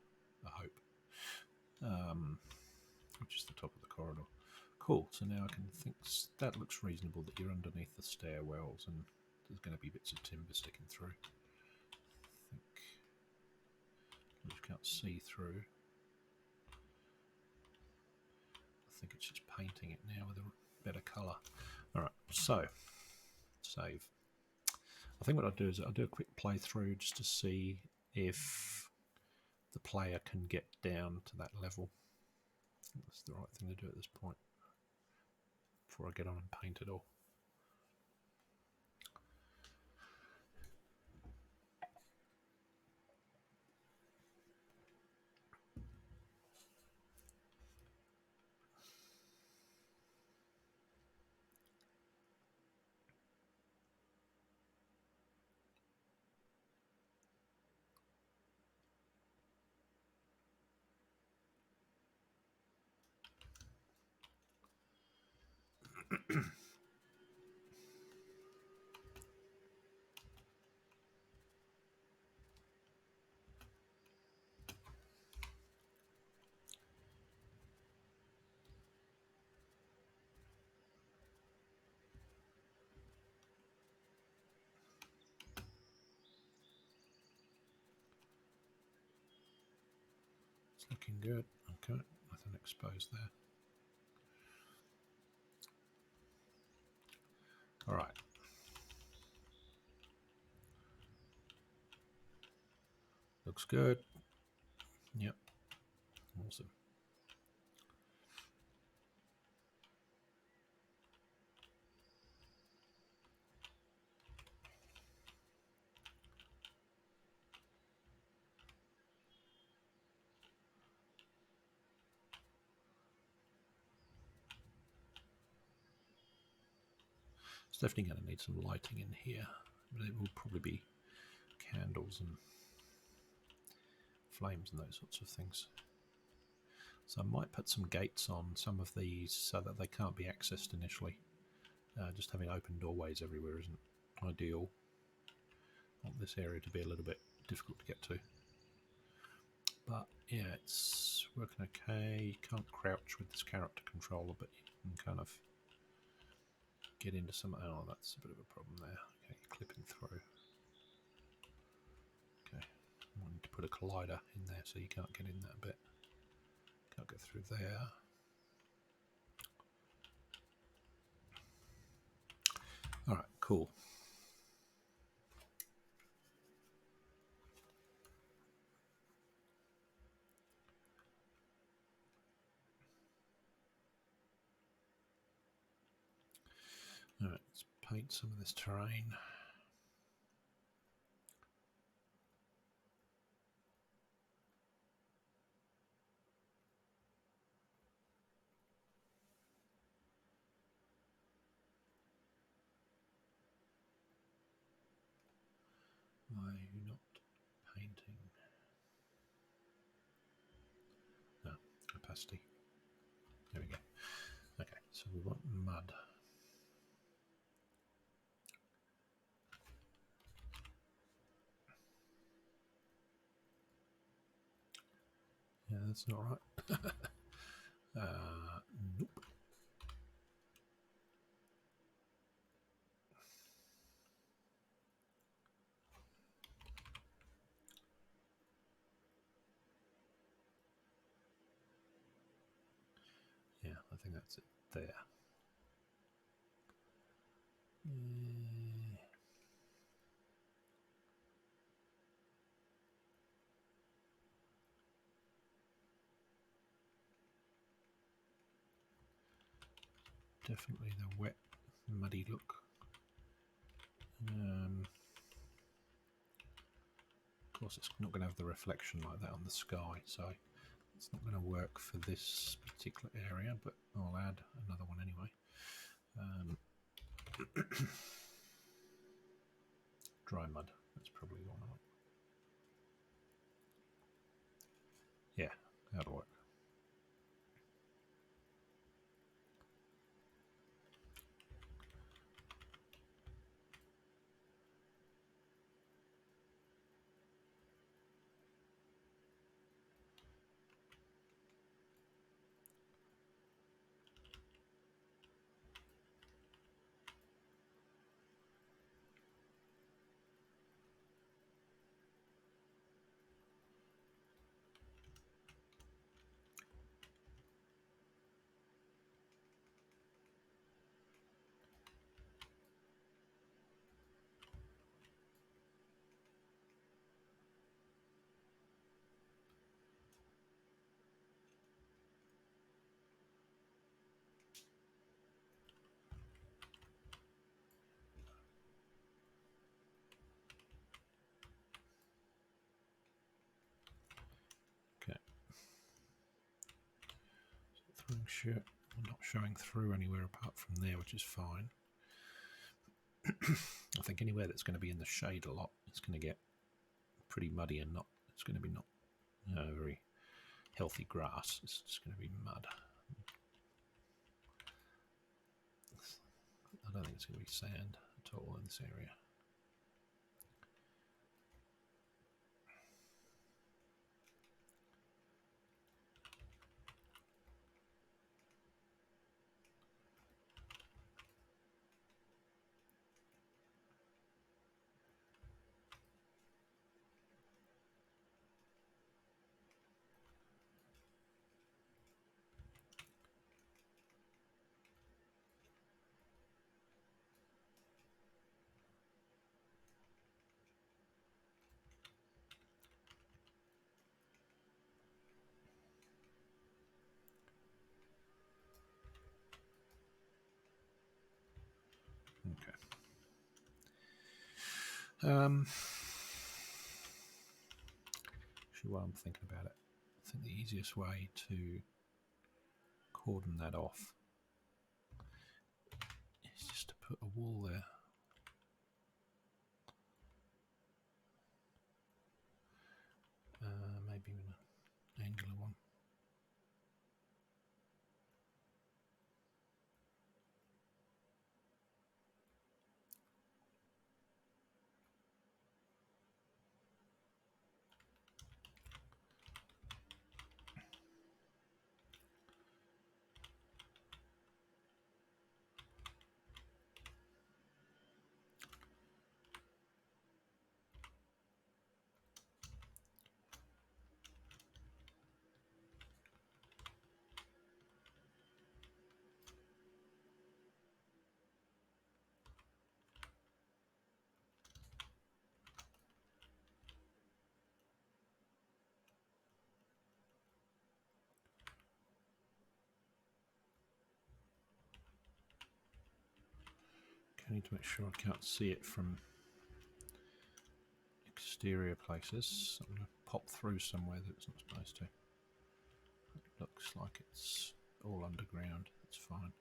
I hope. Which is the top of the corridor. Cool, so now I can think that looks reasonable that you're underneath the stairwells and there's going to be bits of timber sticking through. I think you just can't see through. I think it's just painting it now with a better colour. Alright, so save. I think what I'll do is I'll do a quick playthrough just to see if the player can get down to that level. I think that's the right thing to do at this point before I get on and paint it all. It's looking good. Okay, nothing exposed there. All right. Looks good. Yep. Awesome. It's definitely going to need some lighting in here, but it will probably be candles and flames and those sorts of things. So I might put some gates on some of these so that they can't be accessed initially. Just having open doorways everywhere isn't ideal. I want this area to be a little bit difficult to get to. But yeah, it's working okay. You can't crouch with this character controller, but you can kind of get into some... Oh, that's a bit of a problem there. Okay, clipping through. Okay, I need to put a collider in there so you can't get in that bit. Can't go through there. Alright, cool. Alright, let's paint some of this terrain. Why are you not painting? No, opacity. There we go. Okay, So we want mud. Yeah, that's not right. Nope. Yeah, I think that's it there. Definitely the wet, muddy look. Of course, it's not going to have the reflection like that on the sky, so it's not going to work for this particular area, but I'll add another one anyway. Dry mud, that's probably the one I want. Yeah, that'll work. Okay. Throwing shirt, not showing through anywhere apart from there, which is fine. I think anywhere that's going to be in the shade a lot, it's going to get pretty muddy and not. It's going to be not very healthy grass. It's just going to be mud. I don't think it's going to be sand at all in this area. Okay. Actually, while I'm thinking about it, I think the easiest way to cordon that off is just to put a wall there. Maybe an angular one. I need to make sure I can't see it from exterior places. I'm going to pop through somewhere that it's not supposed to. It looks like it's all underground. That's fine.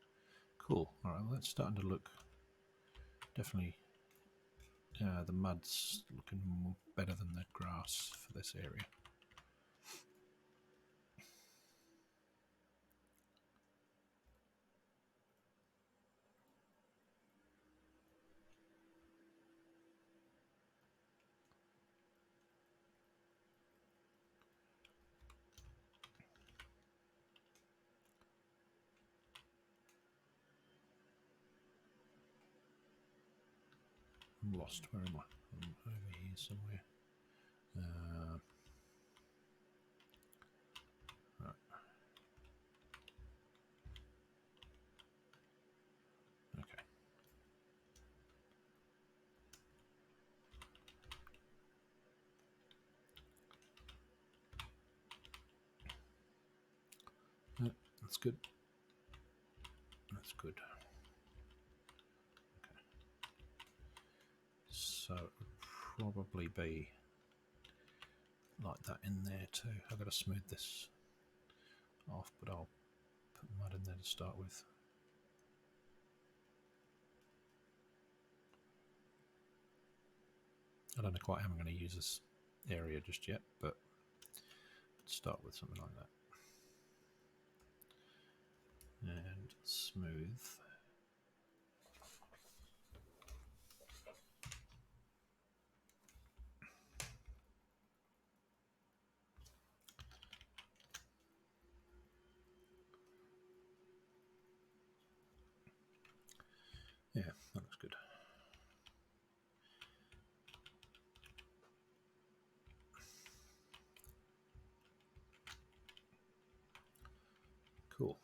Cool. All right, well, that's starting to look definitely. The mud's looking better than the grass for this area. I'm lost. Where am I? I'm over here somewhere. Right. Okay. That's good. That's good. Okay. So it would probably be like that in there too. I've got to smooth this off, but I'll put mud in there to start with. I don't know quite how I'm going to use this area just yet, but let's start with something like that. And smooth. Yeah, that looks good. Cool.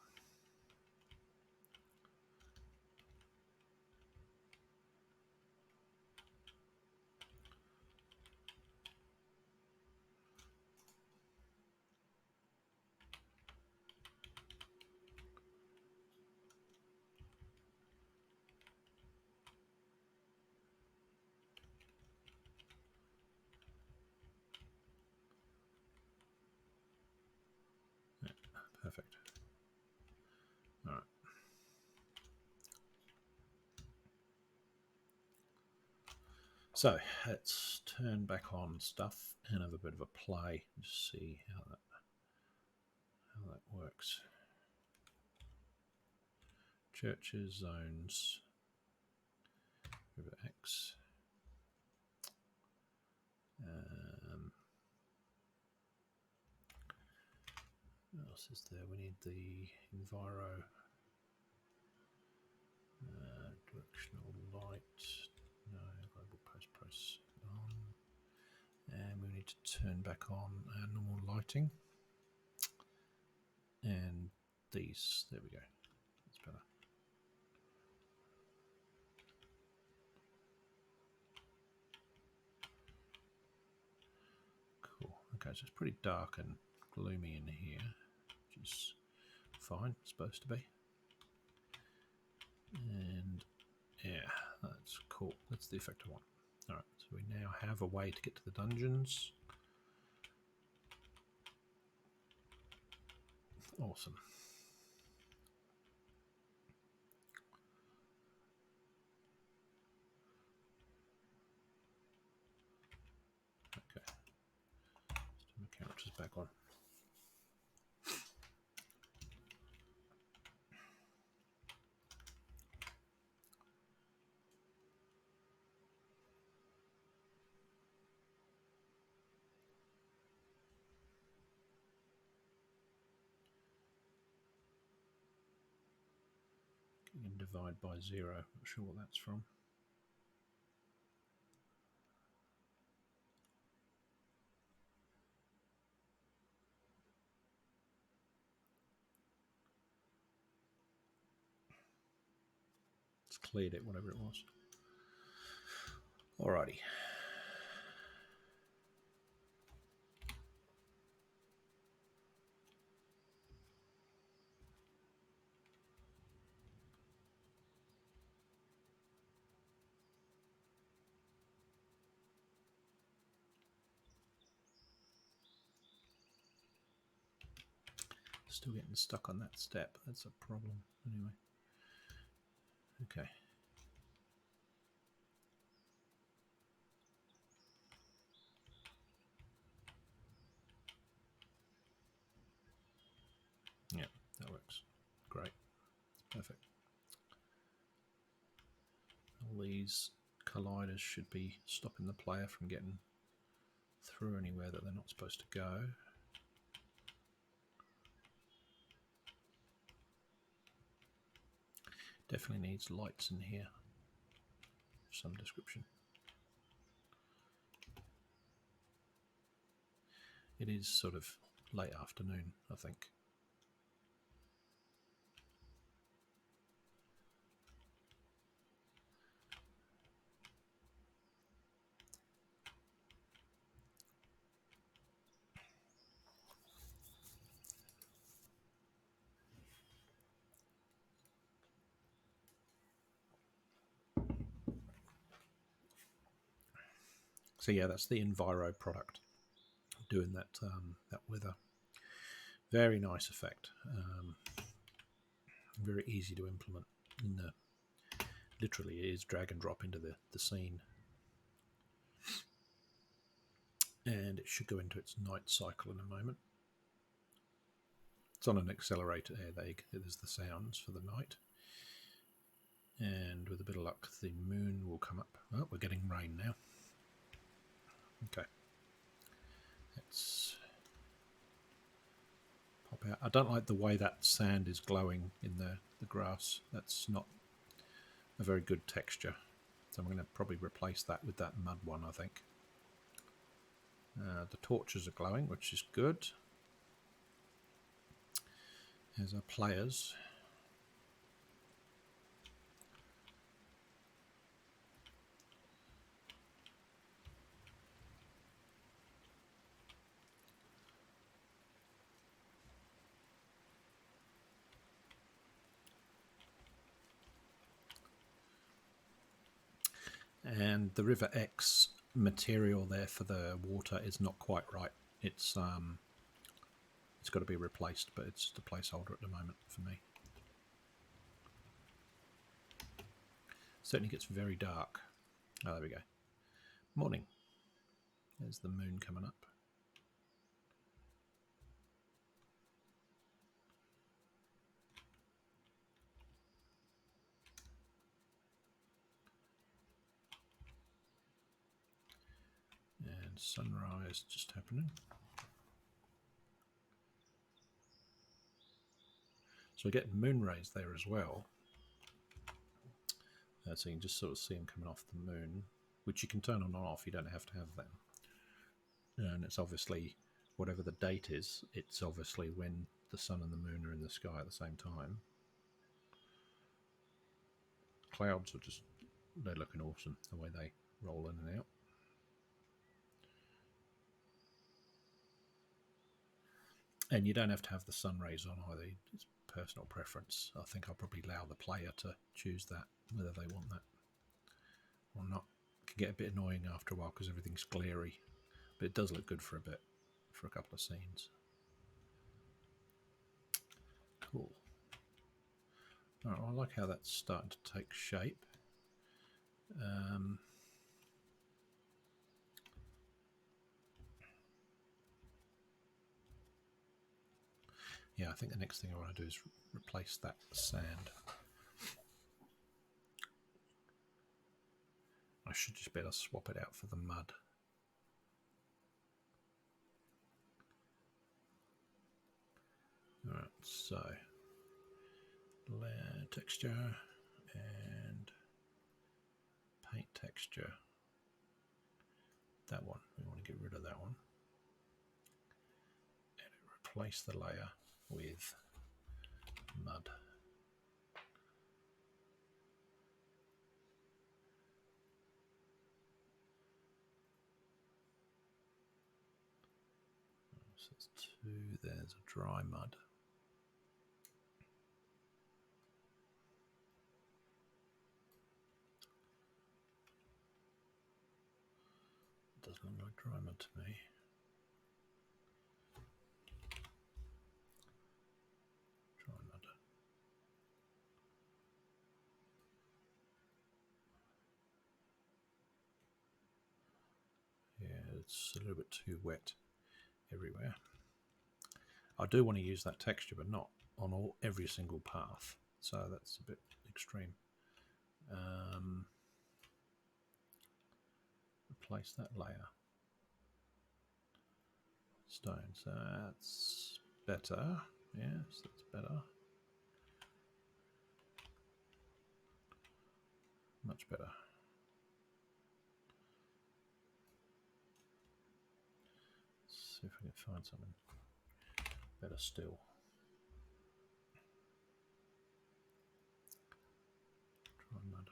Yeah, perfect. All right. So let's turn back on stuff and have a bit of a play, just see how that works. Churches, zones, River Exe. What else is there? We need the enviro, directional light, no, global post press on, and we need to turn back on our normal lighting. And these, there we go, that's better. Cool. Okay, so it's pretty dark and gloomy in here, which is fine, it's supposed to be. And yeah, that's cool. That's the effect I want. Alright, so we now have a way to get to the dungeons. Awesome. Okay. Let's turn the characters back on. You can divide by 0. Not sure what that's from. It's cleared it, whatever it was. Alrighty. Still getting stuck on that step. That's a problem. Anyway. Okay. Yeah, that works. Great. Perfect. All these colliders should be stopping the player from getting through anywhere that they're not supposed to go. Definitely needs lights in here of some description. It is sort of late afternoon, I think. So yeah, that's the Enviro product doing that that weather. Very nice effect. Very easy to implement. Literally, it is drag and drop into the scene, and it should go into its night cycle in a moment. It's on an accelerator. There's the sounds for the night, and with a bit of luck, the moon will come up. Oh, we're getting rain now. Okay, let's pop out. I don't like the way that sand is glowing in the grass. That's not a very good texture. So I'm going to probably replace that with that mud one, I think. The torches are glowing, which is good. As our players. And the River Exe material there for the water is not quite right. It's got to be replaced, but it's just a placeholder at the moment for me. Certainly gets very dark. Oh, there we go. Morning. There's the moon coming up. And sunrise just happening. So we get moon rays there as well. So you can just sort of see them coming off the moon, which you can turn on and off. You don't have to have them. And it's obviously, whatever the date is, it's obviously when the sun and the moon are in the sky at the same time. Clouds are just, they're looking awesome, the way they roll in and out. And you don't have to have the sun rays on either. It's personal preference. I think I'll probably allow the player to choose that, whether they want that or not. It can get a bit annoying after a while because everything's glary, but it does look good for a bit, for a couple of scenes. Cool. All right, well, I like how that's starting to take shape. Yeah, I think the next thing I want to do is replace that sand. I should just better swap it out for the mud. Alright, so layer texture and paint texture. That one, we want to get rid of that one. And replace the layer with mud. So it's 2, there's a dry mud. Doesn't look like dry mud to me. Dry mud. Yeah, it's a little bit too wet everywhere. I do want to use that texture, but not on every single path. So that's a bit extreme. Replace that layer. Stone, so that's better. Yes, that's better. Much better. see if we can find something better still. Try mud.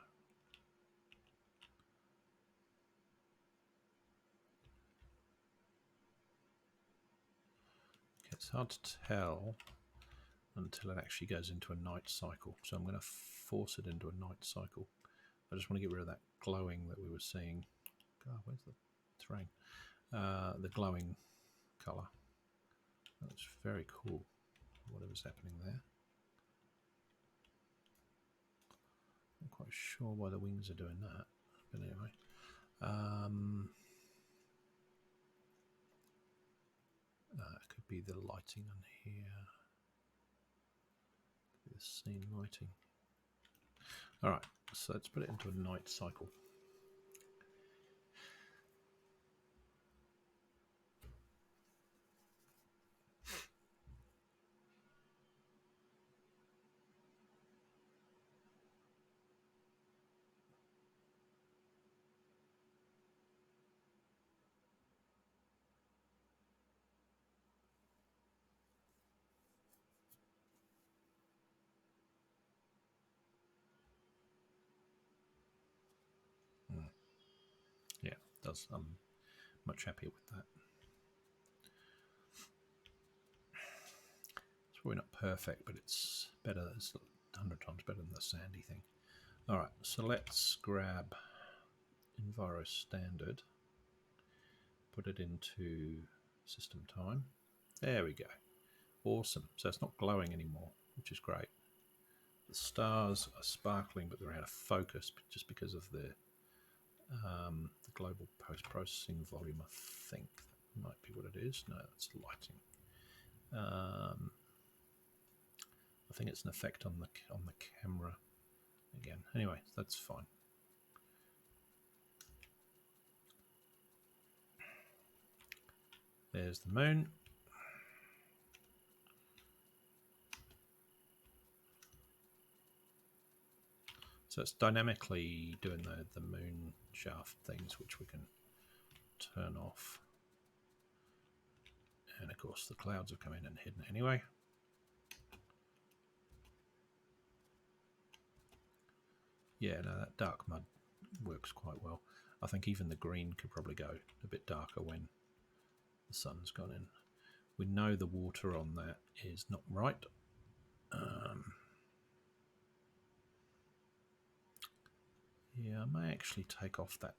It's hard to tell until it actually goes into a night cycle. So I'm going to force it into a night cycle. I just want to get rid of that glowing that we were seeing. God, where's the terrain? The glowing colour. That's very cool. Whatever's happening there. Not quite sure why the wings are doing that. But anyway. It could be the lighting on here. The scene lighting. Alright, so let's put it into a night cycle. Yeah, it does. I'm much happier with that. It's probably not perfect, but it's better. It's 100 times better than the sandy thing. All right, so let's grab Enviro Standard, put it into system time. There we go. Awesome. So it's not glowing anymore, which is great. The stars are sparkling, but they're out of focus just because of the global post-processing volume. I think that might be what it is. No, that's lighting. I think it's an effect on the camera again. Anyway, that's fine. There's the moon. So it's dynamically doing the moon shaft things, which we can turn off. And of course the clouds have come in and hidden anyway. Yeah, no, that dark mud works quite well. I think even the green could probably go a bit darker when the sun's gone in. We know the water on that is not right. Yeah, I may actually take off that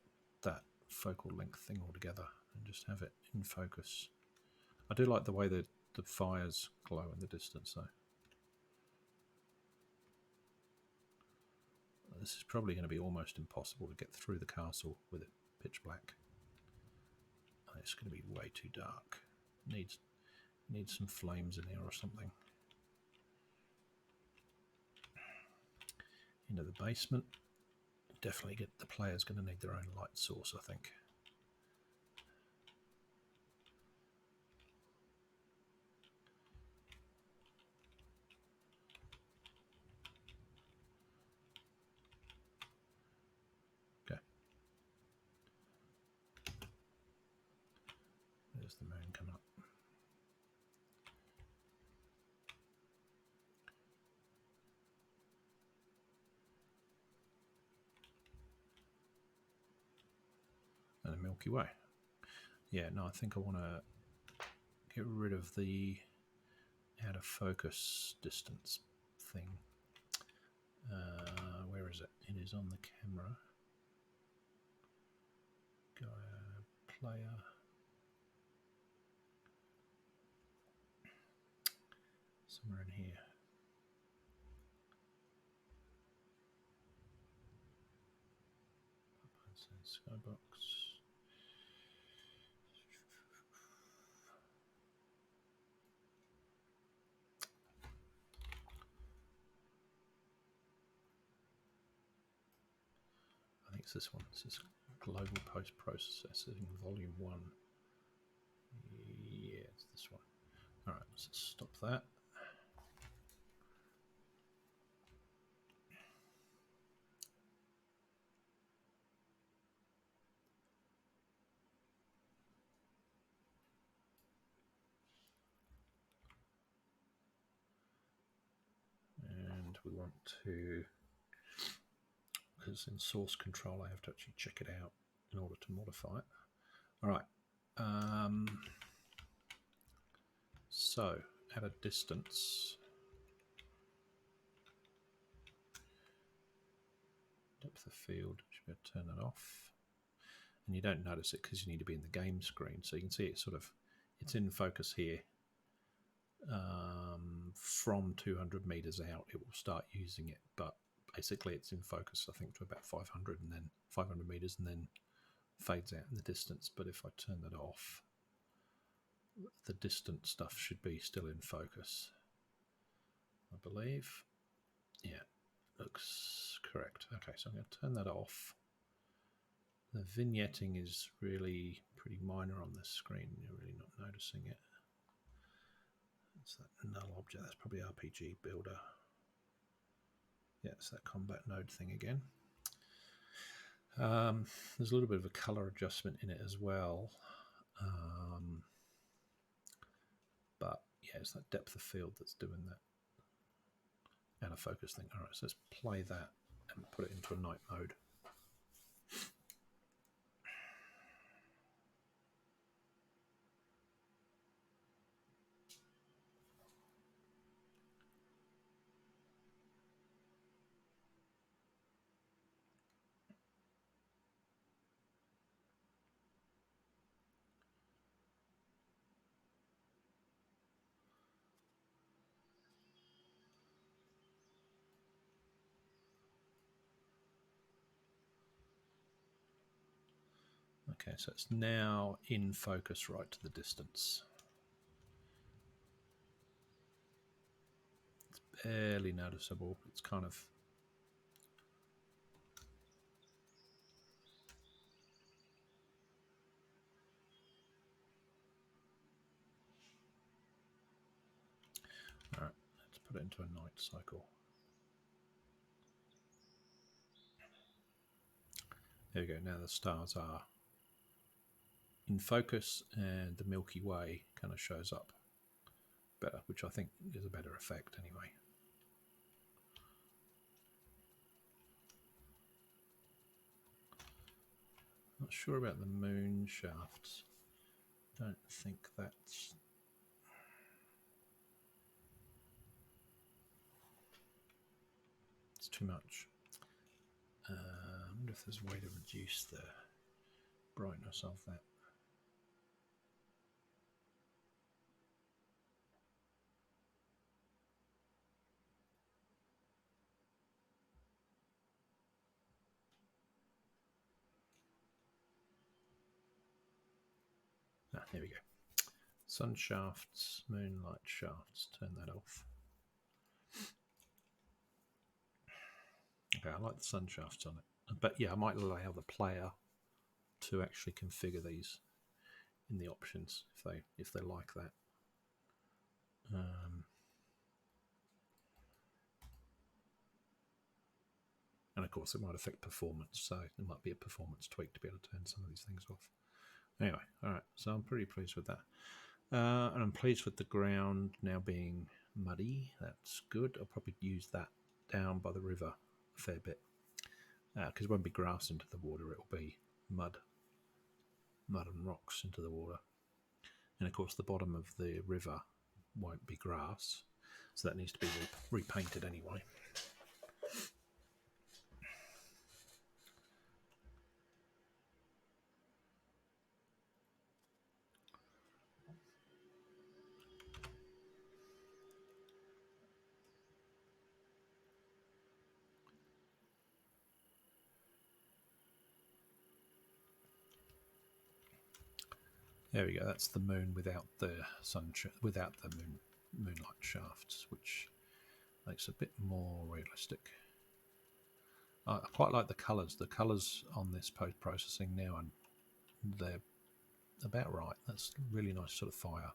focal length thing altogether and just have it in focus. I do like the way the fires glow in the distance though. This is probably going to be almost impossible to get through the castle with it pitch black. It's going to be way too dark. Needs some flames in here or something. Into the basement. Definitely the player's going to need their own light source, I think. Okay. There's the moon coming up. And the Milky Way. Yeah, no, I think I want to get rid of the out of focus distance thing. Where is it? It is on the camera. Go player. Somewhere in here. Skybox. I think it's this one. This is Global Post Processing Volume 1. Yeah, it's this one. Alright, let's stop that. to, because in source control I have to actually check it out in order to modify it. All right. So at a distance, depth of field, should be able to turn that off. And you don't notice it because you need to be in the game screen. So you can see it sort of, it's in focus here. From 200 meters out, it will start using it, but basically it's in focus, I think, to about 500 and then 500 meters and then fades out in the distance. But if I turn that off, the distant stuff should be still in focus, I believe. Yeah, looks correct. Okay, so I'm going to turn that off. The vignetting is really pretty minor on this screen. You're really not noticing it. It's that null object. That's probably RPG Builder. Yeah, it's that combat node thing again. There's a little bit of a color adjustment in it as well. But yeah, it's that depth of field that's doing that. And a focus thing. All right, so let's play that and put it into a night mode. Okay, so it's now in focus right to the distance. It's barely noticeable. It's kind of... All right, let's put it into a night cycle. There we go. Now the stars are in focus and the Milky Way kind of shows up better, which I think is a better effect anyway. Not sure about the moon shafts. Don't think that's... It's too much. I wonder if there's a way to reduce the brightness of that. Here we go. Sun shafts, moonlight shafts. Turn that off. Okay, I like the sun shafts on it. But yeah, I might allow the player to actually configure these in the options if they like that. And of course, it might affect performance, so there might be a performance tweak to be able to turn some of these things off. Anyway, all right, so I'm pretty pleased with that. And I'm pleased with the ground now being muddy. That's good. I'll probably use that down by the river a fair bit. Because it won't be grass into the water, it'll be mud and rocks into the water. And of course, the bottom of the river won't be grass, so that needs to be repainted anyway. There we go. That's the moon without the without the moonlight shafts, which makes it a bit more realistic. I quite like the colours. The colours on this post-processing now, and they're about right. That's really nice, sort of fire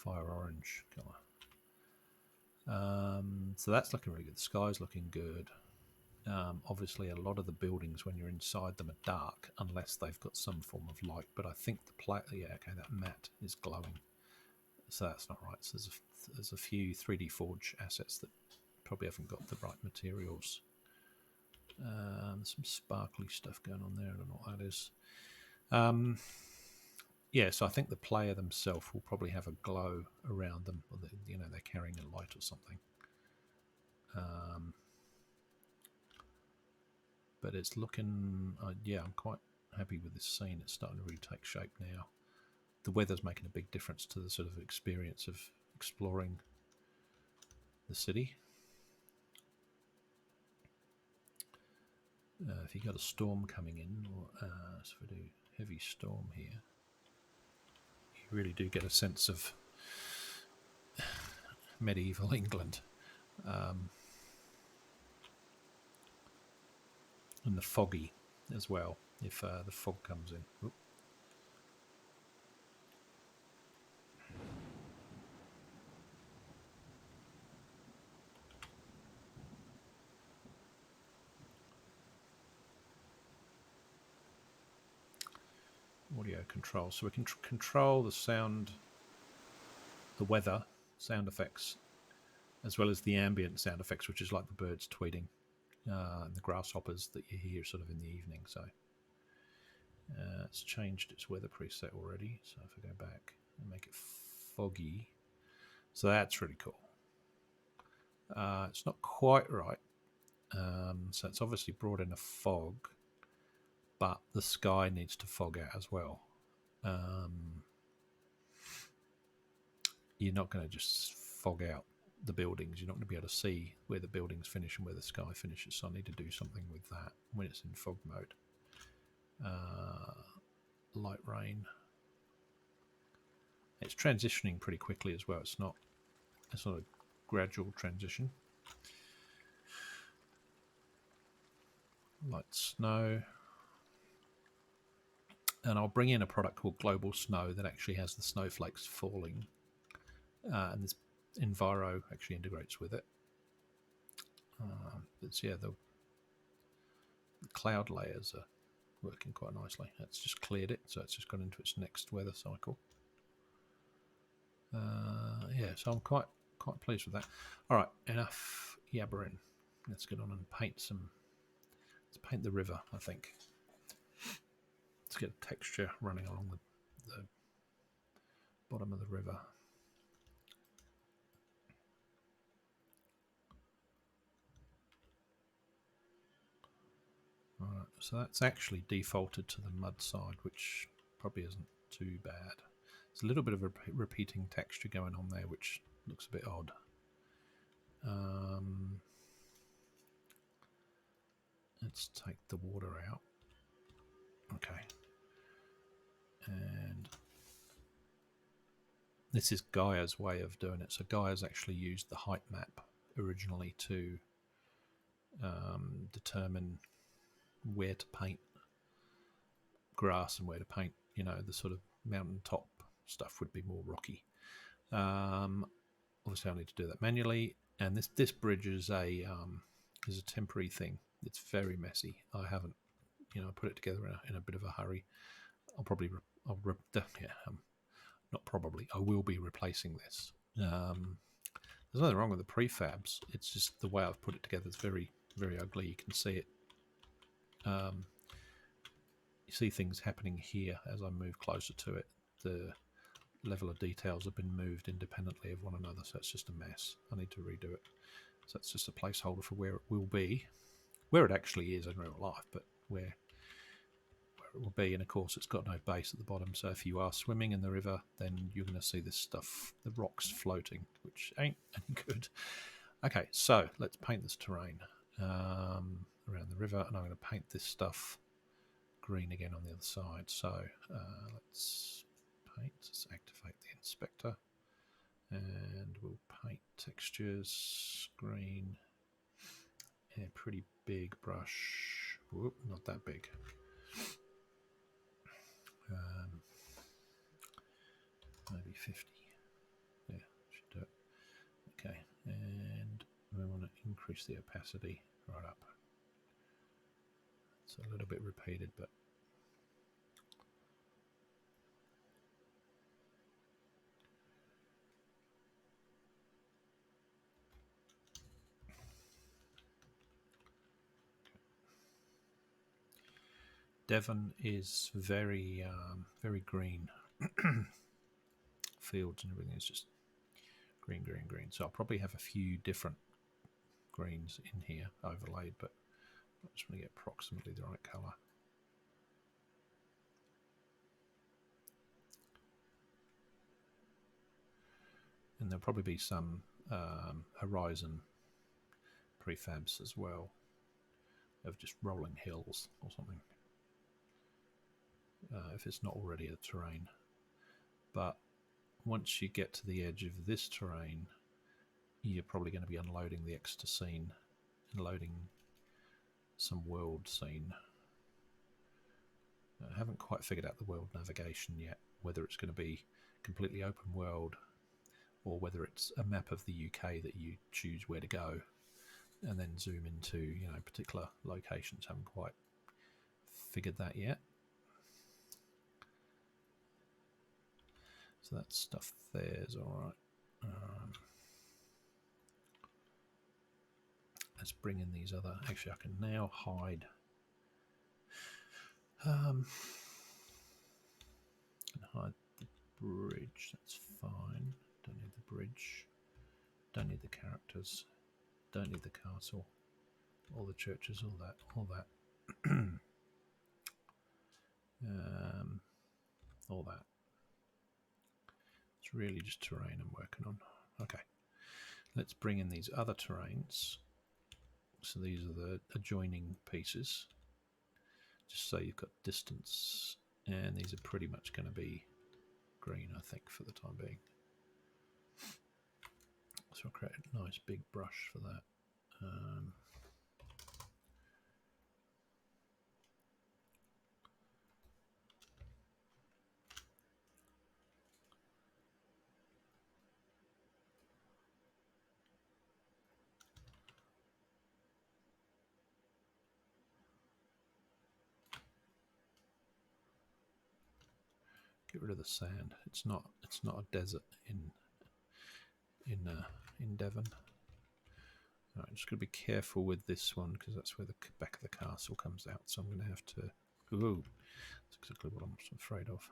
orange colour. So that's looking really good. The sky's looking good. Obviously, a lot of the buildings, when you're inside them, are dark unless they've got some form of light. But I think that matte is glowing, so that's not right. So there's a few 3D Forge assets that probably haven't got the right materials. There's some sparkly stuff going on there. I don't know what that is. Yeah, so I think the player themselves will probably have a glow around them, or they're carrying a light or something. But it's looking, yeah, I'm quite happy with this scene. It's starting to really take shape now. The weather's making a big difference to the sort of experience of exploring the city. If you got a storm coming in, or so we do heavy storm here, you really do get a sense of medieval England. And the foggy as well, if the fog comes in. Oop. Audio control. So we can control the sound, the weather, sound effects, as well as the ambient sound effects, which is like the birds tweeting and the grasshoppers that you hear sort of in the evening. So it's changed its weather preset already. So if I go back and make it foggy, so that's really cool. It's not quite right. So it's obviously brought in a fog, but the sky needs to fog out as well. You're not going to just fog out the buildings. You're not going to be able to see where the buildings finish and where the sky finishes. So I need to do something with that when it's in fog mode. Light rain. It's transitioning pretty quickly as well. It's not a gradual transition. Light snow. And I'll bring in a product called Global Snow that actually has the snowflakes falling. And this Enviro actually integrates with it. But yeah, the cloud layers are working quite nicely. It's just cleared it, so it's just gone into its next weather cycle. Yeah, so I'm quite pleased with that. All right, enough yabbering. Let's get on and paint some. Let's paint the river, I think. Let's get a texture running along the bottom of the river. Alright, so that's actually defaulted to the mud side, which probably isn't too bad. There's a little bit of a repeating texture going on there, which looks a bit odd. Let's take the water out. Okay. And this is Gaia's way of doing it. So Gaia's actually used the height map originally to determine where to paint grass and where to paint, the sort of mountaintop stuff would be more rocky. Obviously I need to do that manually, and this bridge is a temporary thing. It's very messy. I haven't put it together in a bit of a hurry. I will be replacing this. There's nothing wrong with the prefabs. It's just the way I've put it together. It's very, very ugly. You can see it. You see things happening here as I move closer to it. The level of details have been moved independently of one another, so it's just a mess. I need to redo it. So it's just a placeholder for where it will be, where it actually is in real life, but where it will be. And of course, it's got no base at the bottom. So if you are swimming in the river, then you're going to see this stuff, the rocks floating, which ain't any good. Okay, so let's paint this terrain around the river, and I'm going to paint this stuff green again on the other side. So let's paint. Let's activate the inspector, and we'll paint textures green. Yeah, pretty big brush. Whoop, not that big. Maybe 50. Yeah, should do it. Okay, and we want to increase the opacity right up. It's a little bit repeated, but Devon is very very green. Fields and everything is just green, green, green. So I'll probably have a few different greens in here overlaid, but I just want to get approximately the right colour. And there'll probably be some horizon prefabs as well, of just rolling hills or something, if it's not already a terrain. But once you get to the edge of this terrain, you're probably going to be unloading the Exeter scene and loading some world scene. I haven't quite figured out the world navigation yet, whether it's going to be completely open world or whether it's a map of the UK that you choose where to go and then zoom into, you know, particular locations. Haven't quite figured that yet. So that stuff there's all right. Let's bring in these other. Actually, I can now hide. And hide the bridge. That's fine. Don't need the bridge. Don't need the characters. Don't need the castle. All the churches. All that. All that. All that. It's really just terrain I'm working on. Okay. Let's bring in these other terrains. So these are the adjoining pieces. Just so you've got distance. And these are pretty much going to be green, I think, for the time being. So I'll create a nice big brush for that. Get rid of the sand. It's not a desert in Devon. All right, just got to be careful with this one because that's where the back of the castle comes out. So I'm going to have to. Ooh, that's exactly what I'm afraid of.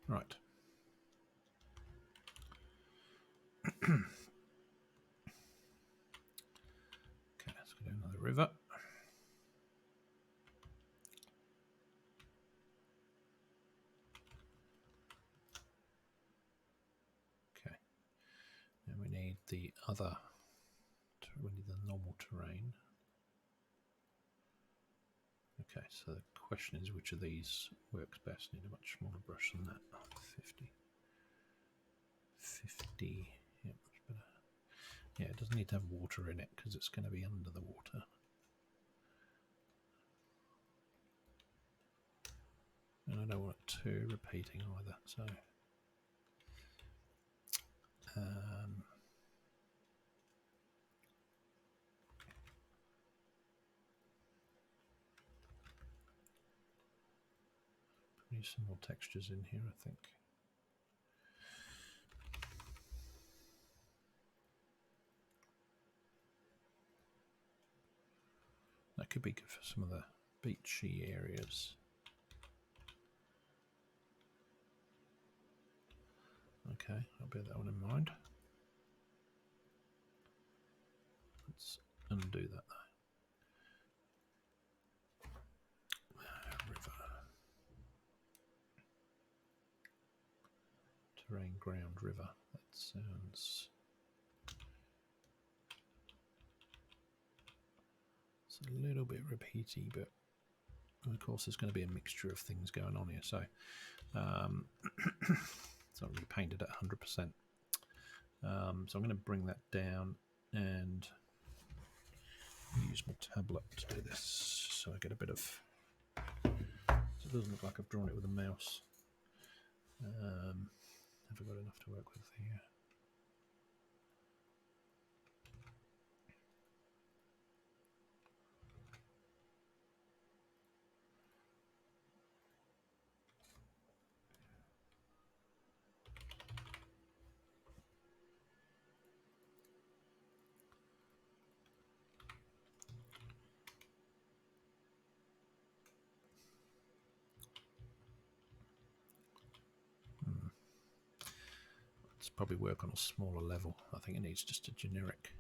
Right. Okay, let's go down another river. Okay, and we need the other. We need the normal terrain. Okay, so the question is which of these works best. Need a much smaller brush than that. 50. 50. Yeah, much better. Yeah, it doesn't need to have water in it because it's going to be under the water. And I don't want it too repeating either, so need some more textures in here, I think. That could be good for some of the beachy areas. Okay, I'll bear that one in mind. Let's undo that though. River. Terrain, ground, river. That sounds... It's a little bit repeaty, but of course there's going to be a mixture of things going on here. So it's not really painted at 100%. So I'm going to bring that down and use my tablet to do this so I get a bit of. So it doesn't look like I've drawn it with a mouse. Have I got enough to work with here? Probably work on a smaller level. I think it needs just a generic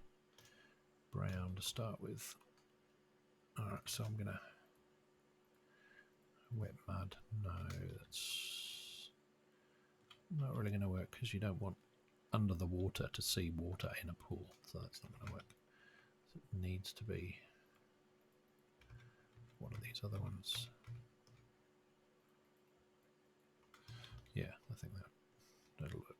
brown to start with. Alright, so I'm gonna wet mud. No, that's not really gonna work because you don't want under the water to see water in a pool, so that's not gonna work. So it needs to be one of these other ones. Yeah, I think that'll work.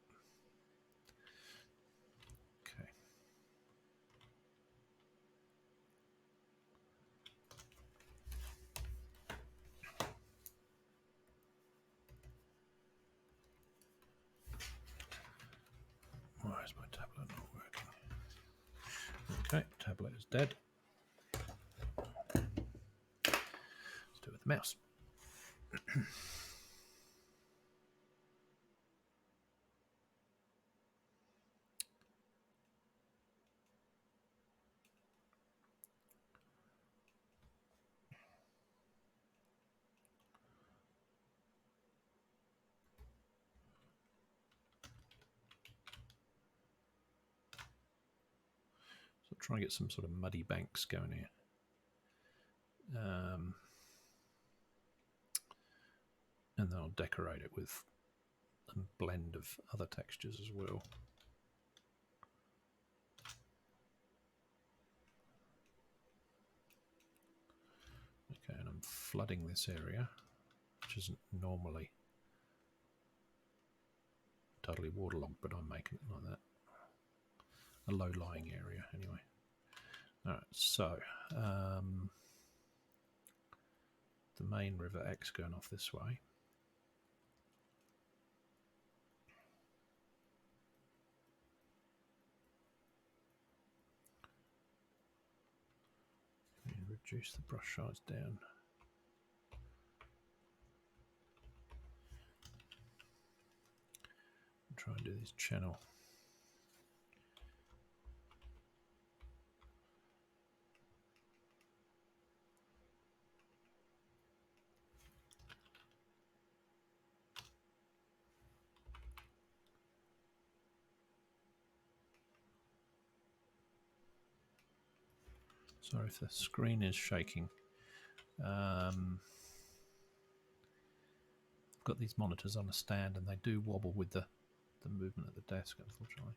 Why is my tablet not working? Okay, tablet is dead. Let's do it with the mouse. So try and get some sort of muddy banks going here. And then I'll decorate it with a blend of other textures as well. Okay, and I'm flooding this area, which isn't normally totally waterlogged, but I'm making it like that. A low-lying area, anyway. Alright, so the main River Exe going off this way. Reduce the brush size down. Try and do this channel. Sorry if the screen is shaking. I've got these monitors on a stand and they do wobble with the movement of the desk, unfortunately.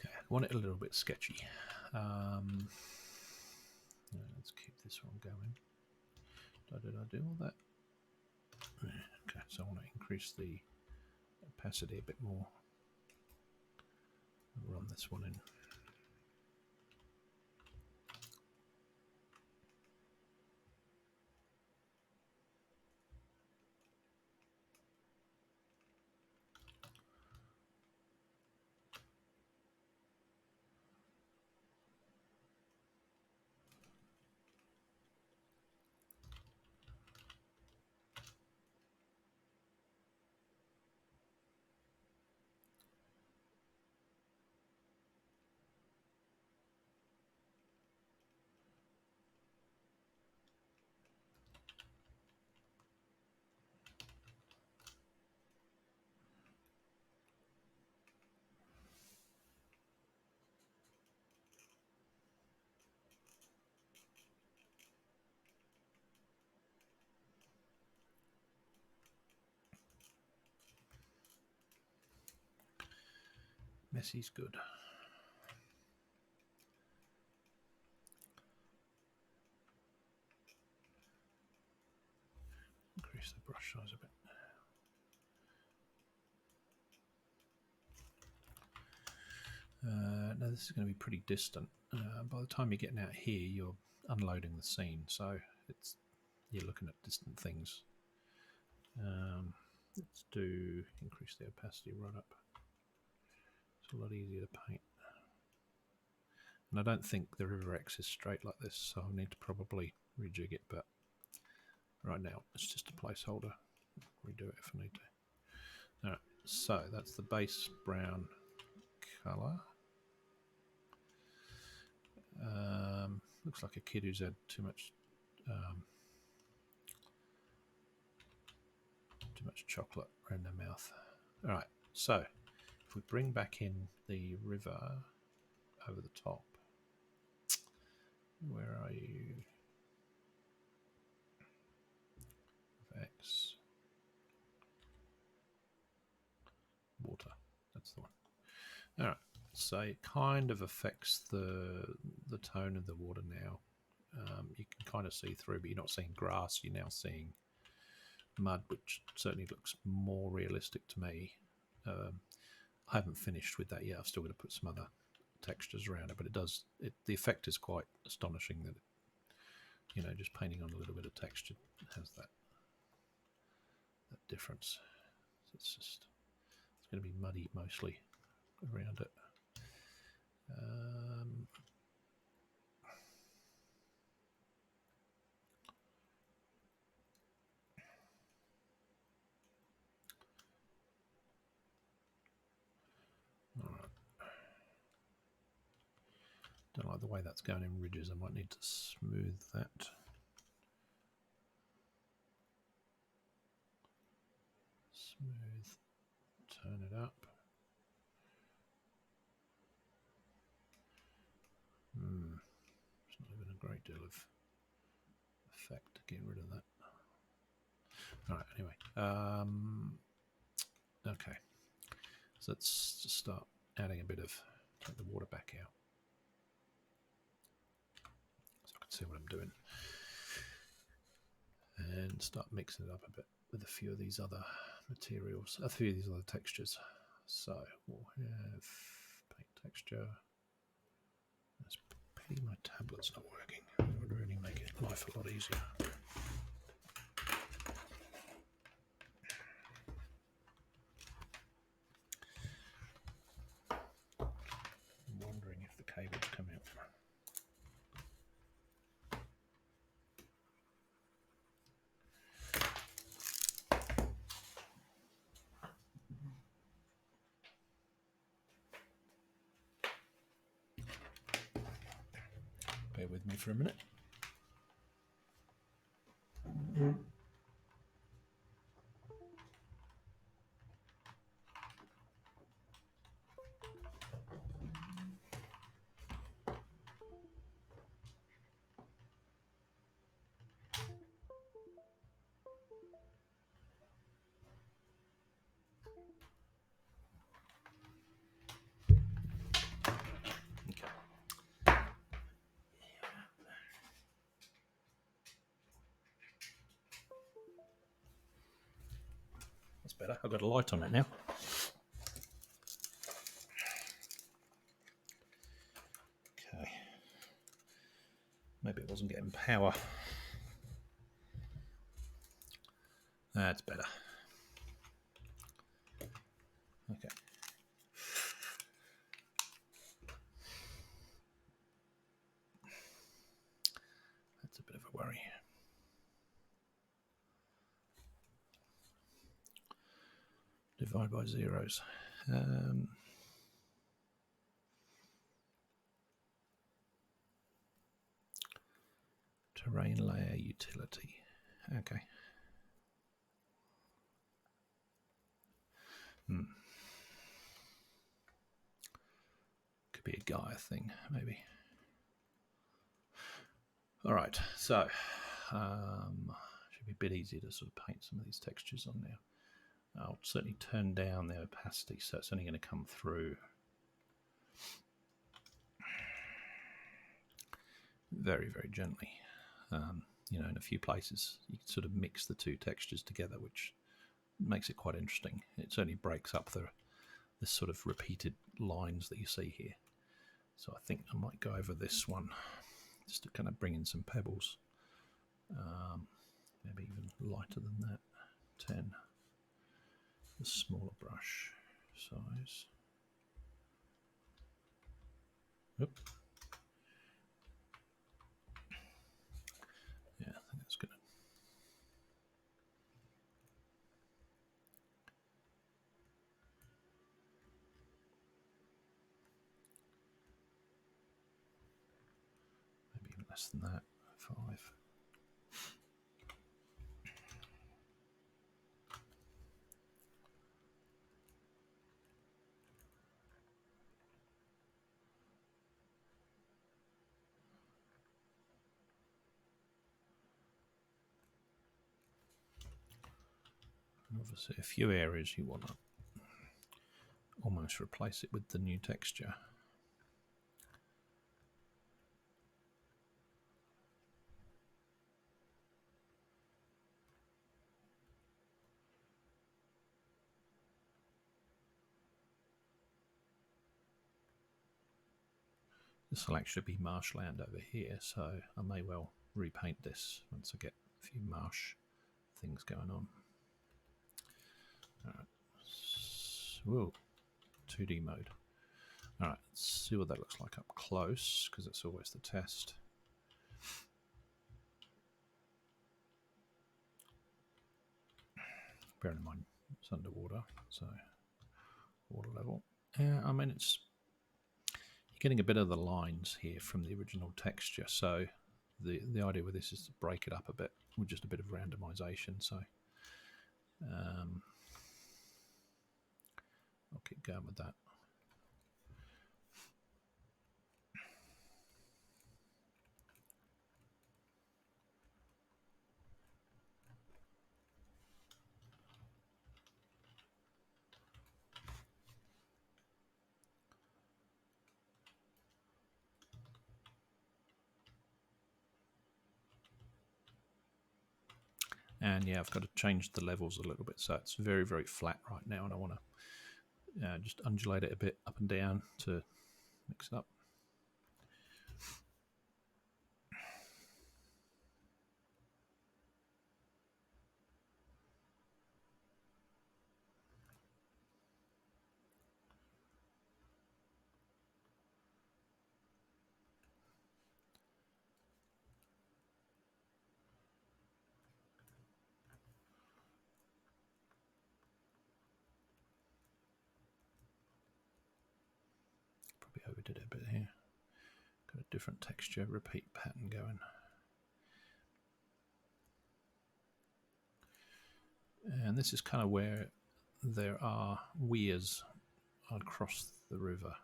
Okay, I want it a little bit sketchy. Let's keep this one going. Did I do all that? Okay, so I want to increase the opacity a bit more. I'll run this one in. Messy's good. increase the brush size a bit. Now this is going to be pretty distant. By the time you're getting out here, you're unloading the scene, so you're looking at distant things. Let's increase the opacity right up. It's a lot easier to paint. And I don't think the River Exe is straight like this, so I'll need to probably rejig it, but right now it's just a placeholder. Redo it if I need to. Alright, so that's the base brown colour. Looks like a kid who's had too much chocolate around their mouth. Alright, so if we bring back in the river over the top, where are you? X water, that's the one. Alright, so it kind of affects the tone of the water now. You can kind of see through, but you're not seeing grass, you're now seeing mud, which certainly looks more realistic to me. I haven't finished with that yet. I've still got to put some other textures around it, but the effect is quite astonishing that just painting on a little bit of texture has that difference. So it's going to be muddy mostly around it. Don't like the way that's going in ridges. I might need to smooth that. Smooth, turn it up. There's not even a great deal of effect to get rid of that. Alright, anyway. Okay. So let's just start adding a bit of, take the water back out. So I can see what I'm doing. And start mixing it up a bit with a few of these other materials, a few of these other textures. So we'll have paint texture. It's pity my tablet's not working. It would really make life a lot easier. I'm wondering if the cable's come out. Bear with me for a minute. That's better. I've got a light on it now. Okay. Maybe it wasn't getting power. That's better. Okay. That's a bit of a worry. Divide by zeros. Terrain layer utility. Okay. Could be a Gaia thing, maybe. All right, so should be a bit easier to sort of paint some of these textures on now. I'll certainly turn down the opacity, so it's only going to come through very, very gently. in a few places you can sort of mix the two textures together, which makes it quite interesting. It certainly breaks up this sort of repeated lines that you see here. So I think I might go over this one just to kind of bring in some pebbles. Maybe even lighter than that. 10. The smaller brush size. Oop. Yeah, I think that's good. Maybe even less than that. 5. And obviously a few areas you want to almost replace it with the new texture. This will actually be marshland over here, so I may well repaint this once I get a few marsh things going on. Alright, whoa, 2D mode. Alright, let's see what that looks like up close, because it's always the test. Bearing in mind it's underwater, so water level. Yeah, I mean you're getting a bit of the lines here from the original texture, so the idea with this is to break it up a bit with just a bit of randomization. So I'll keep going with that. And yeah, I've got to change the levels a little bit, so it's very, very flat right now, and I want to just undulate it a bit up and down to mix it up. Probably overdid it a bit here. Got a different texture, repeat pattern going. And this is kind of where there are weirs across the river.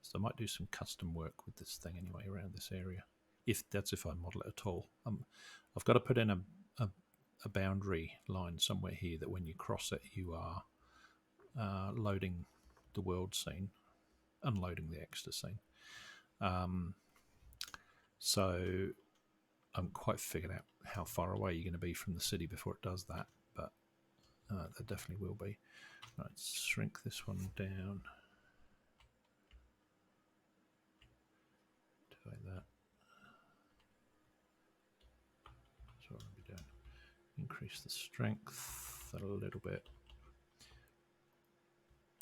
So I might do some custom work with this thing anyway around this area, if I model it at all. I've got to put in a boundary line somewhere here that when you cross it, you are loading the world scene, unloading the Exeter scene. So I haven't quite figured out how far away you're going to be from the city before it does that, but there definitely will be. Right, shrink this one down. Like that. That's what I'm going to be doing. Increase the strength a little bit.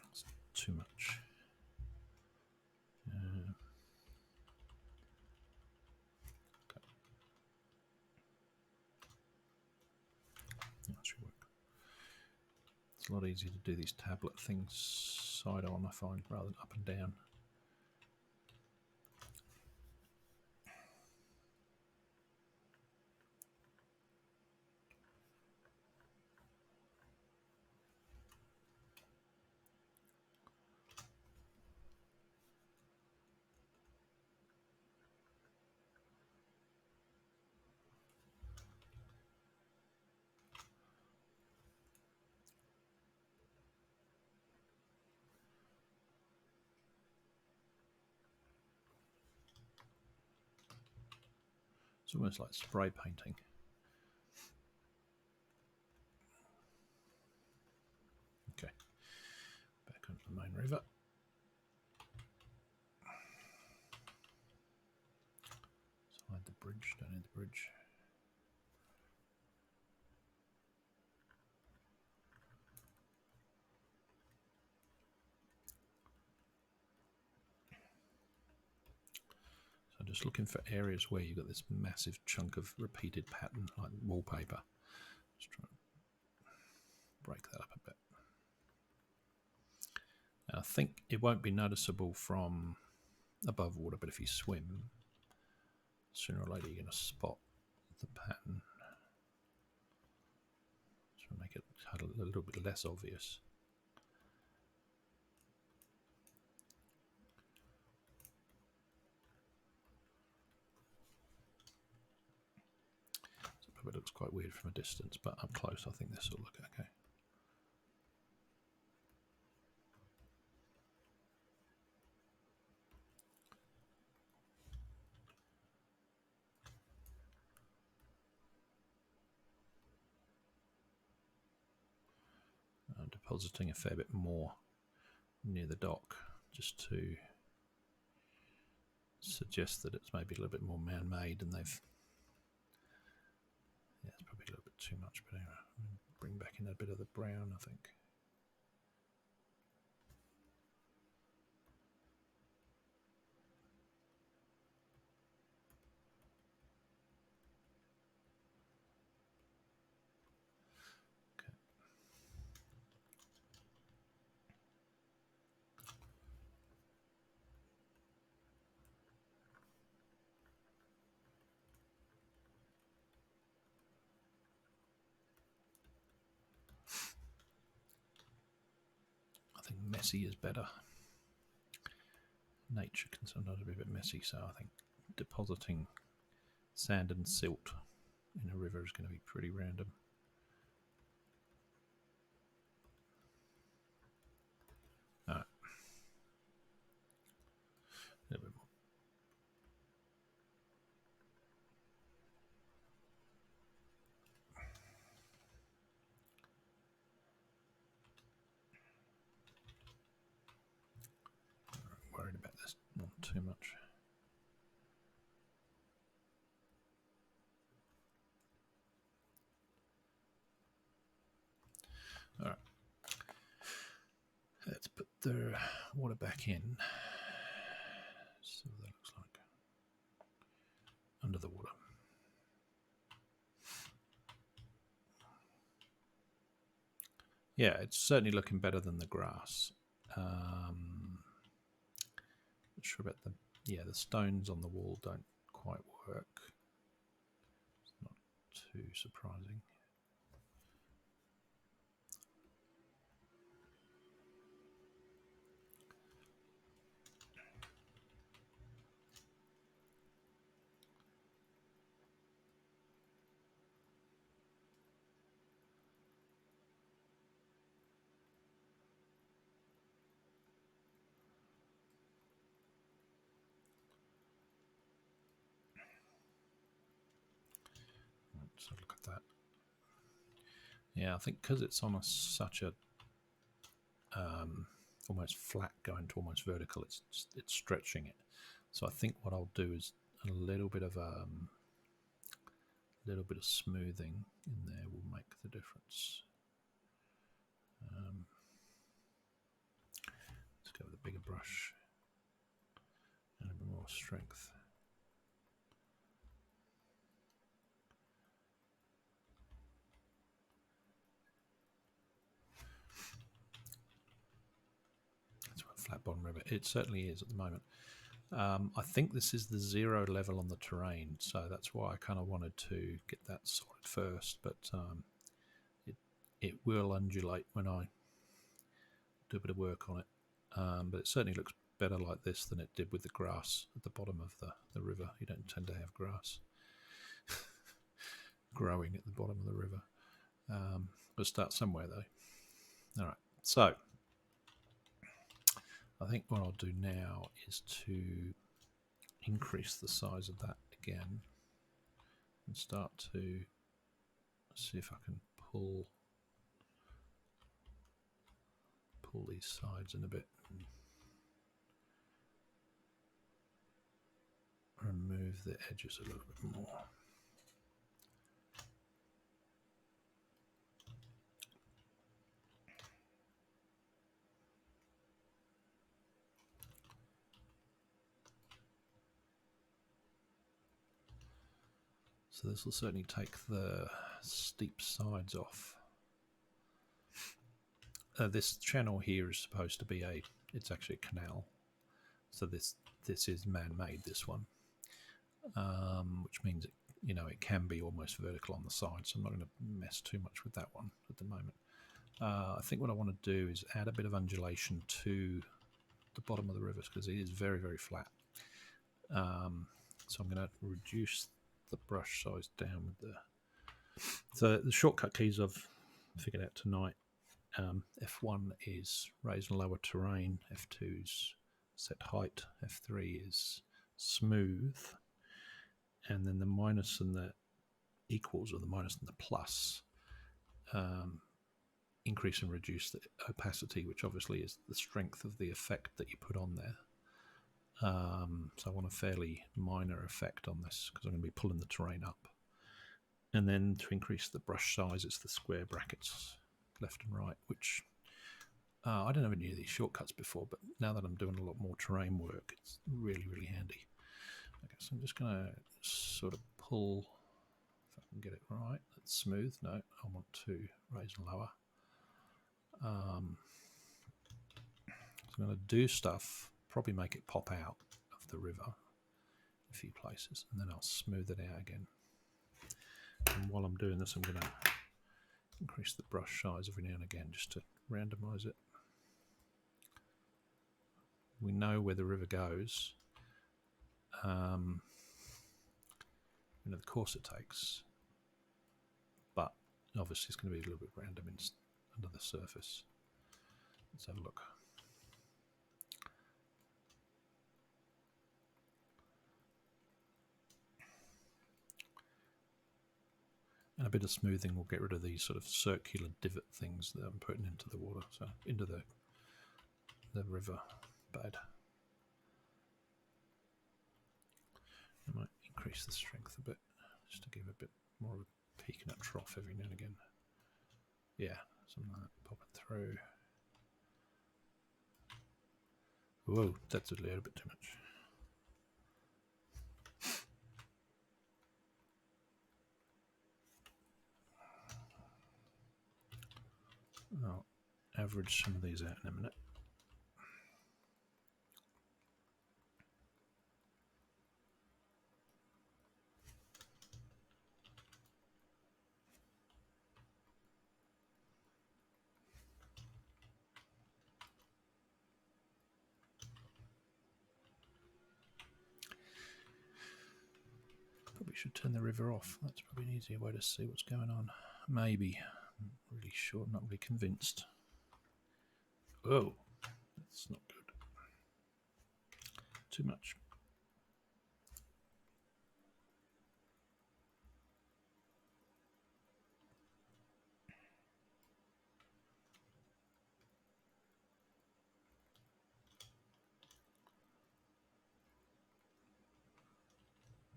That's too much. Okay. That should work. It's a lot easier to do these tablet things side on, I find, rather than up and down. It's almost like spray painting. Okay, back onto the main river. Side the bridge, don't need the bridge. So just looking for areas where you've got this massive chunk of repeated pattern, like wallpaper. Just trying to break that up a bit. Now, I think it won't be noticeable from above water, but if you swim, sooner or later you're going to spot the pattern. So make it a little bit less obvious. So it looks quite weird from a distance, but up close I think this will look okay. Depositing a fair bit more near the dock, just to suggest that it's maybe a little bit more man-made, and they've, yeah, it's probably a little bit too much, but anyway, bring back in a bit of the brown, I think. I think messy is better. Nature can sometimes be a bit messy, so I think depositing sand and silt in a river is going to be pretty random. All right. A little bit more. Worried about this not too much. All right, let's put the water back in. So that looks like under the water. Yeah, it's certainly looking better than the grass. Not sure about the stones on the wall don't quite work. It's not too surprising. Let's have a look at that. Yeah, I think because it's on such a almost flat going to almost vertical, it's stretching it. So I think what I'll do is a little bit of smoothing in there will make the difference. Let's go with a bigger brush and a bit more strength. That's what flat bottom river. It certainly is at the moment. I think this is the 0 level on the terrain, so that's why I kind of wanted to get that sorted first, but it will undulate when I do a bit of work on it, but it certainly looks better like this than it did with the grass at the bottom of the river. You don't tend to have grass growing at the bottom of the river. We'll start somewhere though. All right, so I think what I'll do now is to increase the size of that again. can start to see if I can pull these sides in a bit and remove the edges a little bit more. So this will certainly take the steep sides off. This channel here is supposed to be it's actually a canal. So this is man-made, this one, which means it can be almost vertical on the side. So I'm not going to mess too much with that one at the moment. I think what I want to do is add a bit of undulation to the bottom of the rivers because it is very, very flat. So I'm going to reduce the brush size down with the. So the shortcut keys I've figured out tonight. F1 is raise and lower terrain. F2 is set height. F3 is smooth, and then the minus and the equals, or the minus and the plus, increase and reduce the opacity, which obviously is the strength of the effect that you put on there. So I want a fairly minor effect on this because I'm going to be pulling the terrain up. And then to increase the brush size, it's the square brackets left and right, which I don't have any of these shortcuts before, but now that I'm doing a lot more terrain work, it's really, really handy. Okay, so I'm just going to sort of pull, if I can get it right. That's smooth. No, I want to raise and lower. So I'm going to do stuff, probably make it pop out of the river a few places, and then I'll smooth it out again. And while I'm doing this, I'm going to increase the brush size every now and again just to randomize it. We know where the river goes, the course it takes, but obviously it's going to be a little bit random under the surface. Let's have a look. And a bit of smoothing will get rid of these sort of circular divot things that I'm putting into the water, so into the river bed. I might increase the strength a bit, just to give a bit more of a peak and a trough every now and again. Yeah, something like that, pop it through. Whoa, that's a little bit too much. I'll average some of these out in a minute. Probably should turn the river off. That's probably an easier way to see what's going on. Maybe. I'm not really sure, not really convinced. Oh, that's not good. Too much.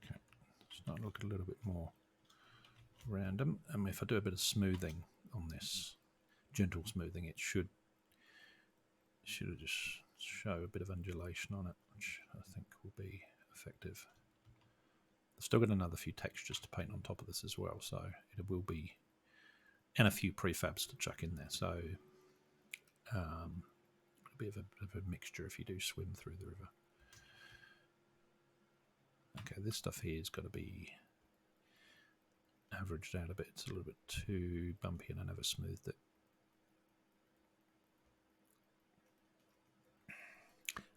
Okay, starting to look a little bit more random. And if I do a bit of smoothing on this, gentle smoothing, it should just show a bit of undulation on it, which I think will be effective. I've still got another few textures to paint on top of this as well, so it will be, and a few prefabs to chuck in there, so it'll be a bit of a mixture if you do swim through the river. Okay, this stuff here has got to be averaged out a bit. It's a little bit too bumpy and I never smoothed it.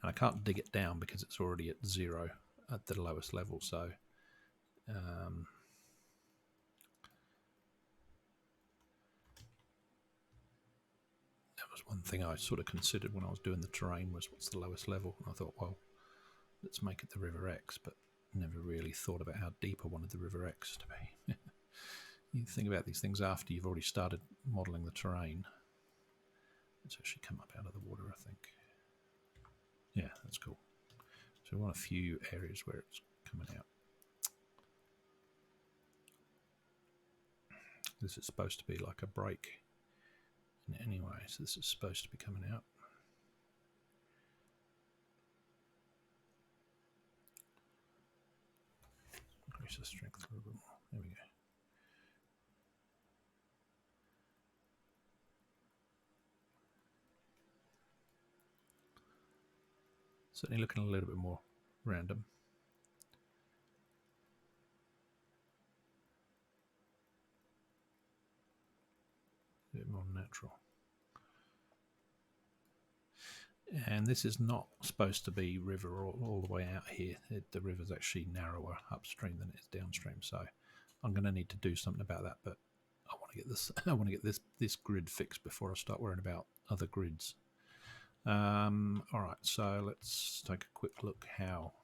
And I can't dig it down because it's already at 0 at the lowest level, so that was one thing I sort of considered when I was doing the terrain, was what's the lowest level. And I thought, well, let's make it the River Exe, but never really thought about how deep I wanted the River Exe to be. You think about these things after you've already started modelling the terrain. It's actually come up out of the water, I think. Yeah, that's cool. So we want a few areas where it's coming out. This is supposed to be like a break in any way, so this is supposed to be coming out. Increase the strength a little bit more. There we go. Certainly looking a little bit more random. A bit more natural. And this is not supposed to be river all the way out here. The river's actually narrower upstream than it is downstream. So I'm going to need to do something about that. But I want to get this. I want to get this grid fixed before I start worrying about other grids. All right. So let's take a quick look how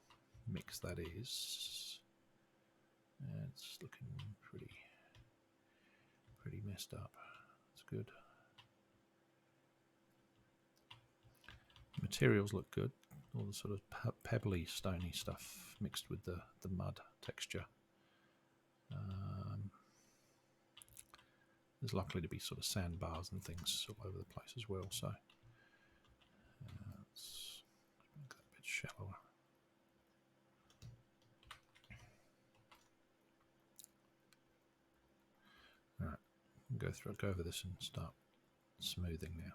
mixed that is. It's looking pretty messed up. It's good. Materials look good. All the sort of pebbly, stony stuff mixed with the mud texture. There's likely to be sort of sandbars and things all over the place as well. So let's make that a bit shallower. All right, go over this and start smoothing now.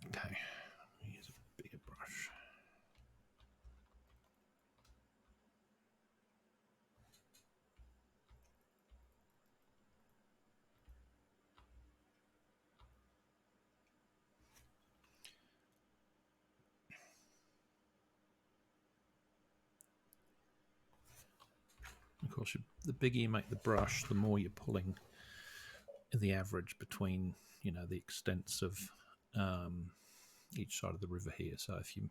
Okay, use a bigger brush. Of course, the bigger you make the brush, the more you're pulling the average between, you know, the extents of each side of the river here. So if you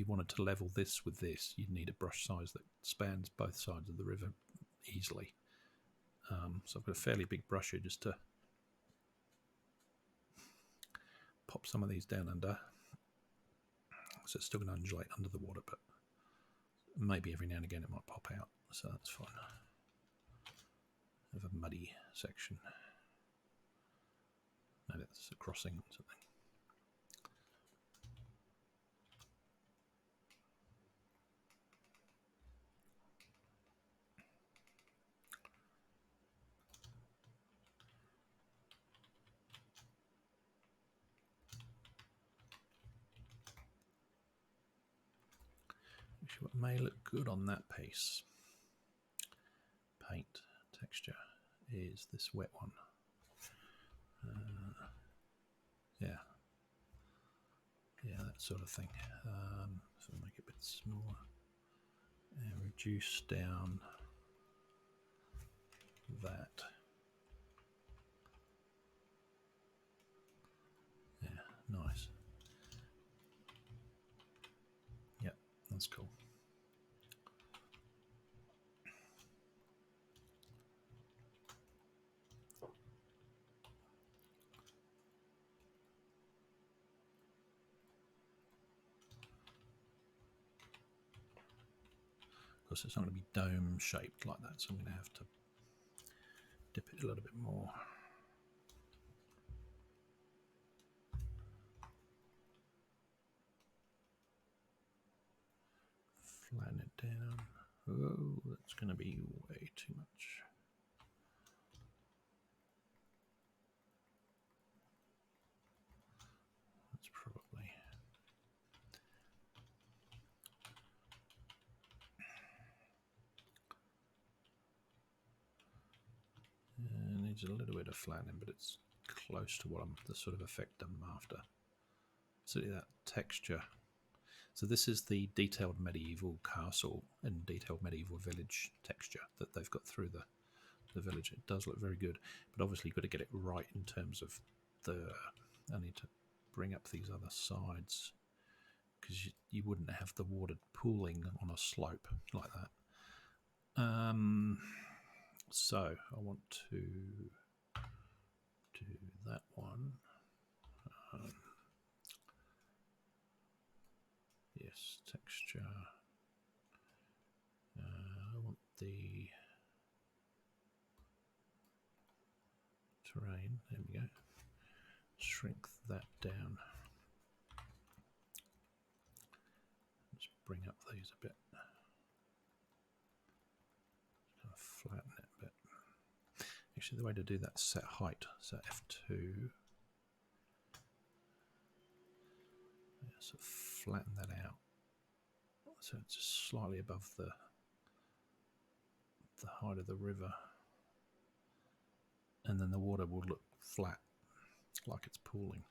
wanted to level this with this, you'd need a brush size that spans both sides of the river easily. So I've got a fairly big brush here just to pop some of these down under. So it's still going to undulate under the water, but maybe every now and again it might pop out. So that's fine. Have a muddy section. Maybe that's a crossing or something. What may look good on that piece, paint texture, is this wet one. Yeah, that sort of thing. So make it a bit smaller and reduce down that. Yeah, nice. Yeah, that's cool. Of course, it's not going to be dome shaped like that, so I'm going to have to dip it a little bit more. Flatten it down. Oh, that's going to be way too much. That's probably... It needs a little bit of flattening, but it's close to what the sort of effect I'm after. So that texture. So this is the detailed medieval castle and detailed medieval village texture that they've got through the village. It does look very good, but obviously you've got to get it right in terms of I need to bring up these other sides because you wouldn't have the water pooling on a slope like that. So I want to do that one. Yes, texture. I want the terrain. There we go. Shrink that down. Just bring up these a bit. Kind of flatten it a bit. Actually, the way to do that is set height. So F2. Yeah, so flatten that out. So it's just slightly above the height of the river. And then the water will look flat, like it's pooling.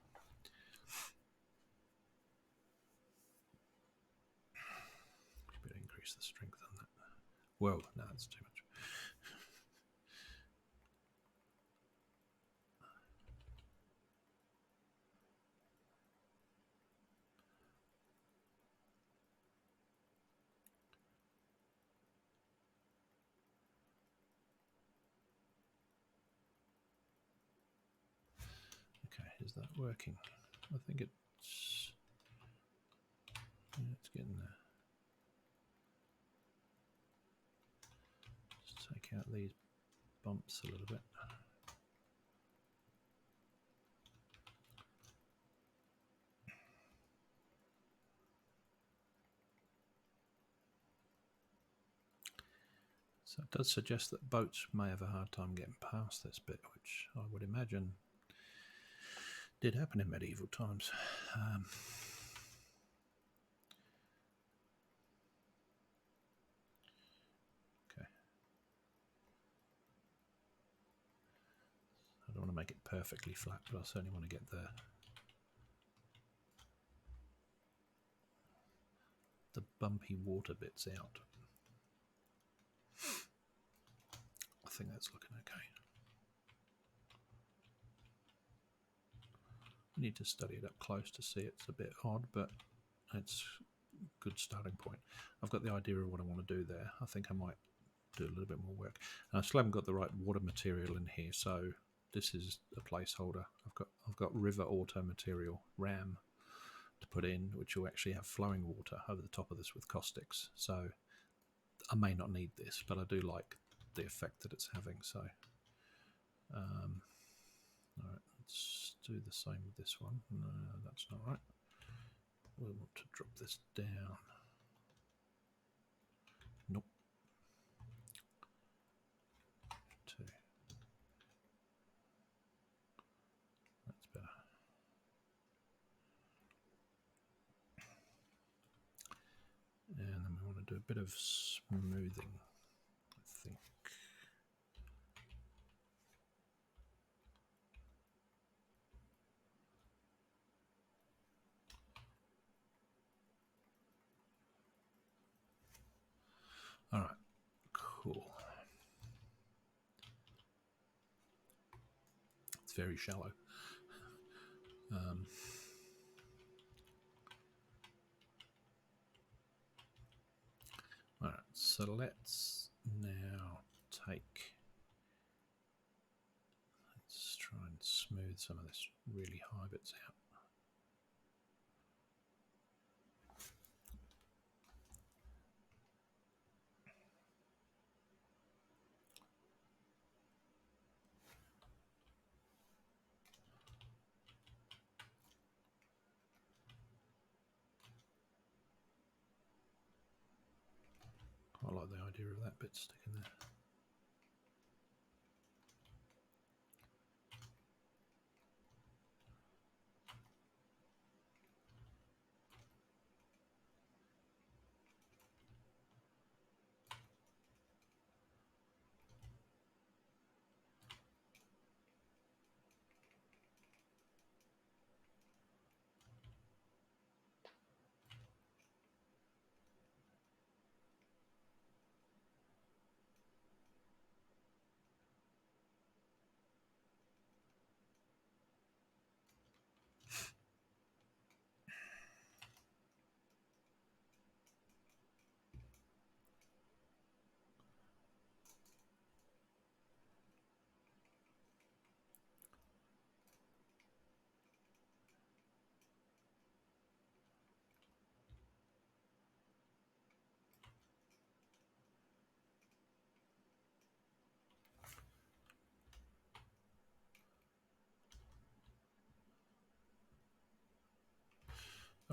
Better increase the strength on that. Whoa, no, that's too much. Okay, is that working? I think it's getting there. Just take out these bumps a little bit. So it does suggest that boats may have a hard time getting past this bit, which I would imagine did happen in medieval times. Okay. I don't want to make it perfectly flat, but I certainly want to get the bumpy water bits out. I think that's looking okay. I need to study it up close to see it's a bit odd, but it's a good starting point. I've got the idea of what I want to do there. I think I might do a little bit more work. And I still haven't got the right water material in here, so this is a placeholder. I've got river auto material, RAM, to put in, which will actually have flowing water over the top of this with caustics. So I may not need this, but I do like the effect that it's having. So all right, let's do the same with this one. No, that's not right. We want to drop this down. Nope. 2. That's better. And then we want to do a bit of smoothing, I think. All right, cool. It's very shallow. All right, so let's now let's try and smooth some of this really high bits out. I like the idea of that bit sticking there.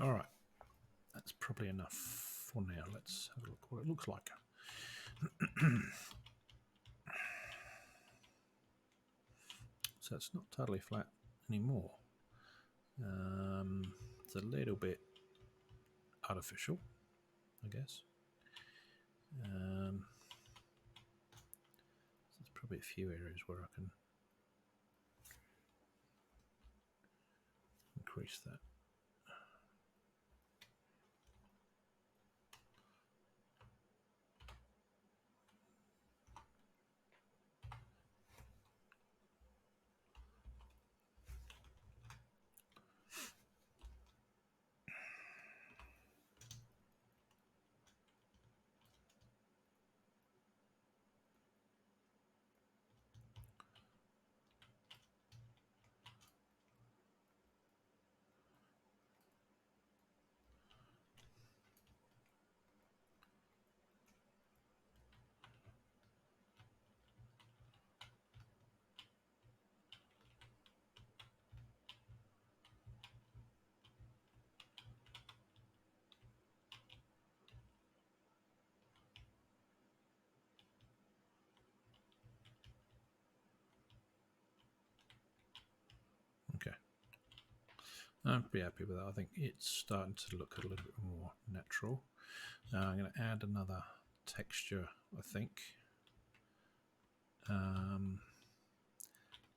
All right, that's probably enough for now. Let's have a look what it looks like. So it's not totally flat anymore. It's a little bit artificial, I guess. There's probably a few areas where I can increase that. Okay. I'm pretty happy with that. I think it's starting to look a little bit more natural. I'm going to add another texture, I think,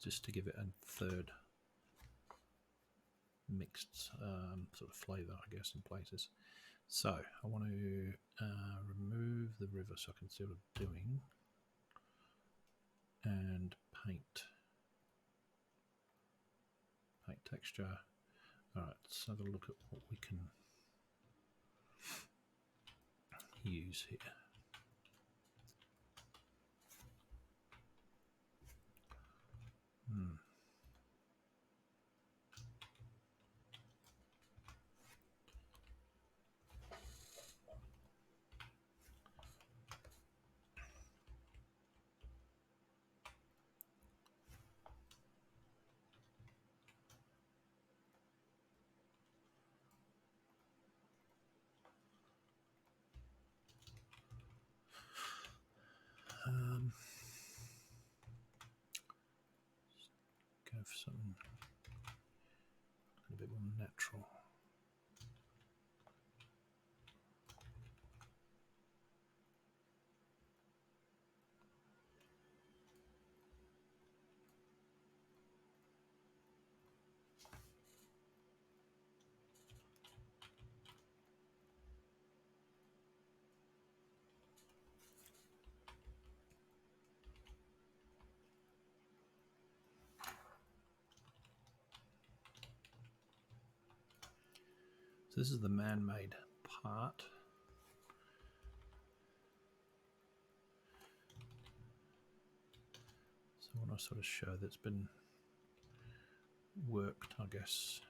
just to give it a third mixed sort of flavour, I guess, in places. So I want to remove the river so I can see what I'm doing, and paint texture. All right, let's have a look at what we can use here. Go for something a bit more natural. So this is the man-made part. So I want to sort of show that's been worked, I guess.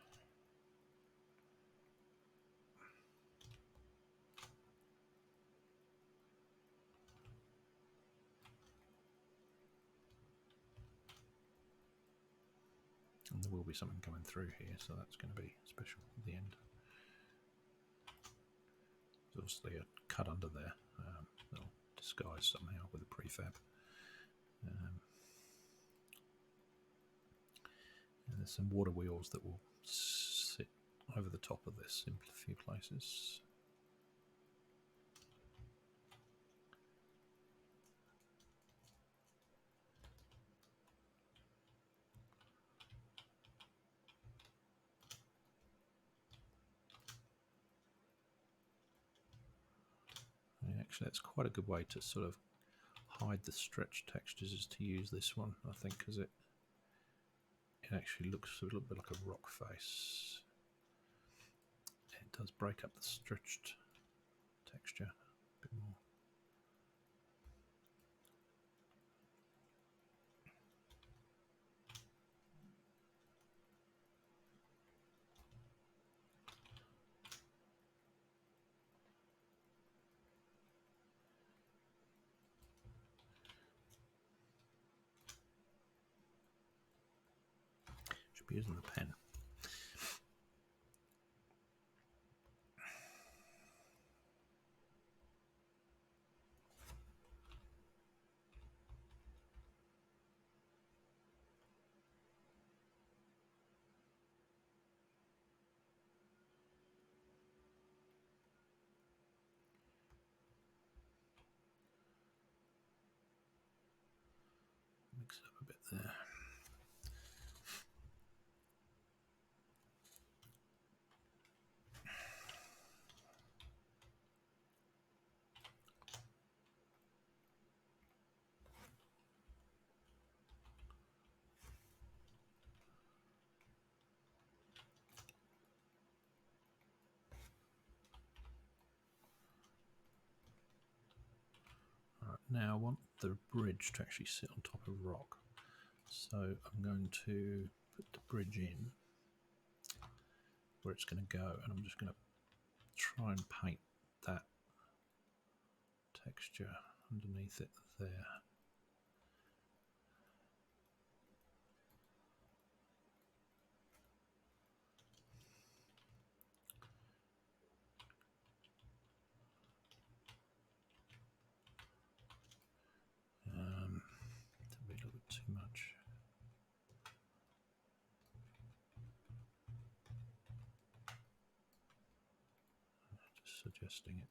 And there will be something coming through here, so that's going to be special at the end. There's obviously a cut under there that'll disguise somehow with a prefab. And there's some water wheels that will sit over the top of this in a few places. And actually, that's quite a good way to sort of hide the stretch textures, is to use this one, I think, because it actually looks a little bit like a rock face. It does break up the stretched texture a bit more. Should be using the pen. mix up a bit there. Right, now I want the bridge to actually sit on top of rock. So I'm going to put the bridge in where it's going to go, and I'm just going to try and paint that texture underneath it there. That'll be a little bit too much. Just suggesting it.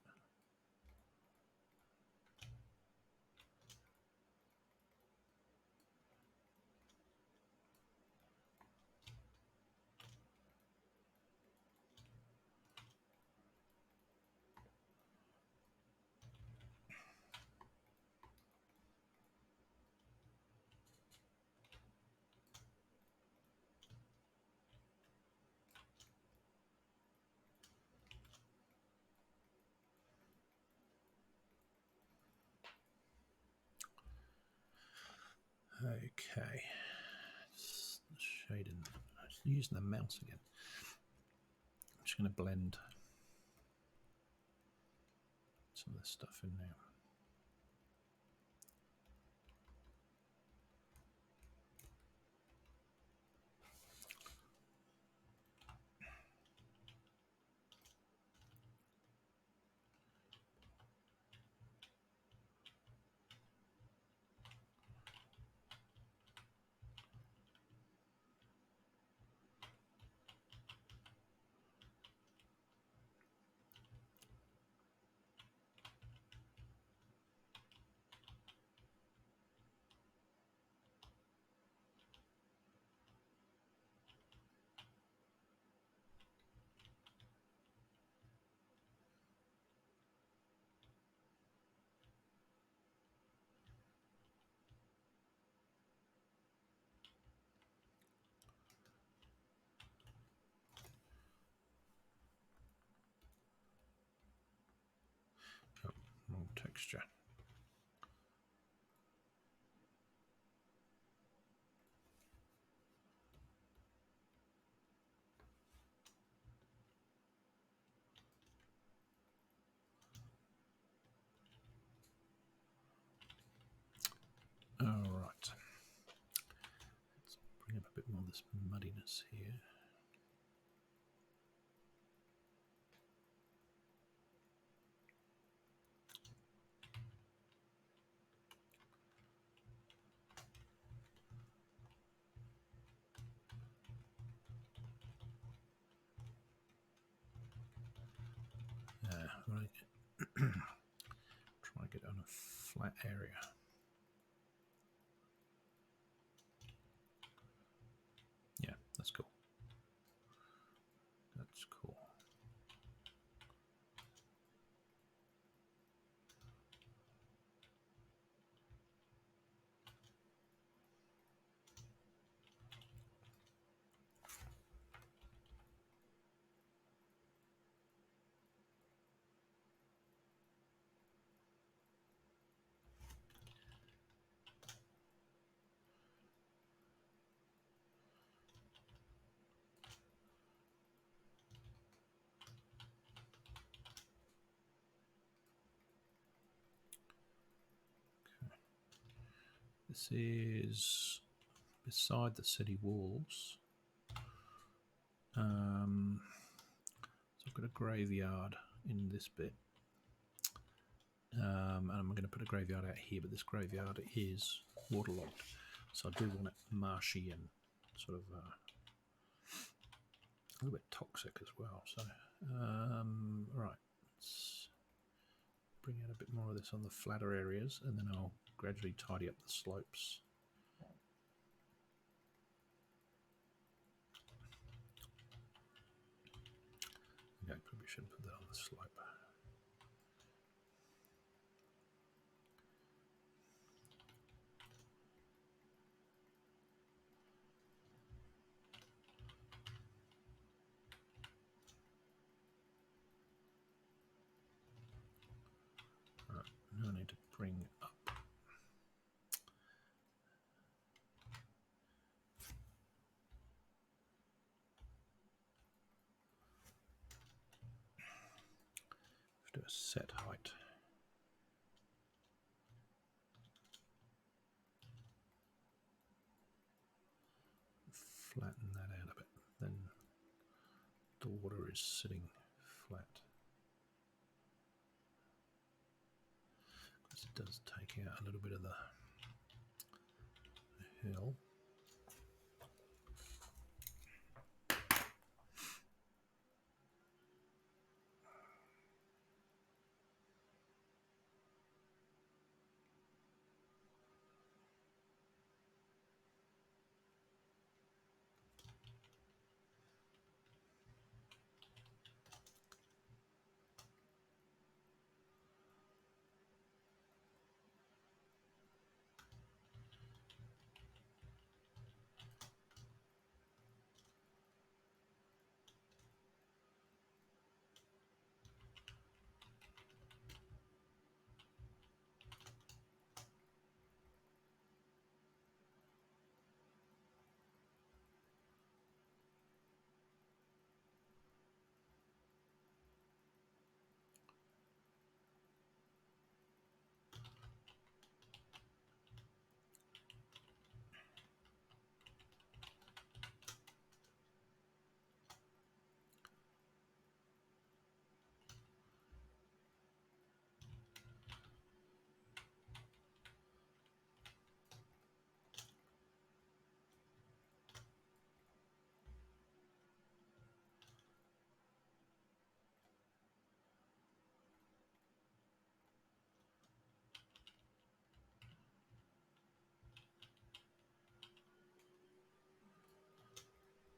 Okay, shading. I'm using the mouse again. I'm just going to blend some of this stuff in now. Oh, wrong texture. All right. Let's bring up a bit more of this muddiness here. Right. Try and get on a flat area. Yeah, that's cool. That's cool. This is beside the city walls. So I've got a graveyard in this bit. And I'm going to put a graveyard out here, but this graveyard is waterlogged. So I do want it marshy and sort of a little bit toxic as well. So, right, let's bring out a bit more of this on the flatter areas, and then I'll gradually tidy up the slopes Maybe I shouldn't put that on the slope. Right, now I need to bring up. Do a set height. Flatten that out a bit. Then the water is sitting flat. Because it does take out a little bit of the hill.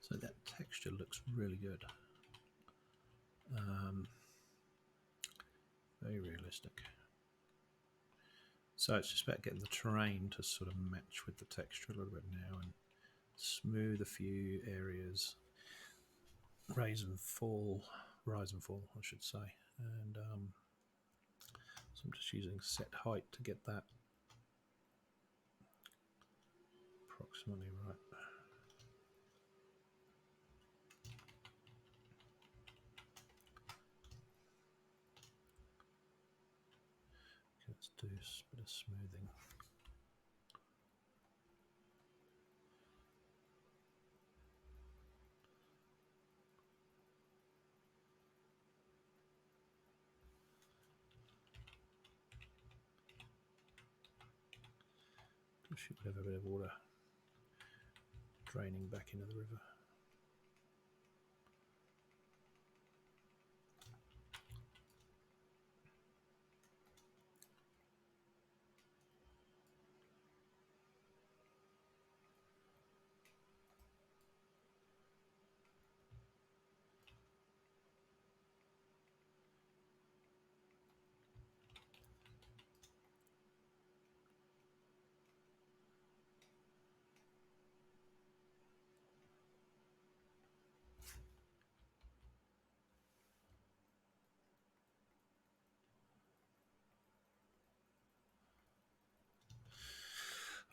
So that texture looks really good. Very realistic. So it's just about getting the terrain to sort of match with the texture a little bit now and smooth a few areas. Rise and fall, I should say. And so I'm just using set height to get that approximately right. Let's do a bit of smoothing. Should have a bit of water draining back into the river.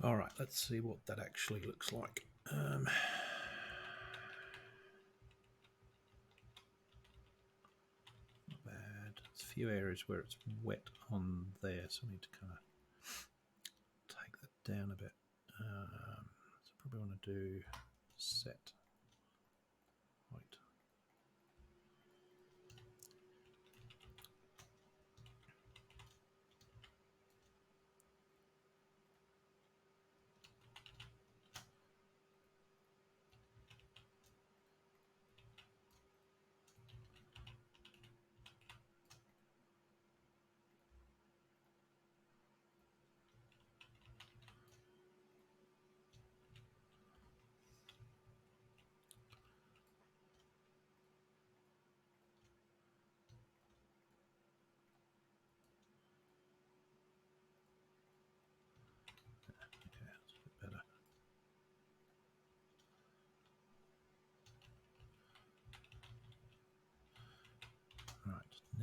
All right, let's see what that actually looks like. Not bad. There's a few areas where it's wet on there, so I need to kind of take that down a bit. So probably want to do set height.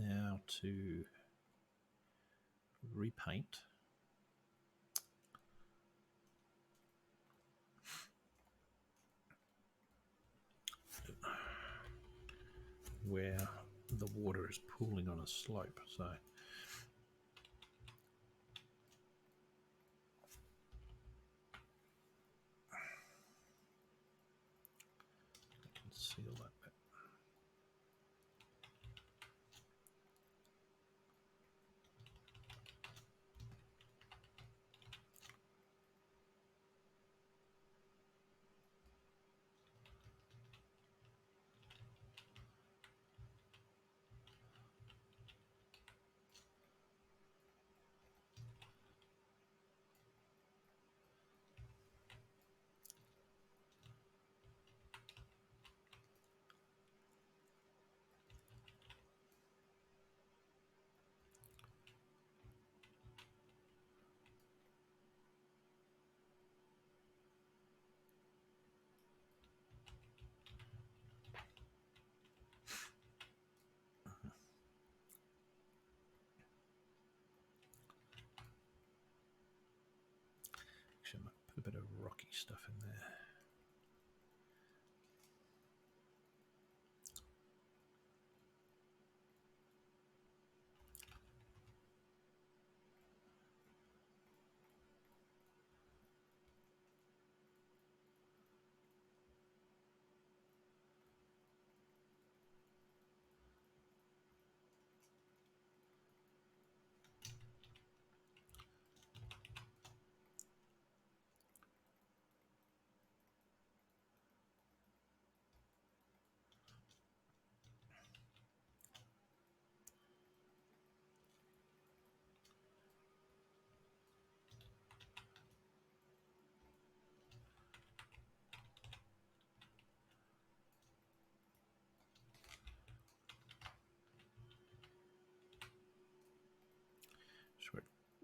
now to repaint. Where the water is pooling on a slope, so conceal that bit. Actually, I might put a bit of rocky stuff in there.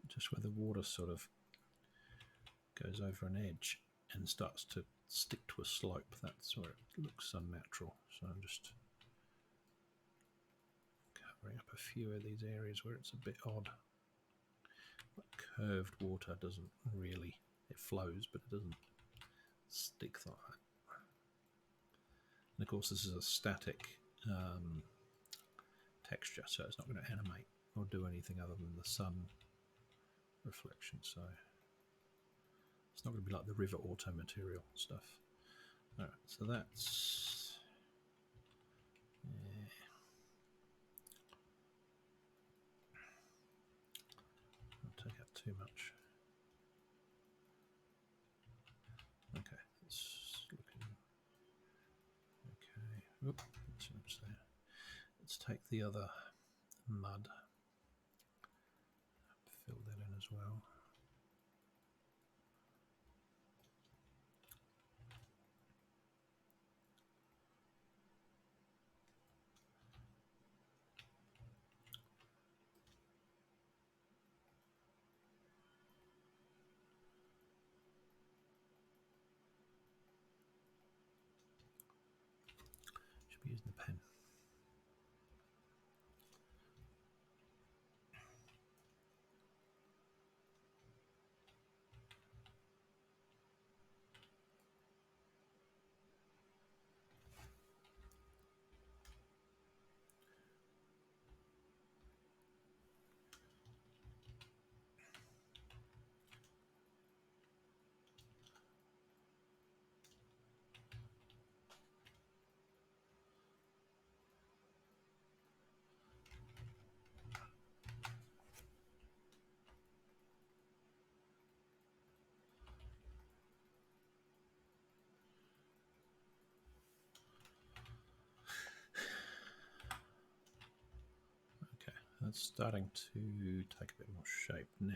Just where the water sort of goes over an edge and starts to stick to a slope, that's where it looks unnatural. So I'm just covering up a few of these areas where it's a bit odd. Like curved water doesn't really, it flows, but it doesn't stick like that. And of course this is a static texture, so it's not going to animate or do anything other than the sun reflection, so it's not going to be like the River Auto material stuff. Alright, so that's I'll take out too much. Okay, it's looking okay. Oop, too much there. Let's take the other mud, fill that in as well. Should be using the pen. That's starting to take a bit more shape now.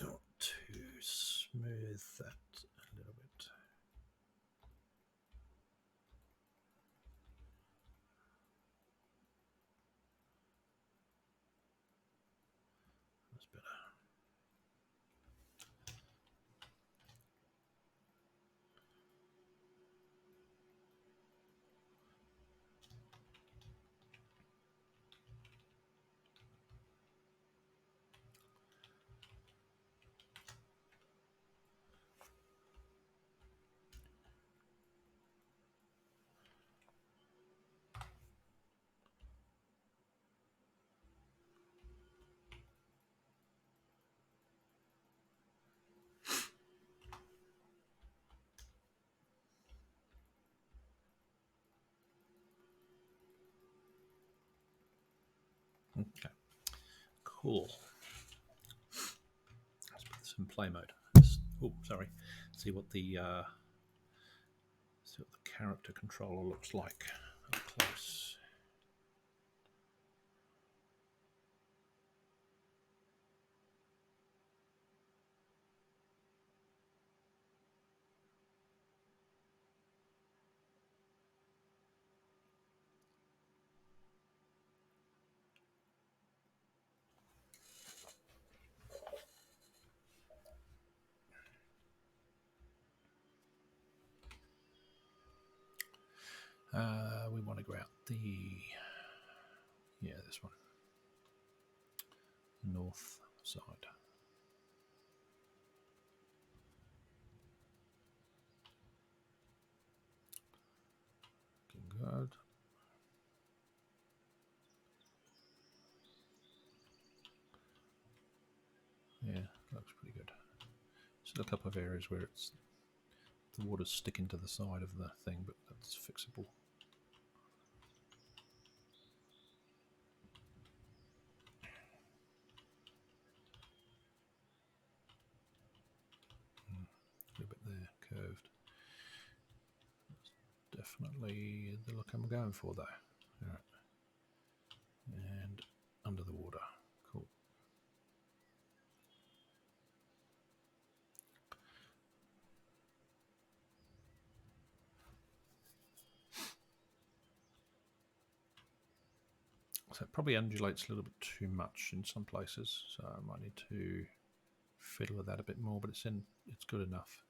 Got to smooth that a little bit. That's better. Okay, cool. Let's put this in play mode. Oh, sorry. See what the character controller looks like up close. We want to go out this one, north side. Looking good. Yeah, looks pretty good. Still a couple of areas where the water's sticking to the side of the thing, but that's fixable. A little bit there, curved. That's definitely the look I'm going for, though. All right. And under the water. Cool. So it probably undulates a little bit too much in some places, so I might need to fiddle with that a bit more, but it's good enough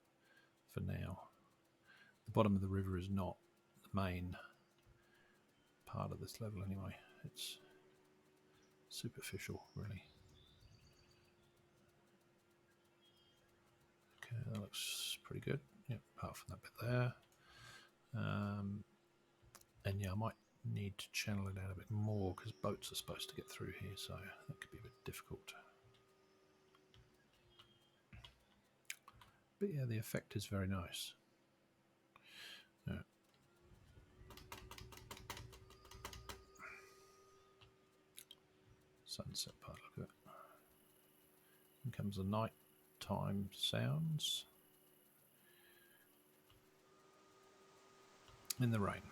for now. The bottom of the river is not the main part of this level anyway. It's superficial, really. Okay, that looks pretty good. Yeah, apart from that bit there. And yeah, I might need to channel it out a bit more because boats are supposed to get through here, so that could be a bit difficult. But yeah, the effect is very nice. Yeah. Sunset part, look at it. Here comes the nighttime sounds in the rain.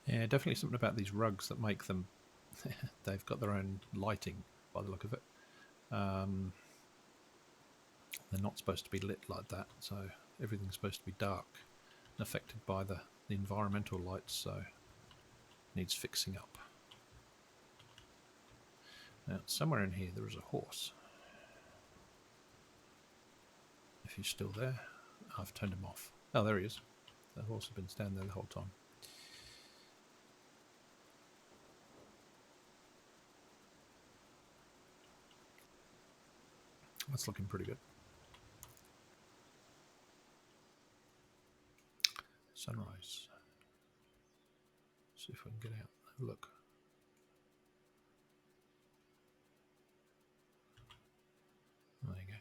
Yeah, definitely something about these rugs that make them. They've got their own lighting by the look of it. They're not supposed to be lit like that, so everything's supposed to be dark and affected by the environmental lights, so it needs fixing up. Now, somewhere in here there is a horse. If he's still there, I've turned him off. Oh, there he is. The horse has been standing there the whole time. That's looking pretty good. Sunrise. See if we can get out. Have a look. There you go.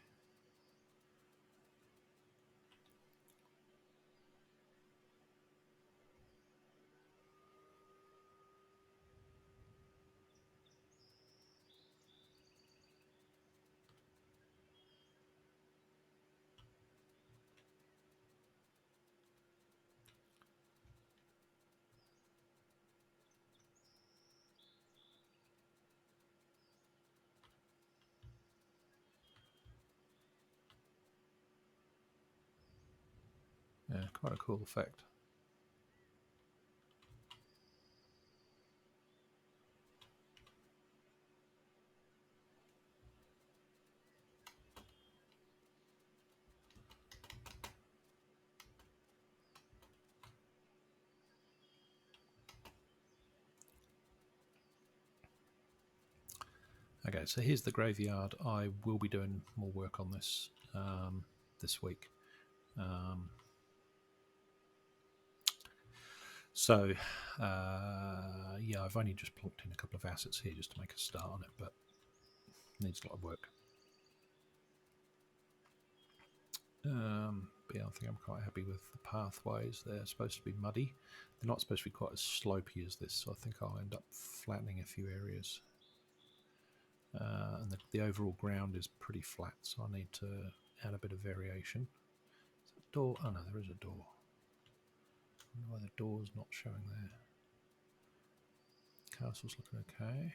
Yeah, quite a cool effect. Okay, so here's the graveyard. I will be doing more work on this this week. So, yeah, I've only just plonked in a couple of assets here just to make a start on it, but it needs a lot of work. But yeah, I think I'm quite happy with the pathways. They're supposed to be muddy. They're not supposed to be quite as slopey as this, so I think I'll end up flattening a few areas. And the overall ground is pretty flat, so I need to add a bit of variation. Is that a door? Oh no, there is a door. I wonder why the door's not showing there. Castle's looking okay.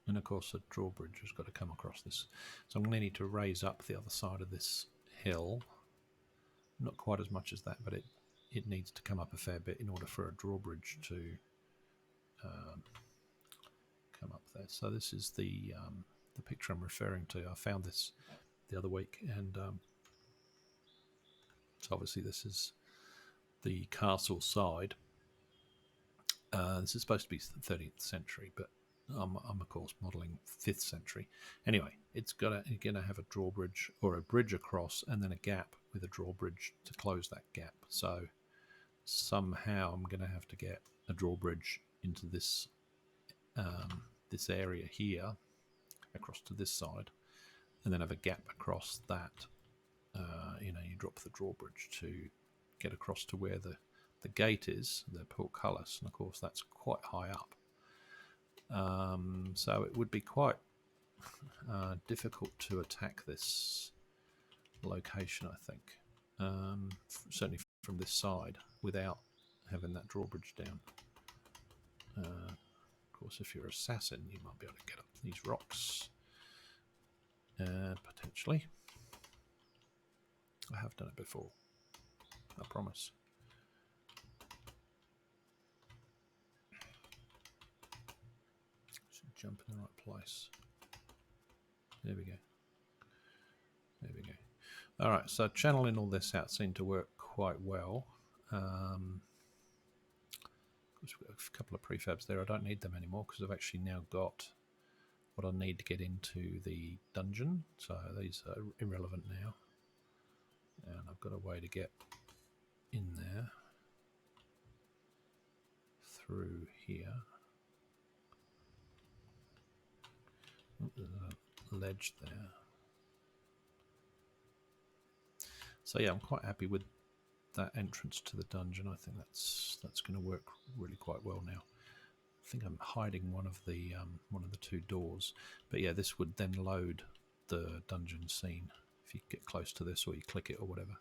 And of course the drawbridge has got to come across this. So I'm going to need to raise up the other side of this hill. Not quite as much as that, but it needs to come up a fair bit in order for a drawbridge to come up there. So this is the picture I'm referring to. I found this the other week, and so obviously this is the castle side. This is supposed to be 13th century, but I'm of course modelling 5th century. Anyway, it's going to have a drawbridge or a bridge across, and then a gap with a drawbridge to close that gap. So somehow I'm going to have to get a drawbridge into this this area here, across to this side, and then have a gap across that. You drop the drawbridge to get across to where the gate is, the portcullis, and of course that's quite high up. So it would be quite difficult to attack this location, I think. Certainly from this side, without having that drawbridge down. Of course, if you're an assassin, you might be able to get up these rocks. Potentially. I have done it before, I promise. Should jump in the right place. There we go. There we go. All right, so channeling all this out seemed to work quite well. We've got a couple of prefabs there. I don't need them anymore because I've actually now got what I need to get into the dungeon. So these are irrelevant now. And I've got a way to get in there through here. Oh, there's a ledge there. So yeah, I'm quite happy with that entrance to the dungeon. I think that's going to work really quite well now. I think I'm hiding one of the two doors, but yeah, this would then load the dungeon scene if you get close to this or you click it or whatever.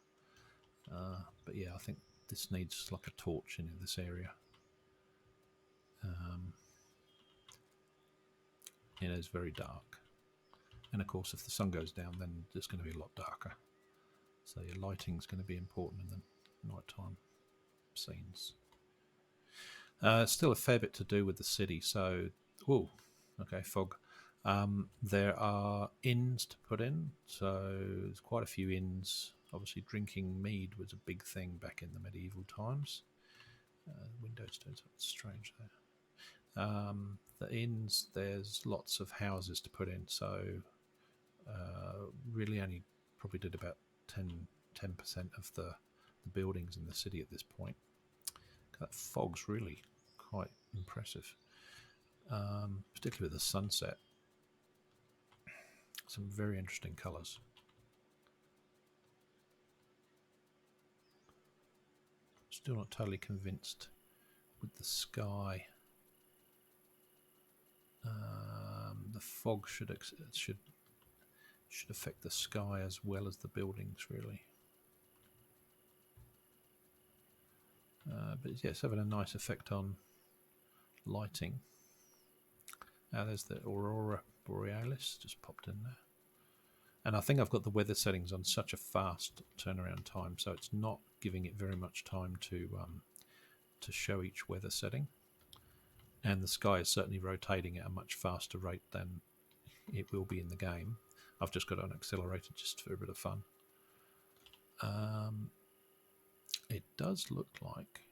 But yeah, I think this needs like a torch in this area. It is very dark, and of course if the sun goes down then it's going to be a lot darker, so your lighting is going to be important in the nighttime scenes. Still a fair bit to do with the city, so okay, fog. There are inns to put in, so there's quite a few inns. Obviously drinking mead was a big thing back in the medieval times. Windows doing something strange there. The inns, there's lots of houses to put in, so really only probably did about 10% of the buildings in the city at this point. That fog's really quite impressive, particularly with the sunset. Some very interesting colours. Still not totally convinced with the sky. The fog should affect the sky as well as the buildings, really. But yeah, it's having a nice effect on lighting. Now there's the Aurora Borealis just popped in there. And I think I've got the weather settings on such a fast turnaround time, so it's not giving it very much time to show each weather setting. and the sky is certainly rotating at a much faster rate than it will be in the game. I've just got it on accelerated just for a bit of fun. It does look like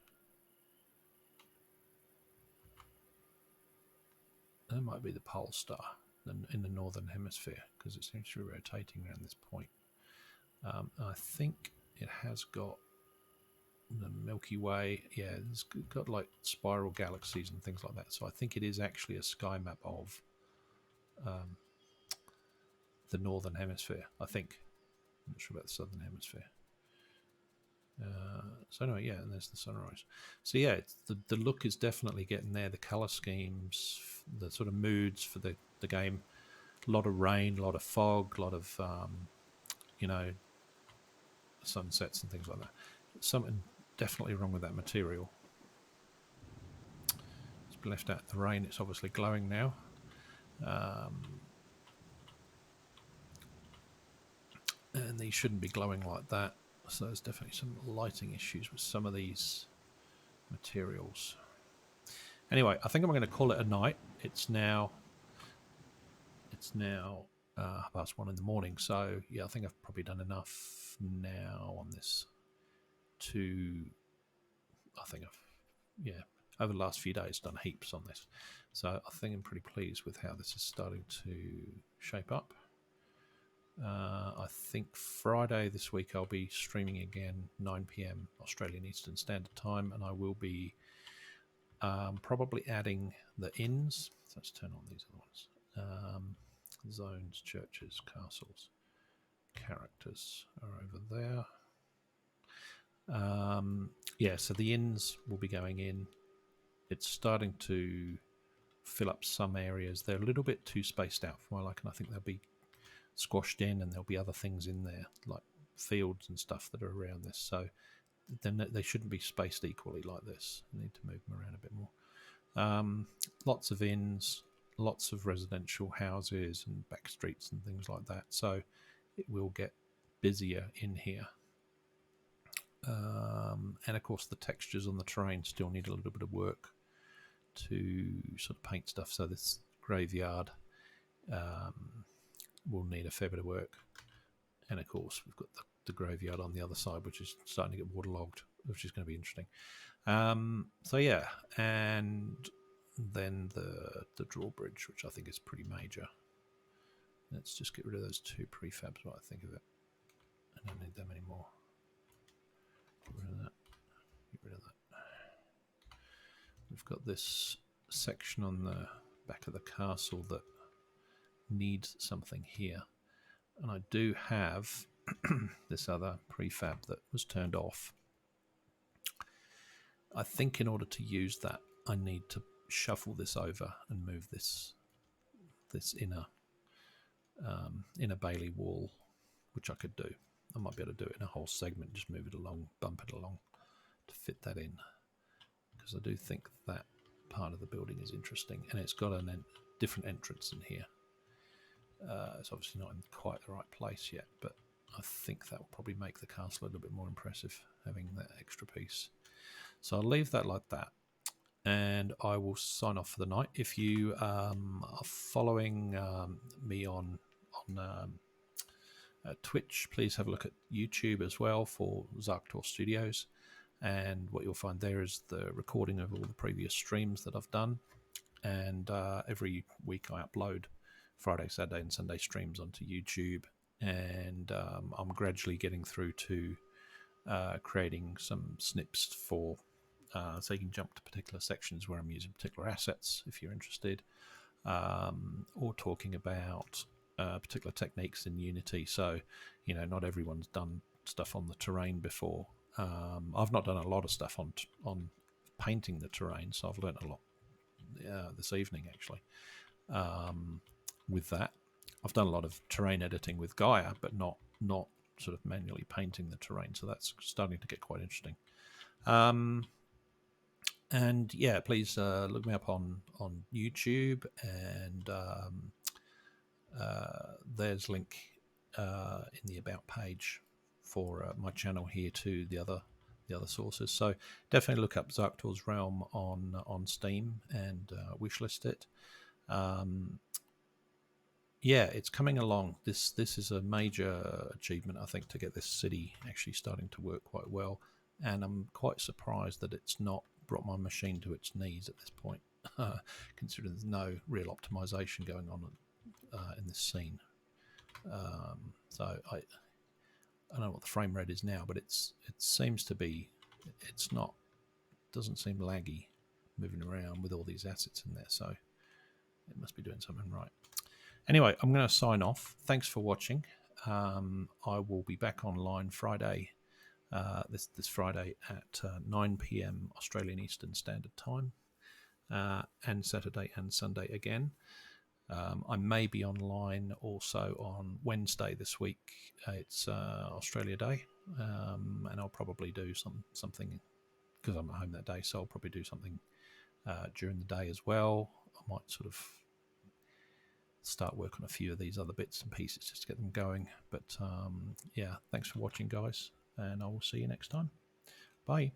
that might be the pole star in the northern hemisphere, because it seems to be rotating around this point. I think it has got the Milky Way. Yeah, it's got like spiral galaxies and things like that. So I think it is actually a sky map of the northern hemisphere. I think. I'm not sure about the southern hemisphere. So anyway, yeah, and there's the sunrise. So yeah, the look is definitely getting there. The color schemes, the sort of moods for the game. A lot of rain, a lot of fog, a lot of sunsets and things like that. Something definitely wrong with that material. It's been left out in the rain. It's obviously glowing now. And these shouldn't be glowing like that. So there's definitely some lighting issues with some of these materials. Anyway, I think I'm going to call it a night. It's now past 1 in the morning. So yeah, I think I've probably done enough now on this over the last few days done heaps on this. So I think I'm pretty pleased with how this is starting to shape up. I think Friday this week I'll be streaming again, 9 p.m. Australian Eastern Standard Time, and I will be probably adding the inns. So let's turn on these other ones. Zones, churches, castles, characters are over there. So the inns will be going in. It's starting to fill up some areas. They're a little bit too spaced out for my liking. I think they'll be squashed in, and there'll be other things in there like fields and stuff that are around this. So then they shouldn't be spaced equally like this. I need to move them around a bit more. Lots of inns, lots of residential houses and back streets and things like that. So it will get busier in here. And of course the textures on the terrain still need a little bit of work to sort of paint stuff. So this graveyard will need a fair bit of work. And of course we've got the graveyard on the other side, which is starting to get waterlogged, which is going to be interesting. So yeah, and then the drawbridge, which I think is pretty major. Let's just get rid of those 2 prefabs while I think of it. I don't need them anymore. Get rid of that. Get rid of that. We've got this section on the back of the castle that needs something here. And I do have this other prefab that was turned off. I think in order to use that, I need to shuffle this over and move this inner Bailey wall, which I could do. I might be able to do it in a whole segment, just move it along, bump it along to fit that in, because I do think that part of the building is interesting, and it's got a different entrance in here. It's obviously not in quite the right place yet, but I think that will probably make the castle a little bit more impressive, having that extra piece. So I'll leave that like that, and I will sign off for the night. If you are following me on Twitch, please have a look at YouTube as well for Zarktor Studios, and what you'll find there is the recording of all the previous streams that I've done, and every week I upload Friday, Saturday and Sunday streams onto YouTube, and I'm gradually getting through to creating some snips for so you can jump to particular sections where I'm using particular assets if you're interested, or talking about particular techniques in Unity. So, not everyone's done stuff on the terrain before. I've not done a lot of stuff on painting the terrain, so I've learned a lot this evening actually. With that, I've done a lot of terrain editing with Gaia, but not sort of manually painting the terrain. So that's starting to get quite interesting. And yeah, please look me up on YouTube, and there's a link in the About page for my channel here to the other the other sources. So definitely look up Zarktor's Realm on Steam and wishlist it. Yeah, it's coming along. This is a major achievement, I think, to get this city actually starting to work quite well. And I'm quite surprised that it's not brought my machine to its knees at this point, considering there's no real optimization going on in this scene. So I don't know what the frame rate is now, but it seems to be, it's not, doesn't seem laggy moving around with all these assets in there. So it must be doing something right. Anyway, I'm going to sign off. Thanks for watching. I will be back online Friday, this Friday at 9 p.m. Australian Eastern Standard Time, and Saturday and Sunday again. I may be online also on Wednesday this week. It's Australia Day, and I'll probably do something because I'm at home that day. So I'll probably do something during the day as well. I might sort of start work on a few of these other bits and pieces just to get them going. But yeah, thanks for watching, guys, and I will see you next time. Bye.